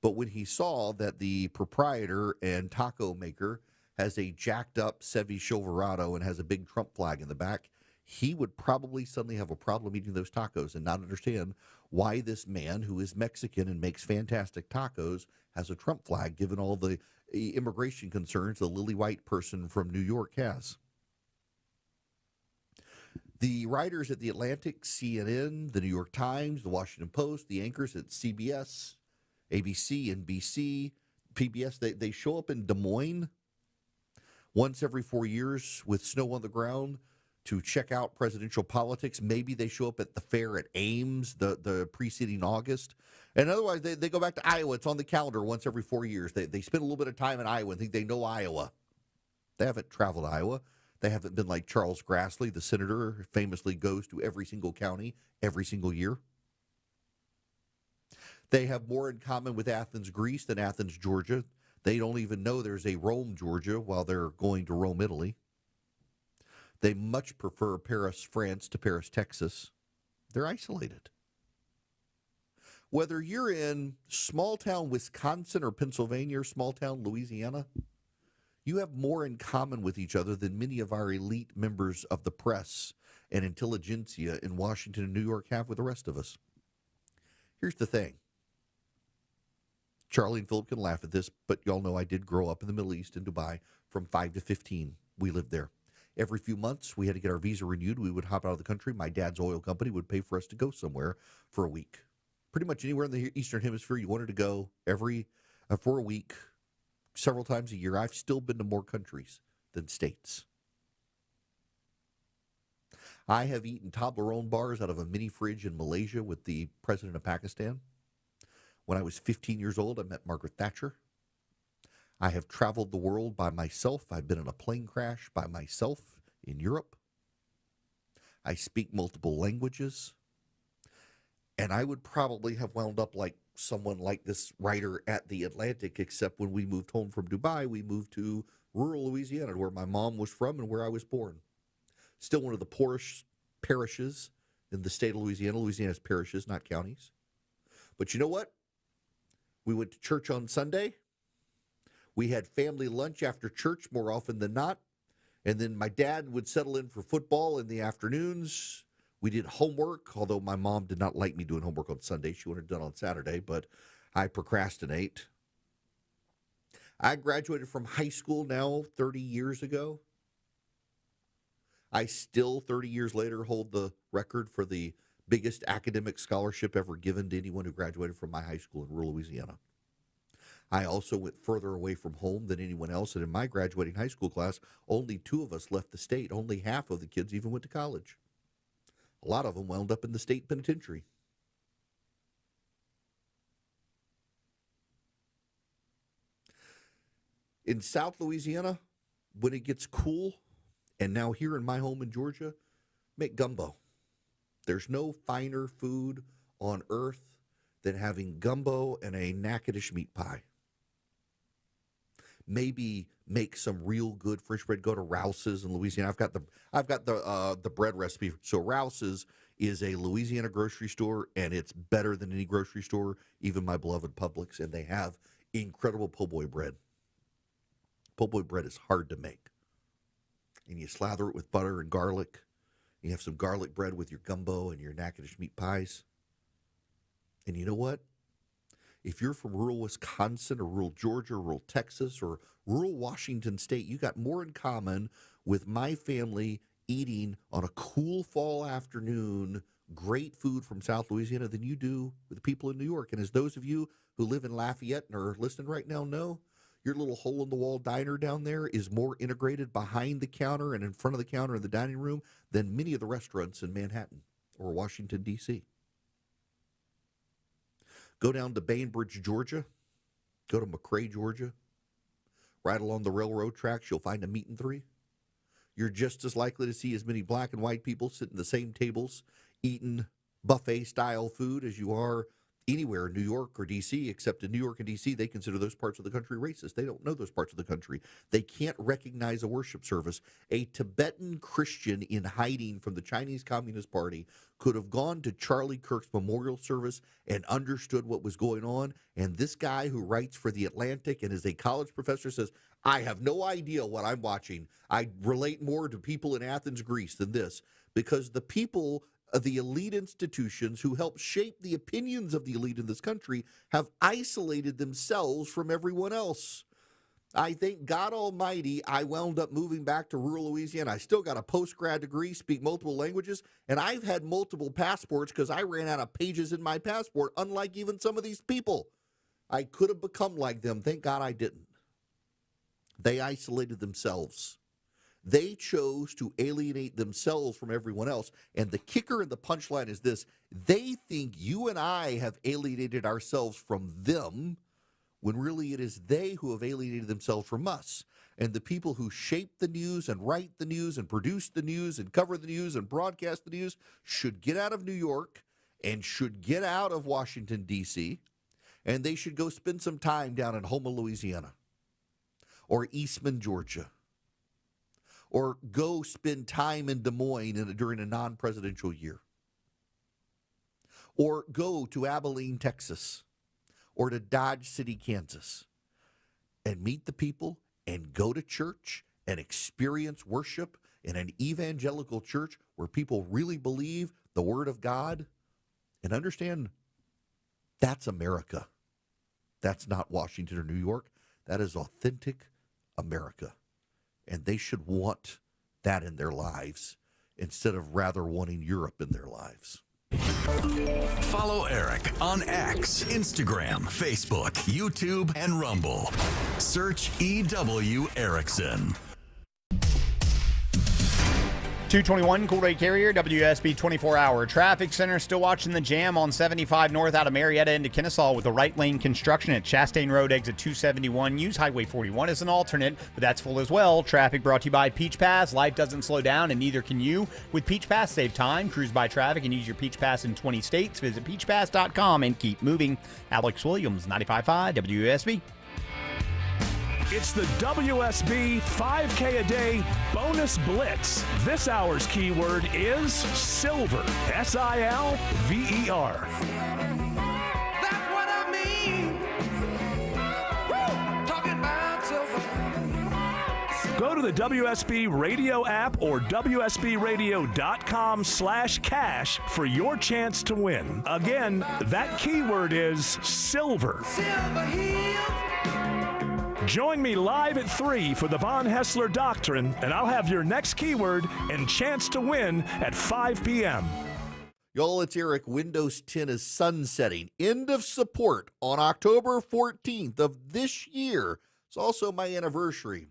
Speaker 15: But when he saw that the proprietor and taco maker has a jacked up Chevy Silverado and has a big Trump flag in the back, he would probably suddenly have a problem eating those tacos and not understand why this man who is Mexican and makes fantastic tacos has a Trump flag, given all the immigration concerns the lily white person from New York has. The writers at The Atlantic, CNN, The New York Times, The Washington Post, the anchors at CBS, ABC, NBC, PBS, they show up in Des Moines once every 4 years with snow on the ground to check out presidential politics. Maybe they show up at the fair at Ames the preceding August. And otherwise, they go back to Iowa. It's on the calendar once every 4 years. They spend a little bit of time in Iowa and think they know Iowa. They haven't traveled to Iowa. They haven't been like Charles Grassley, the senator, famously goes to every single county every single year. They have more in common with Athens, Greece than Athens, Georgia. They don't even know there's a Rome, Georgia, while they're going to Rome, Italy. They much prefer Paris, France to Paris, Texas. They're isolated. Whether you're in small-town Wisconsin or Pennsylvania or small-town Louisiana, you have more in common with each other than many of our elite members of the press and intelligentsia in Washington and New York have with the rest of us. Here's the thing. Charlie and Philip can laugh at this, but y'all know I did grow up in the Middle East in Dubai from 5 to 15. We lived there. Every few months, we had to get our visa renewed. We would hop out of the country. My dad's oil company would pay for us to go somewhere for a week. Pretty much anywhere in the Eastern Hemisphere you wanted to go for a week, several times a year. I've still been to more countries than states. I have eaten Toblerone bars out of a mini fridge in Malaysia with the president of Pakistan. When I was 15 years old, I met Margaret Thatcher. I have traveled the world by myself. I've been in a plane crash by myself in Europe. I speak multiple languages. And I would probably have wound up like someone like this writer at The Atlantic, except when we moved home from Dubai, we moved to rural Louisiana, where my mom was from and where I was born. Still one of the poorest parishes in the state of Louisiana. Louisiana's parishes, not counties. But you know what? We went to church on Sunday. We had family lunch after church more often than not. And then my dad would settle in for football in the afternoons. We did homework, although my mom did not like me doing homework on Sunday. She wanted it done on Saturday, but I procrastinate. I graduated from high school now 30 years ago. I still, 30 years later, hold the record for the Biggest academic scholarship ever given to anyone who graduated from my high school in rural Louisiana. I also went further away from home than anyone else, and in my graduating high school class, only 2 of us left the state. Only half of the kids even went to college. A lot of them wound up in the state penitentiary. In South Louisiana, when it gets cool, and now here in my home in Georgia, make gumbo. There's no finer food on earth than having gumbo and a Natchitoches meat pie. Maybe make some real good French bread. Go to Rouse's in Louisiana. I've got the bread recipe. So Rouse's is a Louisiana grocery store, and it's better than any grocery store, even my beloved Publix, and they have incredible po' boy bread. Po' boy bread is hard to make. And you slather it with butter and garlic. You have some garlic bread with your gumbo and your Natchitoches meat pies. And you know what? If you're from rural Wisconsin or rural Georgia, or rural Texas, or rural Washington State, you got more in common with my family eating on a cool fall afternoon great food from South Louisiana than you do with the people in New York. And as those of you who live in Lafayette and are listening right now know, your little hole-in-the-wall diner down there is more integrated behind the counter and in front of the counter in the dining room than many of the restaurants in Manhattan or Washington, D.C. Go down to Bainbridge, Georgia. Go to McRae, Georgia. Right along the railroad tracks, you'll find a Meat and Three. You're just as likely to see as many black and white people sitting at the same tables eating buffet-style food as you are anywhere in New York or D.C., except in New York and D.C., they consider those parts of the country racist. They don't know those parts of the country. They can't recognize a worship service. A Tibetan Christian in hiding from the Chinese Communist Party could have gone to Charlie Kirk's memorial service and understood what was going on, and this guy who writes for The Atlantic and is a college professor says, I have no idea what I'm watching. I relate more to people in Athens, Greece than this, because the people of the elite institutions who help shape the opinions of the elite in this country have isolated themselves from everyone else. I thank God Almighty I wound up moving back to rural Louisiana. I still got a post-grad degree, speak multiple languages, and I've had multiple passports because I ran out of pages in my passport, unlike even some of these people. I could have become like them. Thank God I didn't. They isolated themselves. They chose to alienate themselves from everyone else. And the kicker and the punchline is this. They think you and I have alienated ourselves from them, when really it is they who have alienated themselves from us. And the people who shape the news and write the news and produce the news and cover the news and broadcast the news should get out of New York and should get out of Washington, D.C., and they should go spend some time down in Houma, Louisiana, or Eastman, Georgia, or go spend time in Des Moines during a non-presidential year, or go to Abilene, Texas, or to Dodge City, Kansas, and meet the people and go to church and experience worship in an evangelical church where people really believe the Word of God and understand that's America. That's not Washington or New York. That is authentic America. And they should want that in their lives instead of rather wanting Europe in their lives.
Speaker 18: Follow Eric on X, Instagram, Facebook, YouTube, and Rumble. Search EW Erickson.
Speaker 7: 221 Cool Ray Carrier, WSB 24-hour traffic center. Still watching the jam on 75 north out of Marietta into Kennesaw with the right lane construction at Chastain Road exit 271. Use Highway 41 as an alternate, but that's full as well. Traffic brought to you by Peach Pass. Life doesn't slow down, and neither can you. With Peach Pass, save time, cruise by traffic, and use your Peach Pass in 20 states. Visit peachpass.com and keep moving. Alex Williams, 95.5 WSB.
Speaker 28: It's the WSB 5K a day bonus blitz. This hour's keyword is silver. S-I-L-V-E-R.
Speaker 8: That's what I mean. Woo! Talking about silver.
Speaker 28: Go to the WSB Radio app or WSBRadio.com/cash for your chance to win. Again, that keyword is silver.
Speaker 8: Silver Hills.
Speaker 28: Join me live at 3 for the Von Hessler Doctrine, and I'll have your next keyword and chance to win at 5 p.m.
Speaker 15: Y'all, it's Eric. Windows 10 is sunsetting. End of support on October 14th of this year. It's also my anniversary.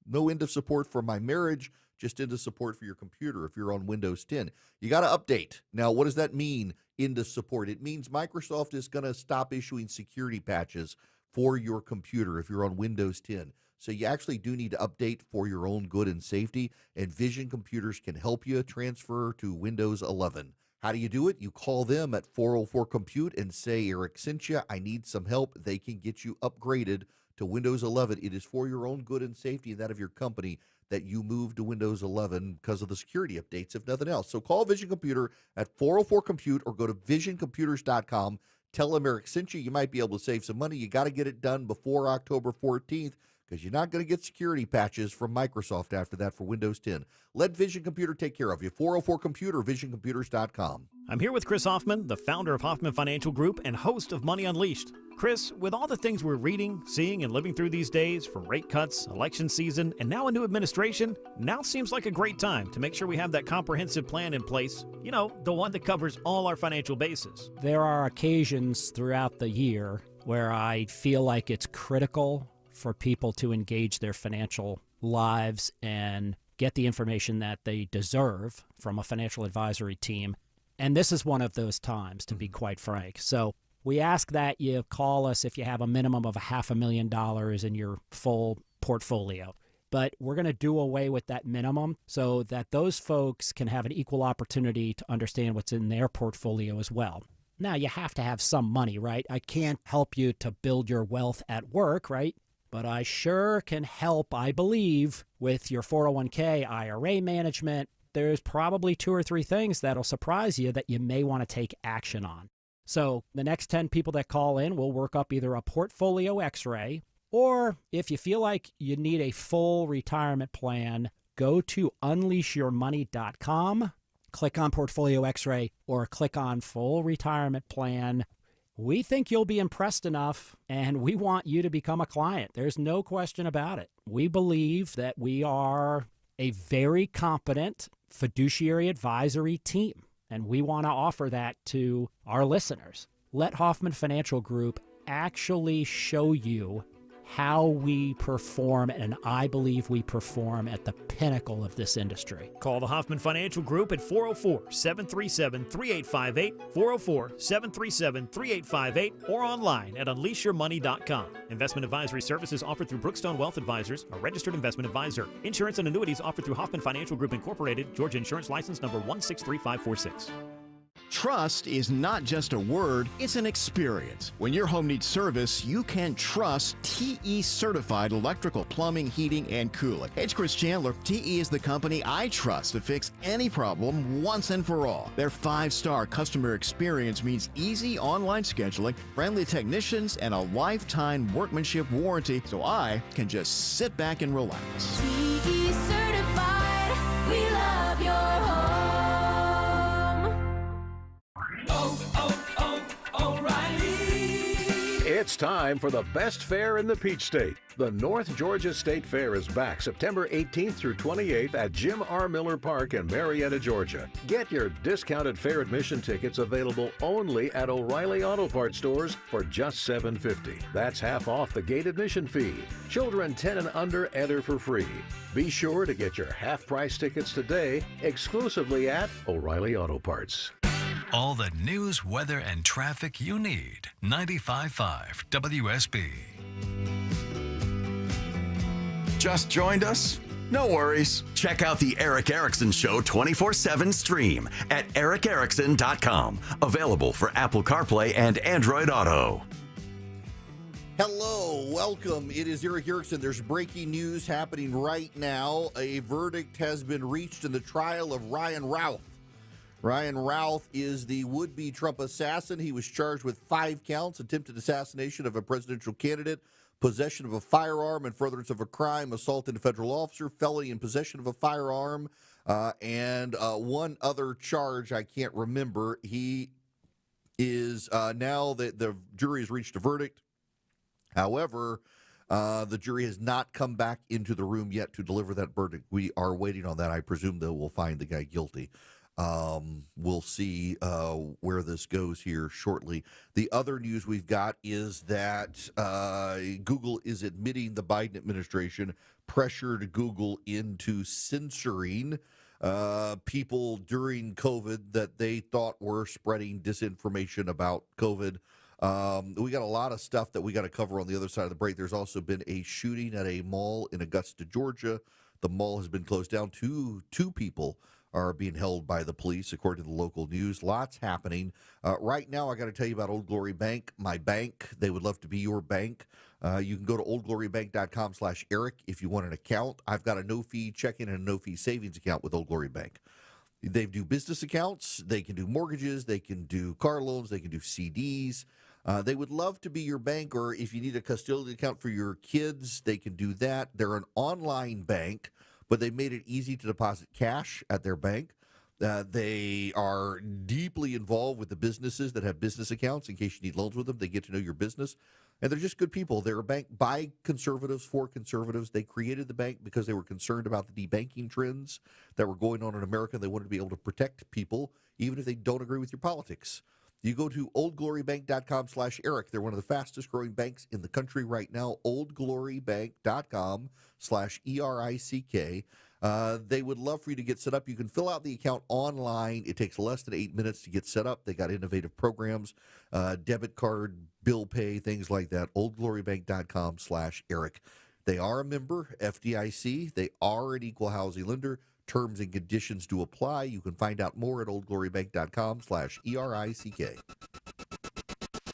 Speaker 15: No end of support for my marriage, just end of support for your computer if you're on Windows 10. You got to update. Now, what does that mean, end of support? It means Microsoft is going to stop issuing security patches for your computer if you're on Windows 10. So you actually do need to update for your own good and safety, and Vision Computers can help you transfer to Windows 11. How do you do it? You call them at 404-COMPUTE and say, Eric sent you, I need some help. They can get you upgraded to Windows 11. It is for your own good and safety and that of your company that you move to Windows 11 because of the security updates, if nothing else. So call Vision Computer at 404-COMPUTE or go to visioncomputers.com. Tell them Eric sent you. You might be able to save some money. You got to get it done before October 14th. Because you're not going to get security patches from Microsoft after that for Windows 10. Let Vision Computer take care of you. 404-COMPUTE or visioncomputers.com.
Speaker 10: I'm here with Chris Hoffman, the founder of Hoffman Financial Group and host of Money Unleashed. Chris, with all the things we're reading, seeing, and living through these days, from rate cuts, election season, and now a new administration, now seems like a great time to make sure we have that comprehensive plan in place. You know, the one that covers all our financial bases.
Speaker 11: There are occasions throughout the year where I feel like it's critical for people to engage their financial lives and get the information that they deserve from a financial advisory team. And this is one of those times, to be quite frank. So we ask that you call us if you have a minimum of $500,000 in your full portfolio. But we're going to do away with that minimum so that those folks can have an equal opportunity to understand what's in their portfolio as well. Now, you have to have some money, right? I can't help you to build your wealth at work, right? But I sure can help, I believe, with your 401k, IRA management. There's probably 2 or 3 things that'll surprise you that you may want to take action on. So the next 10 people that call in will work up either a portfolio x-ray, or if you feel like you need a full retirement plan, go to unleashyourmoney.com, click on portfolio x-ray, or click on full retirement plan. We think you'll be impressed enough, and we want you to become a client. There's no question about it. We believe that we are a very competent fiduciary advisory team, and we want to offer that to our listeners. Let Hoffman Financial Group actually show you how we perform, and I believe we perform at the pinnacle of this industry.
Speaker 10: Call the Hoffman Financial Group at 404-737-3858, 404-737-3858, or online at unleashyourmoney.com. Investment advisory services offered through Brookstone Wealth Advisors, a registered investment advisor. Insurance and annuities offered through Hoffman Financial Group Incorporated, Georgia Insurance License number 163546.
Speaker 19: Trust is not just a word, it's an experience. When your home needs service, you can trust TE Certified Electrical, Plumbing, Heating, and Cooling. Hey, it's Chris Chandler. TE is the company I trust to fix any problem once and for all. Their 5-star customer experience means easy online scheduling, friendly technicians, and a lifetime workmanship warranty, so I can just sit back and relax.
Speaker 8: TE Certified, we love your home.
Speaker 20: It's time for the best fair in the Peach State. The North Georgia State Fair is back September 18th through 28th at Jim R. Miller Park in Marietta, Georgia. Get your discounted fair admission tickets available only at O'Reilly Auto Parts stores for just $7.50. That's half off the gate admission fee. Children 10 and under enter for free. Be sure to get your half-price tickets today exclusively at O'Reilly Auto Parts.
Speaker 18: All the news, weather, and traffic you need. 95.5 WSB. Just joined us? No worries. Check out the Eric Erickson Show 24/7 stream at ericerickson.com. Available for Apple CarPlay and Android Auto.
Speaker 15: Hello, welcome. It is Eric Erickson. There's breaking news happening right now. A verdict has been reached in the trial of Ryan Routh. Ryan Routh is the would-be Trump assassin. He was charged with 5 counts: attempted assassination of a presidential candidate, possession of a firearm in furtherance of a crime, assault on a federal officer, felony in possession of a firearm, and one other charge I can't remember. He is now the jury has reached a verdict. However, the jury has not come back into the room yet to deliver that verdict. We are waiting on that. I presume they will find the guy guilty. We'll see where this goes here shortly. The other news we've got is that Google is admitting the Biden administration pressured Google into censoring people during COVID that they thought were spreading disinformation about COVID. We got a lot of stuff that we got to cover on the other side of the break. There's also been a shooting at a mall in Augusta, Georgia. The mall has been closed down. Two people are being held by the police, according to the local news. Lots happening. Right now, I got to tell you about Old Glory Bank, my bank. They would love to be your bank. You can go to oldglorybank.com/Eric if you want an account. I've got a no-fee checking and a no-fee savings account with Old Glory Bank. They do business accounts. They can do mortgages. They can do car loans. They can do CDs. They would love to be your bank, or if you need a custodial account for your kids, they can do that. They're an online bank, but they made it easy to deposit cash at their bank. They are deeply involved with the businesses that have business accounts in case you need loans with them. They get to know your business, and they're just good people. They're a bank by conservatives for conservatives. They created the bank because they were concerned about the debanking trends that were going on in America. They wanted to be able to protect people, even if they don't agree with your politics. You go to oldglorybank.com/Eric. They're one of the fastest growing banks in the country right now. oldglorybank.com/ERICK. They would love for you to get set up. You can fill out the account online. It takes less than 8 minutes to get set up. They got innovative programs, debit card, bill pay, things like that. oldglorybank.com/Eric. They are a member, FDIC. They are an equal housing lender. Terms and conditions do apply. You can find out more at oldglorybank.com/ERICK.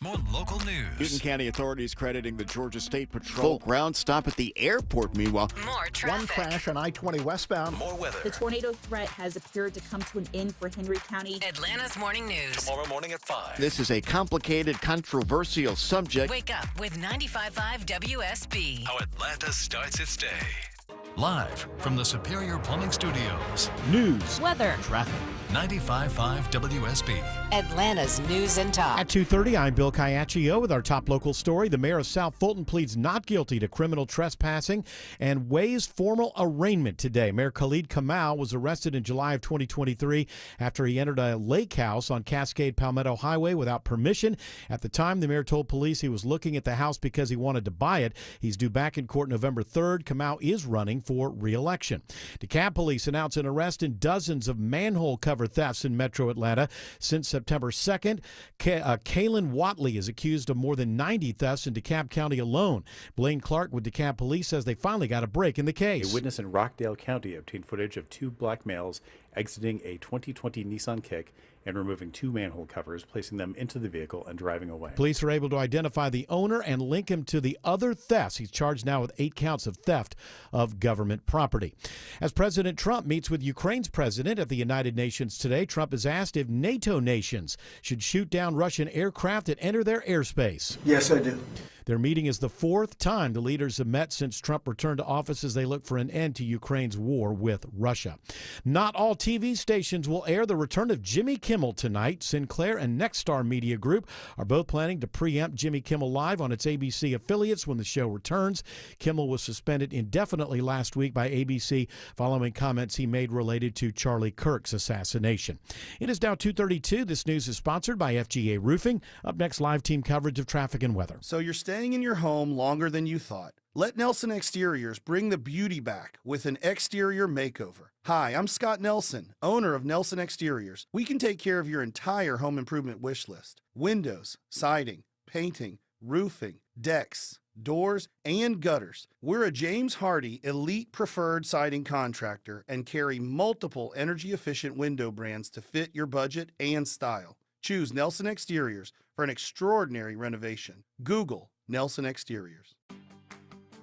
Speaker 18: More local news.
Speaker 19: Newton County authorities crediting the Georgia State Patrol. Full ground stop at the airport, meanwhile.
Speaker 1: More traffic.
Speaker 19: One crash on I-20 westbound.
Speaker 18: More weather.
Speaker 1: The tornado threat has appeared to come to an end for Henry County.
Speaker 2: Atlanta's morning news.
Speaker 18: Tomorrow morning at 5.
Speaker 19: This is a complicated, controversial subject.
Speaker 2: Wake up with 95.5 WSB.
Speaker 18: How Atlanta starts its day. Live from the Superior Plumbing Studios.
Speaker 31: News,
Speaker 9: weather,
Speaker 31: traffic.
Speaker 18: 95.5 WSB.
Speaker 2: Atlanta's news and talk.
Speaker 31: At 2:30, I'm Bill Caiaccio with our top local story. The mayor of South Fulton pleads not guilty to criminal trespassing and waives formal arraignment today. Mayor Khalid Kamal was arrested in July of 2023 after he entered a lake house on Cascade Palmetto Highway without permission. At the time, the mayor told police he was looking at the house because he wanted to buy it. He's due back in court November 3rd. Kamal is running for re-election. DeKalb police announced an arrest in dozens of manhole cover thefts in metro Atlanta since September 2nd. Kaylin Watley is accused of more than 90 thefts in DeKalb County alone. Blaine Clark with DeKalb police says they finally got a break in the case.
Speaker 4: A witness in Rockdale County obtained footage of two black males exiting a 2020 Nissan Kick and removing two manhole covers, placing them into the vehicle and driving away.
Speaker 31: Police are able to identify the owner and link him to the other thefts. He's charged now with 8 counts of theft of government property. As President Trump meets with Ukraine's president at the United Nations today, Trump is asked if NATO nations should shoot down Russian aircraft that enter their airspace.
Speaker 3: Yes, I do.
Speaker 31: Their meeting is the 4th time the leaders have met since Trump returned to office as they look for an end to Ukraine's war with Russia. Not all TV stations will air the return of Jimmy Kimmel tonight. Sinclair and Nexstar Media Group are both planning to preempt Jimmy Kimmel Live on its ABC affiliates when the show returns. Kimmel was suspended indefinitely last week by ABC following comments he made related to Charlie Kirk's assassination. It is now 2:32. This news is sponsored by FGA Roofing. Up next, live team coverage of traffic and weather.
Speaker 21: So you're staying in your home longer than you thought. Let Nelson Exteriors bring the beauty back with an exterior makeover. Hi, I'm Scott Nelson, owner of Nelson Exteriors. We can take care of your entire home improvement wish list. Windows, siding, painting, roofing, decks, doors, and gutters. We're a James Hardie Elite Preferred Siding contractor and carry multiple energy-efficient window brands to fit your budget and style. Choose Nelson Exteriors for an extraordinary renovation. Google Nelson Exteriors.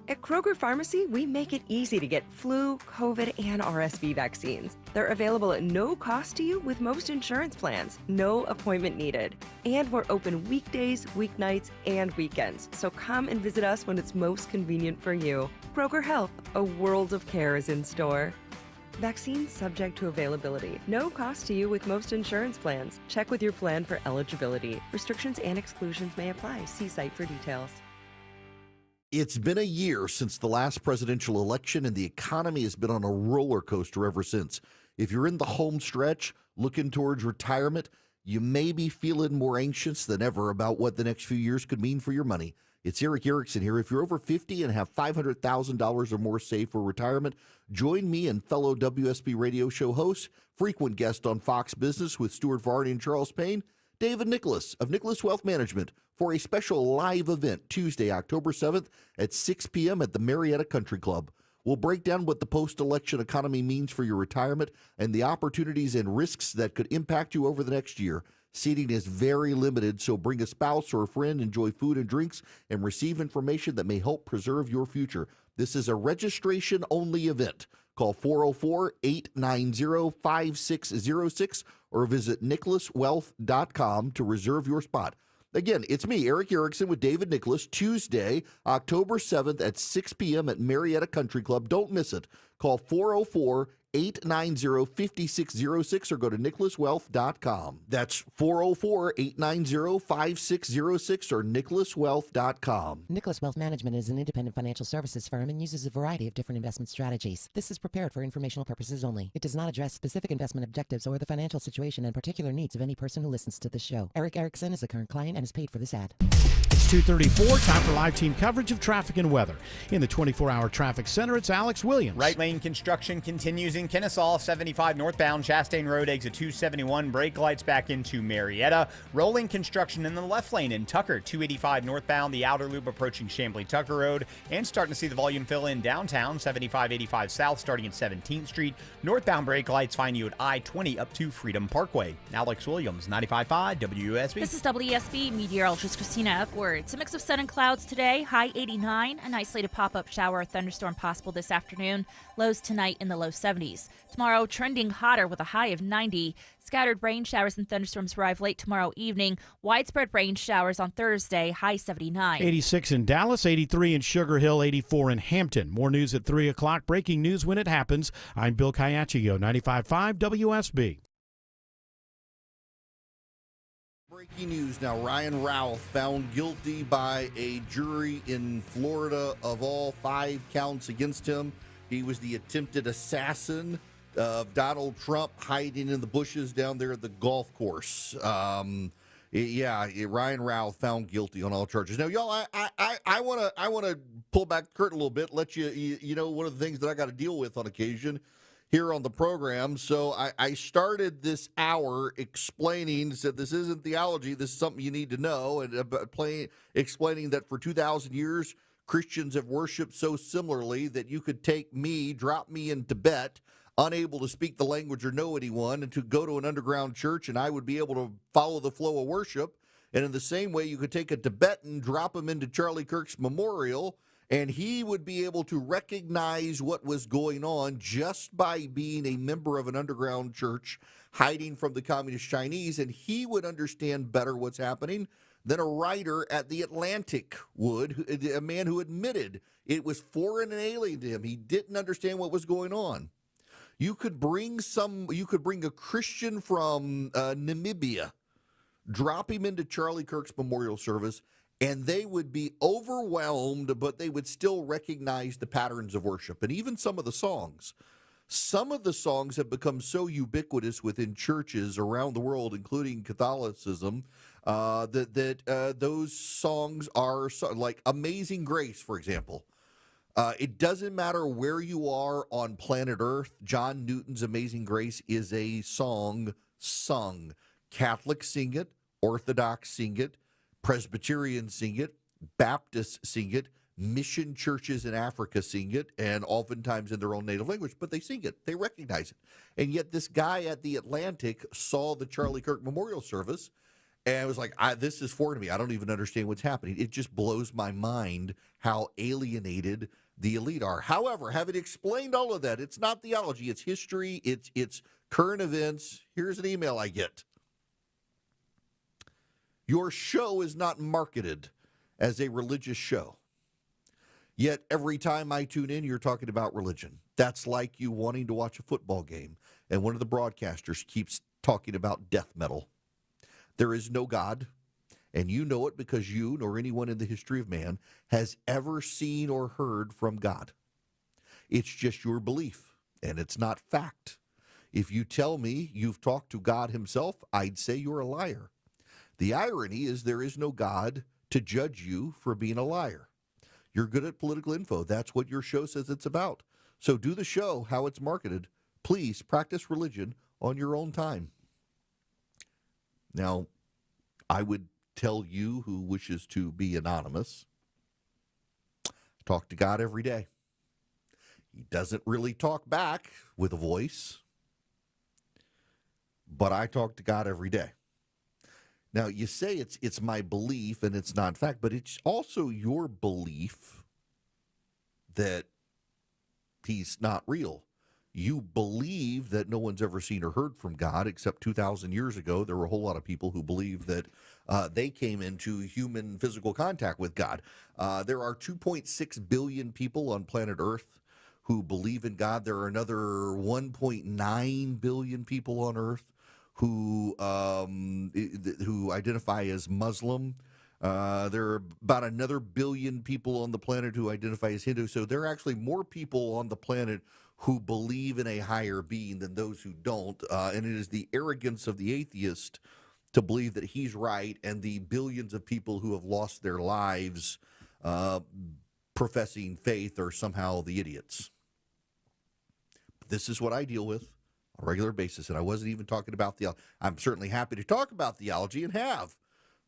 Speaker 22: At Kroger Pharmacy, we make it easy to get flu, COVID, and RSV vaccines. They're available at no cost to you with most insurance plans, no appointment needed. And we're open weekdays, weeknights, and weekends, so come and visit us when it's most convenient for you. Kroger Health, a world of care is in store. Vaccines subject to availability. No cost to you with most insurance plans. Check with your plan for eligibility. Restrictions and exclusions may apply. See site for details.
Speaker 15: It's been a year since the last presidential election, and the economy has been on a roller coaster ever since. If you're in the home stretch, looking towards retirement, you may be feeling more anxious than ever about what the next few years could mean for your money. It's Eric Erickson here. If you're over 50 and have $500,000 or more saved for retirement, join me and fellow WSB radio show host, frequent guest on Fox Business with Stuart Varney and Charles Payne, David Nicholas of Nicholas Wealth Management, for a special live event Tuesday, October 7th at 6 p.m. at the Marietta Country Club. We'll break down what the post-election economy means for your retirement and the opportunities and risks that could impact you over the next year. Seating is very limited, so bring a spouse or a friend, enjoy food and drinks, and receive information that may help preserve your future. This is a registration-only event. Call 404-890-5606 or visit nicholaswealth.com to reserve your spot. Again, it's me, Eric Erickson, with David Nicholas, Tuesday, October 7th at 6 p.m. at Marietta Country Club. Don't miss it. Call 404-890-5606 or go to nicholaswealth.com. That's 404-890-5606 or nicholaswealth.com.
Speaker 3: Nicholas Wealth Management is an independent financial services firm and uses a variety of different investment strategies. This is prepared for informational purposes only. It does not address specific investment objectives or the financial situation and particular needs of any person who listens to this show. Eric Erickson is a current client and is paid for this ad.
Speaker 31: It's 2:34, time for live team coverage of traffic and weather. In the 24-hour traffic center, it's Alex Williams.
Speaker 7: Right lane construction continues in Kennesaw, 75 northbound, Chastain Road, exit 271. Brake lights back into Marietta. Rolling construction in the left lane in Tucker, 285 northbound, the outer loop approaching Chamblee-Tucker Road. And starting to see the volume fill in downtown, 75-85 south, starting at 17th Street. Northbound brake lights find you at I-20 up to Freedom Parkway. Alex Williams, 95.5 WSB.
Speaker 9: This is WSB meteorologist Christina Upwards. A mix of sun and clouds today, high 89. An isolated pop-up shower or thunderstorm possible this afternoon. Lows tonight in the low 70s. Tomorrow, trending hotter with a high of 90. Scattered rain showers and thunderstorms arrive late tomorrow evening. Widespread rain showers on Thursday, high 79.
Speaker 31: 86 in Dallas, 83 in Sugar Hill, 84 in Hampton. More news at 3 o'clock. Breaking news when it happens. I'm Bill Caiaccio, 95.5 WSB.
Speaker 15: Breaking news now. Ryan Routh found guilty by a jury in Florida of all 5 counts against him. He was the attempted assassin of Donald Trump, hiding in the bushes down there at the golf course. Ryan Routh found guilty on all charges. Now, y'all, I want to pull back the curtain a little bit, let you know one of the things that I got to deal with on occasion here on the program. So I started this hour said this isn't theology, this is something you need to know, and explaining that for 2,000 years, Christians have worshiped so similarly that you could take me, drop me in Tibet, unable to speak the language or know anyone, and to go to an underground church, and I would be able to follow the flow of worship. And in the same way, you could take a Tibetan, drop him into Charlie Kirk's memorial, and he would be able to recognize what was going on just by being a member of an underground church hiding from the communist Chinese, and he would understand better what's happening than a writer at The Atlantic would, a man who admitted it was foreign and alien to him. He didn't understand what was going on. You could bring a Christian from Namibia, drop him into Charlie Kirk's memorial service, and they would be overwhelmed, but they would still recognize the patterns of worship. And even some of the songs. Some of the songs have become so ubiquitous within churches around the world, including Catholicism, that those songs are like Amazing Grace, for example. It doesn't matter where you are on planet Earth. John Newton's Amazing Grace is a song sung. Catholics sing it, Orthodox sing it, Presbyterians sing it, Baptists sing it, mission churches in Africa sing it, and oftentimes in their own native language, but they sing it. They recognize it. And yet this guy at The Atlantic saw the Charlie Kirk memorial service and was like, this is foreign to me. I don't even understand what's happening. It just blows my mind how alienated the elite are. However, having explained all of that, it's not theology, it's history, it's current events. Here's an email I get. Your show is not marketed as a religious show. Yet every time I tune in, you're talking about religion. That's like you wanting to watch a football game, and one of the broadcasters keeps talking about death metal. There is no God, and you know it because you, nor anyone in the history of man, has ever seen or heard from God. It's just your belief, and it's not fact. If you tell me you've talked to God himself, I'd say you're a liar. The irony is there is no God to judge you for being a liar. You're good at political info. That's what your show says it's about. So do the show how it's marketed. Please practice religion on your own time. Now, I would tell you who wishes to be anonymous, talk to God every day. He doesn't really talk back with a voice, but I talk to God every day. Now, you say it's my belief and it's not fact, but it's also your belief that he's not real. You believe that no one's ever seen or heard from God, except 2,000 years ago, there were a whole lot of people who believed that they came into human physical contact with God. There are 2.6 billion people on planet Earth who believe in God. There are another 1.9 billion people on Earth who identify as Muslim. There are about another billion people on the planet who identify as Hindu. So there are actually more people on the planet who believe in a higher being than those who don't. And it is the arrogance of the atheist to believe that he's right and the billions of people who have lost their lives professing faith are somehow the idiots. This is what I deal with on a regular basis. And I wasn't even talking about theology. I'm certainly happy to talk about theology and have.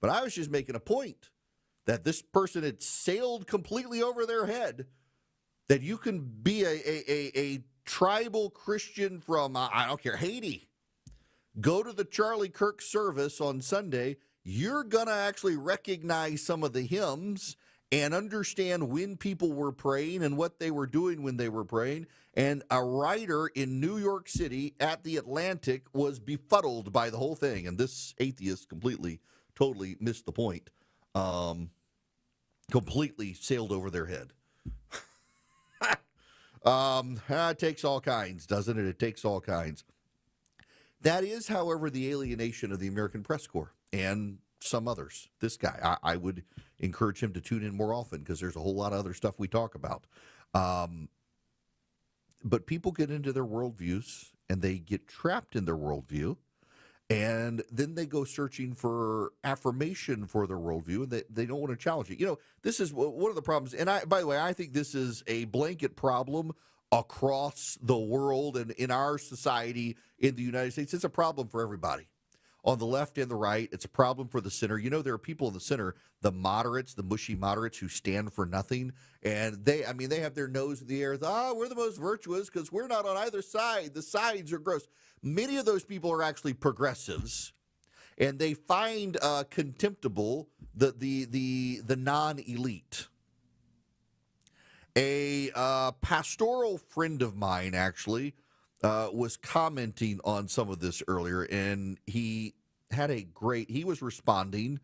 Speaker 15: But I was just making a point that this person had sailed completely over their head that you can be a tribal Christian from, I don't care, Haiti. Go to the Charlie Kirk service on Sunday. You're going to actually recognize some of the hymns and understand when people were praying and what they were doing when they were praying. And a writer in New York City at the Atlantic was befuddled by the whole thing. And this atheist totally missed the point. Completely sailed over their head. It takes all kinds, doesn't it? It takes all kinds. That is, however, the alienation of the American Press Corps and some others. This guy, I would encourage him to tune in more often because there's a whole lot of other stuff we talk about. But people get into their worldviews and they get trapped in their worldview. And then they go searching for affirmation for their worldview, and they don't want to challenge it. You know, this is one of the problems. And by the way, I think this is a blanket problem across the world and in our society in the United States. It's a problem for everybody. On the left and the right, it's a problem for the center. You know, there are people in the center, the moderates, the mushy moderates who stand for nothing. And they have their nose in the air. We're the most virtuous because we're not on either side. The sides are gross. Many of those people are actually progressives, and they find contemptible the non-elite. A pastoral friend of mine actually was commenting on some of this earlier, and he was responding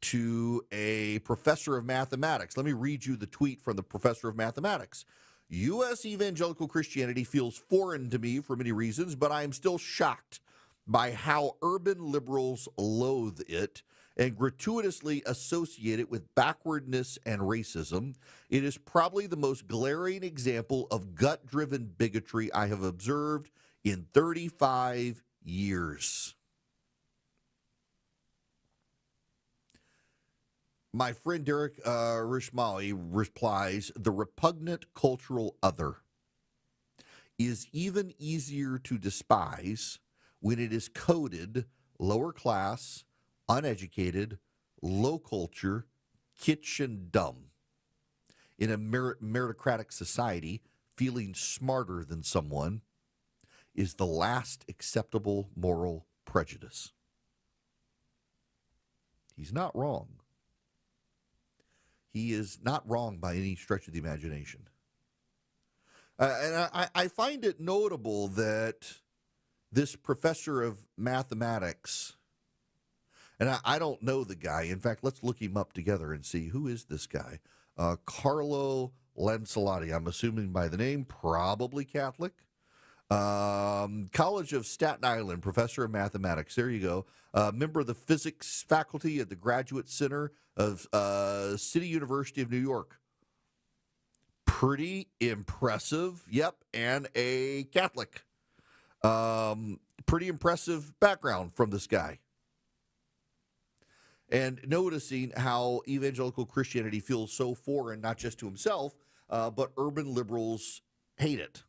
Speaker 15: to a professor of mathematics. Let me read you the tweet from the professor of mathematics. U.S. evangelical Christianity feels foreign to me for many reasons, but I am still shocked by how urban liberals loathe it and gratuitously associate it with backwardness and racism. It is probably the most glaring example of gut-driven bigotry I have observed in 35 years. My friend Derek Rishmali replies, the repugnant cultural other is even easier to despise when it is coded lower class, uneducated, low culture, kitchen dumb. In a meritocratic society, feeling smarter than someone is the last acceptable moral prejudice. He's not wrong. He is not wrong by any stretch of the imagination. And I find it notable that this professor of mathematics, and I don't know the guy. In fact, let's look him up together and see who is this guy. Carlo Lancelotti, I'm assuming by the name, probably Catholic. College of Staten Island, professor of mathematics. There you go. Member of the physics faculty at the Graduate Center of City University of New York. Pretty impressive. Yep, and a Catholic. Pretty impressive background from this guy. And noticing how evangelical Christianity feels so foreign, not just to himself, but urban liberals hate it.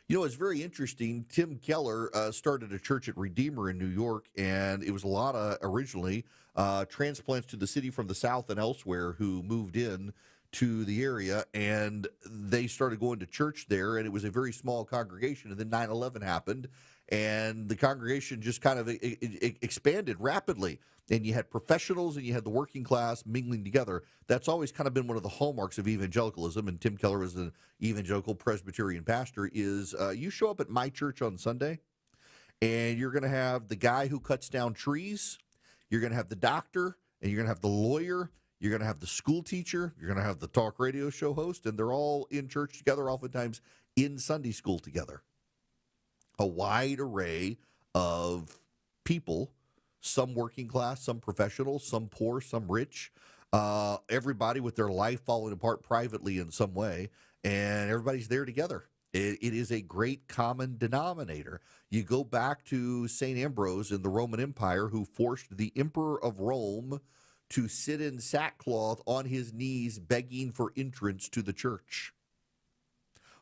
Speaker 15: You know, it's very interesting. Tim Keller started a church at Redeemer in New York, and it was a lot of, originally, transplants to the city from the South and elsewhere who moved in to the area, and they started going to church there, and it was a very small congregation, and then 9/11 happened, and the congregation just kind of expanded rapidly, and you had professionals and you had the working class mingling together. That's always kind of been one of the hallmarks of evangelicalism, and Tim Keller is an evangelical Presbyterian pastor, is you show up at my church on Sunday, and you're going to have the guy who cuts down trees, you're going to have the doctor, and you're going to have the lawyer, you're going to have the school teacher, you're going to have the talk radio show host, and they're all in church together, oftentimes in Sunday school together. A wide array of people, some working class, some professional, some poor, some rich, everybody with their life falling apart privately in some way, and everybody's there together. It is a great common denominator. You go back to St. Ambrose in the Roman Empire, who forced the emperor of Rome to sit in sackcloth on his knees begging for entrance to the church,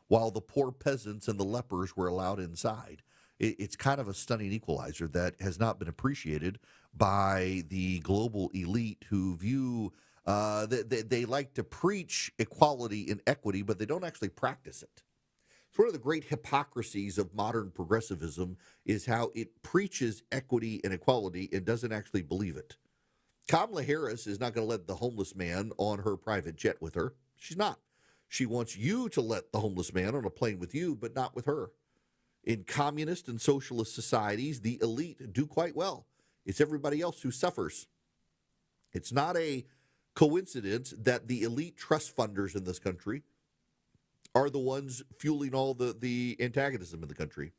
Speaker 15: while the poor peasants and the lepers were allowed inside. It's kind of a stunning equalizer that has not been appreciated by the global elite, who view they like to preach equality and equity, but they don't actually practice it. It's one of the great hypocrisies of modern progressivism is how it preaches equity and equality and doesn't actually believe it. Kamala Harris is not going to let the homeless man on her private jet with her. She's not. She wants you to let the homeless man on a plane with you, but not with her. In communist and socialist societies, the elite do quite well. It's everybody else who suffers. It's not a coincidence that the elite trust funders in this country are the ones fueling all the antagonism in the country.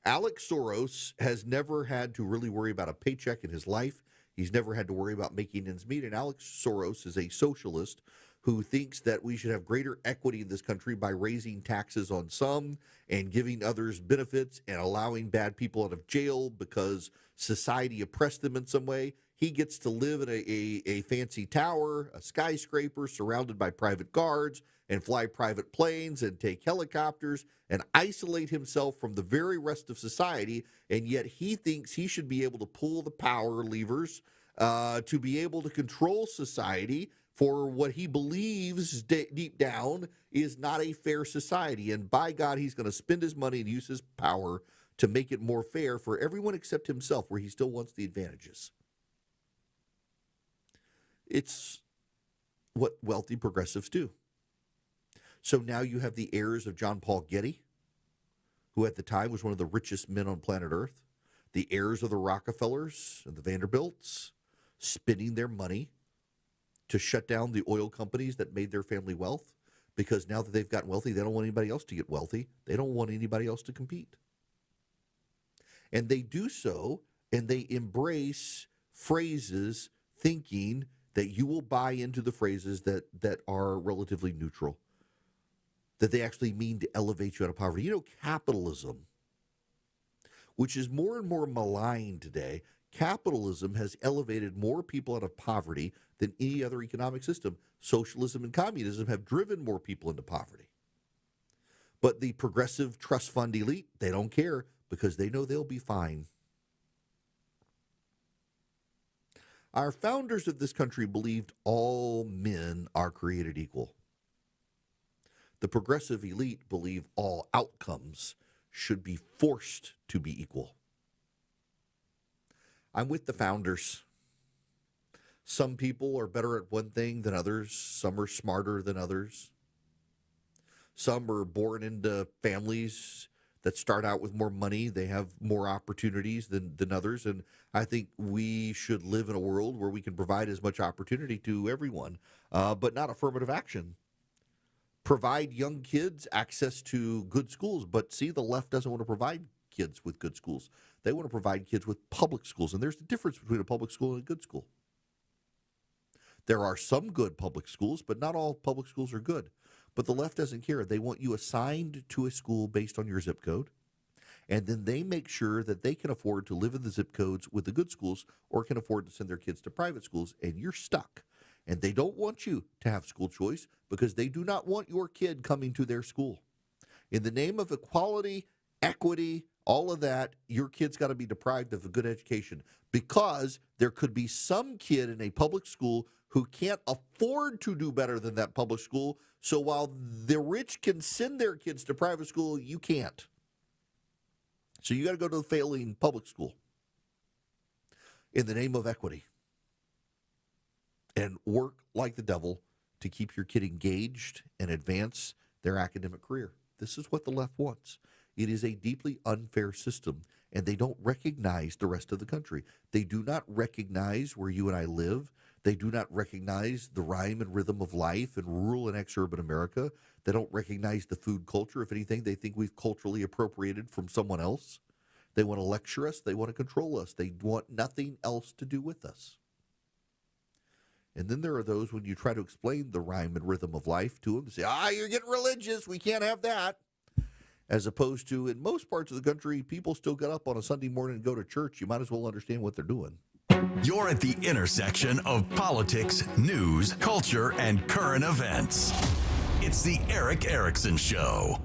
Speaker 15: Alex Soros has never had to really worry about a paycheck in his life. He's never had to worry about making ends meet. And Alex Soros is a socialist who thinks that we should have greater equity in this country by raising taxes on some and giving others benefits and allowing bad people out of jail because society oppressed them in some way. He gets to live in a fancy tower, a skyscraper, surrounded by private guards, and fly private planes and take helicopters and isolate himself from the very rest of society, and yet he thinks he should be able to pull the power levers to be able to control society for what he believes deep down is not a fair society. And by God, he's going to spend his money and use his power to make it more fair for everyone except himself, where he still wants the advantages. It's what wealthy progressives do. So now you have the heirs of John Paul Getty, who at the time was one of the richest men on planet Earth, the heirs of the Rockefellers and the Vanderbilts, spending their money to shut down the oil companies that made their family wealth, because now that they've gotten wealthy, they don't want anybody else to get wealthy. They don't want anybody else to compete. And they do so, and they embrace phrases thinking that you will buy into the phrases that are relatively neutral, that they actually mean to elevate you out of poverty. You know, capitalism, which is more and more maligned today, capitalism has elevated more people out of poverty than any other economic system. Socialism and communism have driven more people into poverty. But the progressive trust fund elite, they don't care because they know they'll be fine. Our founders of this country believed all men are created equal. The progressive elite believe all outcomes should be forced to be equal. I'm with the founders. Some people are better at one thing than others. Some are smarter than others. Some are born into families that start out with more money. They have more opportunities than others. And I think we should live in a world where we can provide as much opportunity to everyone, but not affirmative action. Provide young kids access to good schools. But see, the left doesn't want to provide kids with good schools. They want to provide kids with public schools. And there's the difference between a public school and a good school. There are some good public schools, but not all public schools are good. But the left doesn't care. They want you assigned to a school based on your zip code. And then they make sure that they can afford to live in the zip codes with the good schools or can afford to send their kids to private schools, and you're stuck. And they don't want you to have school choice because they do not want your kid coming to their school. In the name of equality, equity, all of that, your kid's got to be deprived of a good education because there could be some kid in a public school who can't afford to do better than that public school. So while the rich can send their kids to private school, you can't. So you got to go to the failing public school in the name of equity and work like the devil to keep your kid engaged and advance their academic career. This is what the left wants. It is a deeply unfair system, and they don't recognize the rest of the country. They do not recognize where you and I live. They do not recognize the rhyme and rhythm of life in rural and ex-urban America. They don't recognize the food culture. If anything, they think we've culturally appropriated from someone else. They want to lecture us. They want to control us. They want nothing else to do with us. And then there are those, when you try to explain the rhyme and rhythm of life to them, they say, you're getting religious. We can't have that. As opposed to, in most parts of the country, people still get up on a Sunday morning and go to church. You might as well understand what they're doing.
Speaker 18: You're at the intersection of politics, news, culture, and current events. It's the Eric Erickson Show.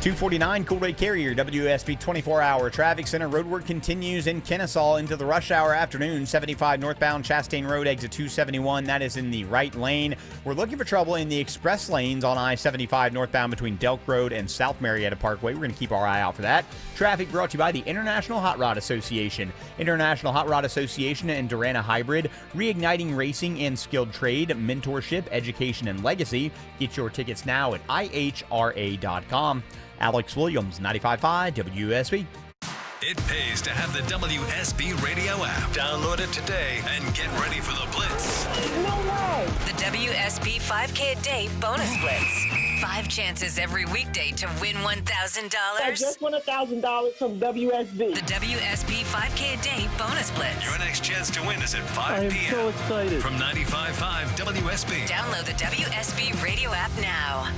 Speaker 7: 249 Cool Ray Carrier, WSB 24-hour traffic center. Road work continues in Kennesaw into the rush hour afternoon. 75 northbound Chastain Road, exit 271. That is in the right lane. We're looking for trouble in the express lanes on I-75 northbound between Delk Road and South Marietta Parkway. We're going to keep our eye out for that. Traffic brought to you by the International Hot Rod Association. International Hot Rod Association and Durana Hybrid, reigniting racing and skilled trade, mentorship, education, and legacy. Get your tickets now at ihra.com. Alex Williams, 95.5 WSB.
Speaker 18: It pays to have the WSB radio app. Download it today and get ready for the Blitz.
Speaker 2: No way! The WSB 5K a day bonus blitz. 5 chances every weekday to win $1,000.
Speaker 12: I just won $1,000 from WSB.
Speaker 2: The WSB 5K a day bonus blitz.
Speaker 18: Your next chance to win is at 5
Speaker 12: I am
Speaker 18: p.m.
Speaker 12: so excited.
Speaker 18: From 95.5 WSB.
Speaker 2: Download the WSB radio app now.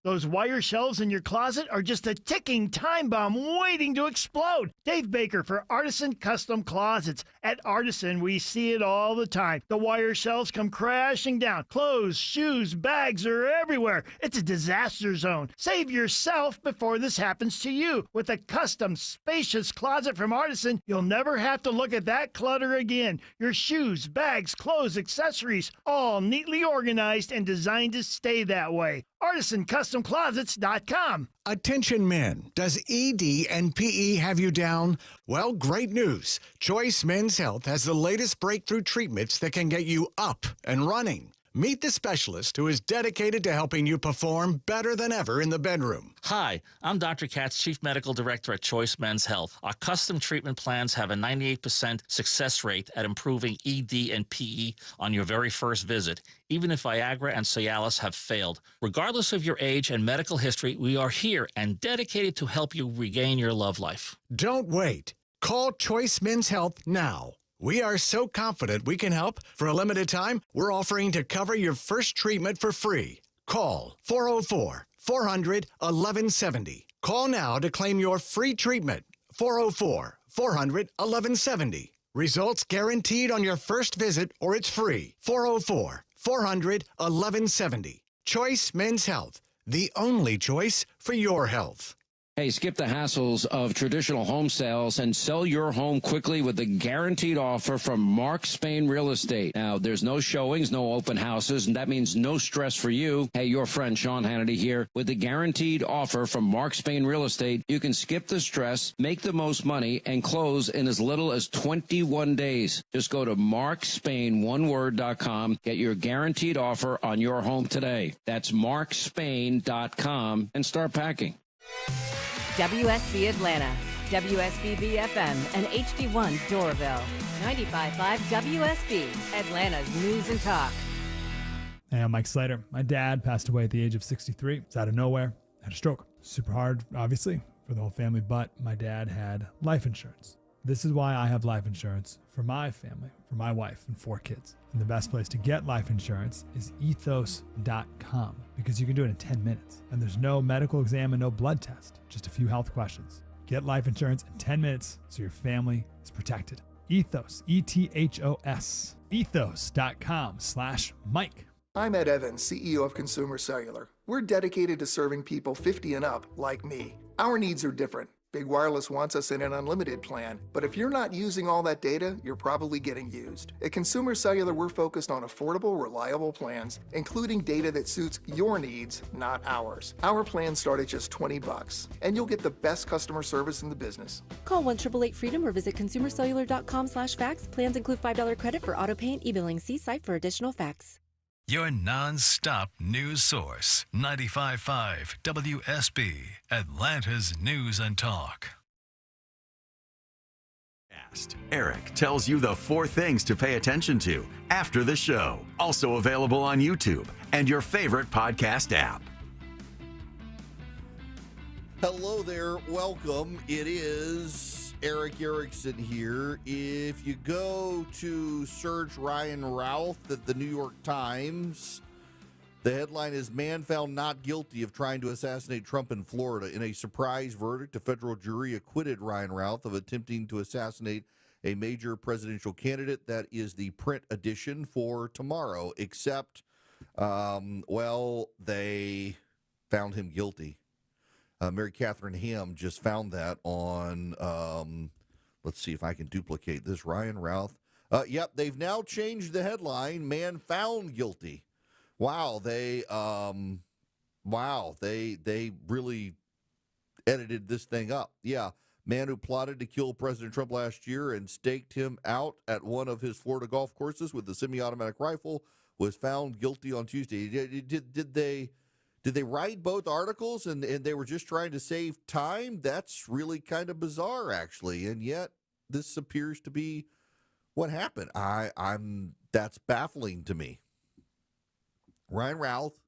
Speaker 13: Those wire shelves in your closet are just a ticking time bomb waiting to explode. Dave Baker for Artisan Custom Closets. At Artisan, we see it all the time. The wire shelves come crashing down. Clothes, shoes, bags are everywhere. It's a disaster zone. Save yourself before this happens to you. With a custom, spacious closet from Artisan, you'll never have to look at that clutter again. Your shoes, bags, clothes, accessories, all neatly organized and designed to stay that way. ArtisanCustomClosets.com.
Speaker 14: Attention men, does ED and PE have you down? Well, great news. Choice Men's Health has the latest breakthrough treatments that can get you up and running. Meet the specialist who is dedicated to helping you perform better than ever in the bedroom.
Speaker 16: Hi, I'm Dr. Katz, Chief Medical Director at Choice Men's Health. Our custom treatment plans have a 98% success rate at improving ED and PE on your very first visit, even if Viagra and Cialis have failed. Regardless of your age and medical history, we are here and dedicated to help you regain your love life.
Speaker 14: Don't wait. Call Choice Men's Health now. We are so confident we can help. For a limited time, we're offering to cover your first treatment for free. Call 404-400-1170. Call now to claim your free treatment. 404-400-1170. Results guaranteed on your first visit or it's free. 404-400-1170. Choice Men's Health, the only choice for your health.
Speaker 23: Hey, skip the hassles of traditional home sales and sell your home quickly with the guaranteed offer from Mark Spain Real Estate. Now, there's no showings, no open houses, and that means no stress for you. Hey, your friend Sean Hannity here. With the guaranteed offer from Mark Spain Real Estate, you can skip the stress, make the most money, and close in as little as 21 days. Just go to markspain.com, get your guaranteed offer on your home today. That's markspain.com and start packing.
Speaker 24: WSB Atlanta, WSB BFM, and HD1 Doraville. 95.5 WSB, Atlanta's News and Talk.
Speaker 25: Hey, I'm Mike Slater. My dad passed away at the age of 63. It's out of nowhere. Had a stroke. Super hard, obviously, for the whole family, but my dad had life insurance. This is why I have life insurance for my family, for my wife and 4 kids. And the best place to get life insurance is ethos.com because you can do it in 10 minutes. And there's no medical exam and no blood test, just a few health questions. Get life insurance in 10 minutes so your family is protected. Ethos, E-T-H-O-S, ethos.com/Mike.
Speaker 5: I'm Ed Evans, CEO of Consumer Cellular. We're dedicated to serving people 50 and up like me. Our needs are different. Big Wireless wants us in an unlimited plan, but if you're not using all that data, you're probably getting used. At Consumer Cellular, we're focused on affordable, reliable plans, including data that suits your needs, not ours. Our plans start at just $20, and you'll get the best customer service in the business.
Speaker 6: Call 1-888-FREEDOM or visit consumercellular.com/facts. Plans include $5 credit for auto pay and e-billing. See site for additional facts.
Speaker 18: Your non-stop news source, 95.5 WSB, Atlanta's News and Talk. Eric tells you the 4 things to pay attention to after the show. Also available on YouTube and your favorite podcast app.
Speaker 15: Hello there. Welcome. It is Eric Erickson here. If you go to search Ryan Routh at the New York Times, the headline is "Man Found Not Guilty of Trying to Assassinate Trump in Florida." In a surprise verdict, a federal jury acquitted Ryan Routh of attempting to assassinate a major presidential candidate. That is the print edition for tomorrow, except, they found him guilty. Mary Catherine Ham just found that on, let's see if I can duplicate this, Ryan Routh. Yep, they've now changed the headline, "Man Found Guilty." Wow, they really edited this thing up. Yeah, man who plotted to kill President Trump last year and staked him out at one of his Florida golf courses with a semi-automatic rifle was found guilty on Tuesday. Did they write both articles and they were just trying to save time? That's really kind of bizarre, actually. And yet this appears to be what happened. That's baffling to me. Ryan Routh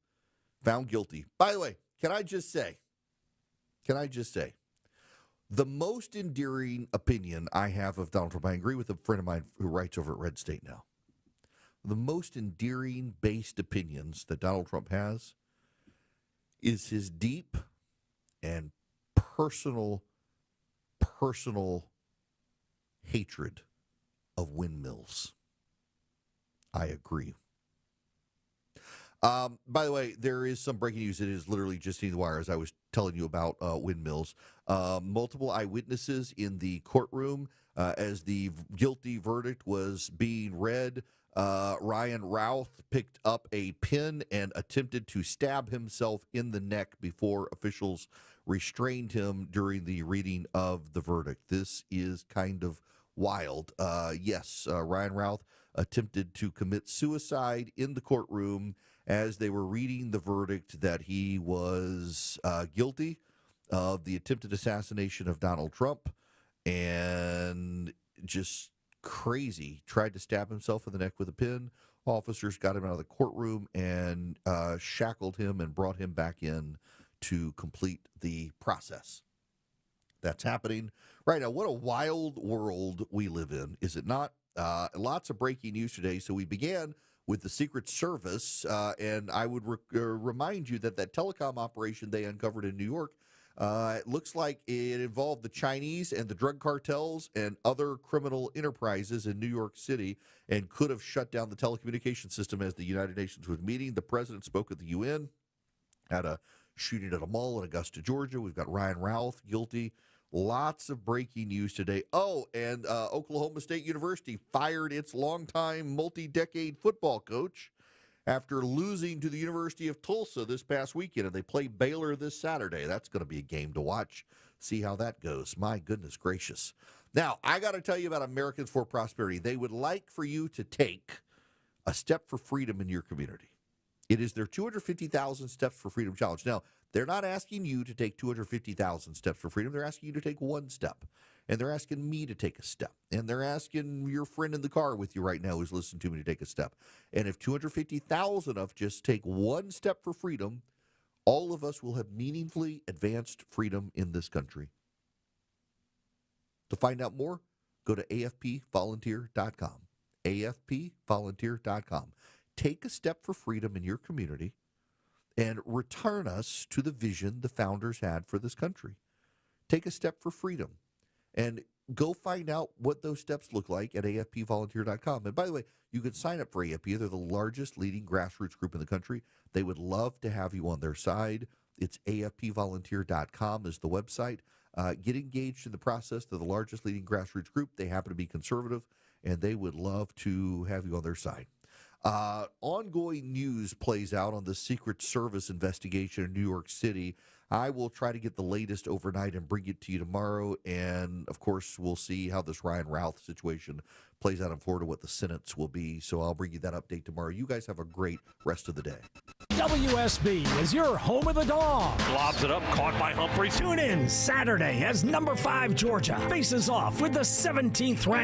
Speaker 15: found guilty. By the way, can I just say, the most endearing opinion I have of Donald Trump, I agree with a friend of mine who writes over at Red State now. The most endearing based opinions that Donald Trump has is his deep and personal hatred of windmills. I agree. By the way, there is some breaking news. It is literally just in the wire as I was telling you about windmills. Multiple eyewitnesses in the courtroom as the guilty verdict was being read. Ryan Routh picked up a pin and attempted to stab himself in the neck before officials restrained him during the reading of the verdict. This is kind of wild. Ryan Routh attempted to commit suicide in the courtroom as they were reading the verdict that he was guilty of the attempted assassination of Donald Trump, and just crazy, tried to stab himself in the neck with a pin. Officers got him out of the courtroom and shackled him and brought him back in to complete the process. That's happening right now. What a wild world we live in, is it not? Lots of breaking news today. So we began with the Secret Service, and I would remind you that telecom operation they uncovered in New York, it looks like it involved the Chinese and the drug cartels and other criminal enterprises in New York City, and could have shut down the telecommunication system as the United Nations was meeting. The president spoke at the UN, had a shooting at a mall in Augusta, Georgia. We've got Ryan Routh guilty. Lots of breaking news today. Oh, and Oklahoma State University fired its longtime multi-decade football coach after losing to the University of Tulsa this past weekend. And they play Baylor this Saturday. That's going to be a game to watch. See how that goes. My goodness gracious. Now, I got to tell you about Americans for Prosperity. They would like for you to take a step for freedom in your community. It is their 250,000 Steps for Freedom Challenge. Now, they're not asking you to take 250,000 steps for freedom. They're asking you to take one step. And they're asking me to take a step. And they're asking your friend in the car with you right now who's listening to me to take a step. And if 250,000 of just take one step for freedom, all of us will have meaningfully advanced freedom in this country. To find out more, Go to afpvolunteer.com. afpvolunteer.com. Take a step for freedom in your community and return us to the vision the founders had for this country. Take a step for freedom and go find out what those steps look like at afpvolunteer.com. And by the way, you can sign up for AFP. They're the largest leading grassroots group in the country. They would love to have you on their side. It's afpvolunteer.com is the website. Get engaged in the process. They're the largest leading grassroots group. They happen to be conservative, and they would love to have you on their side. Ongoing news plays out on the Secret Service investigation in New York City. I will try to get the latest overnight and bring it to you tomorrow. And, of course, we'll see how this Ryan Routh situation plays out in Florida, what the sentence will be. So I'll bring you that update tomorrow. You guys have a great rest of the day.
Speaker 1: WSB is your home of the dog.
Speaker 8: Lobs it up, caught by Humphreys.
Speaker 1: Tune in Saturday as number 5 Georgia faces off with the 17th ranked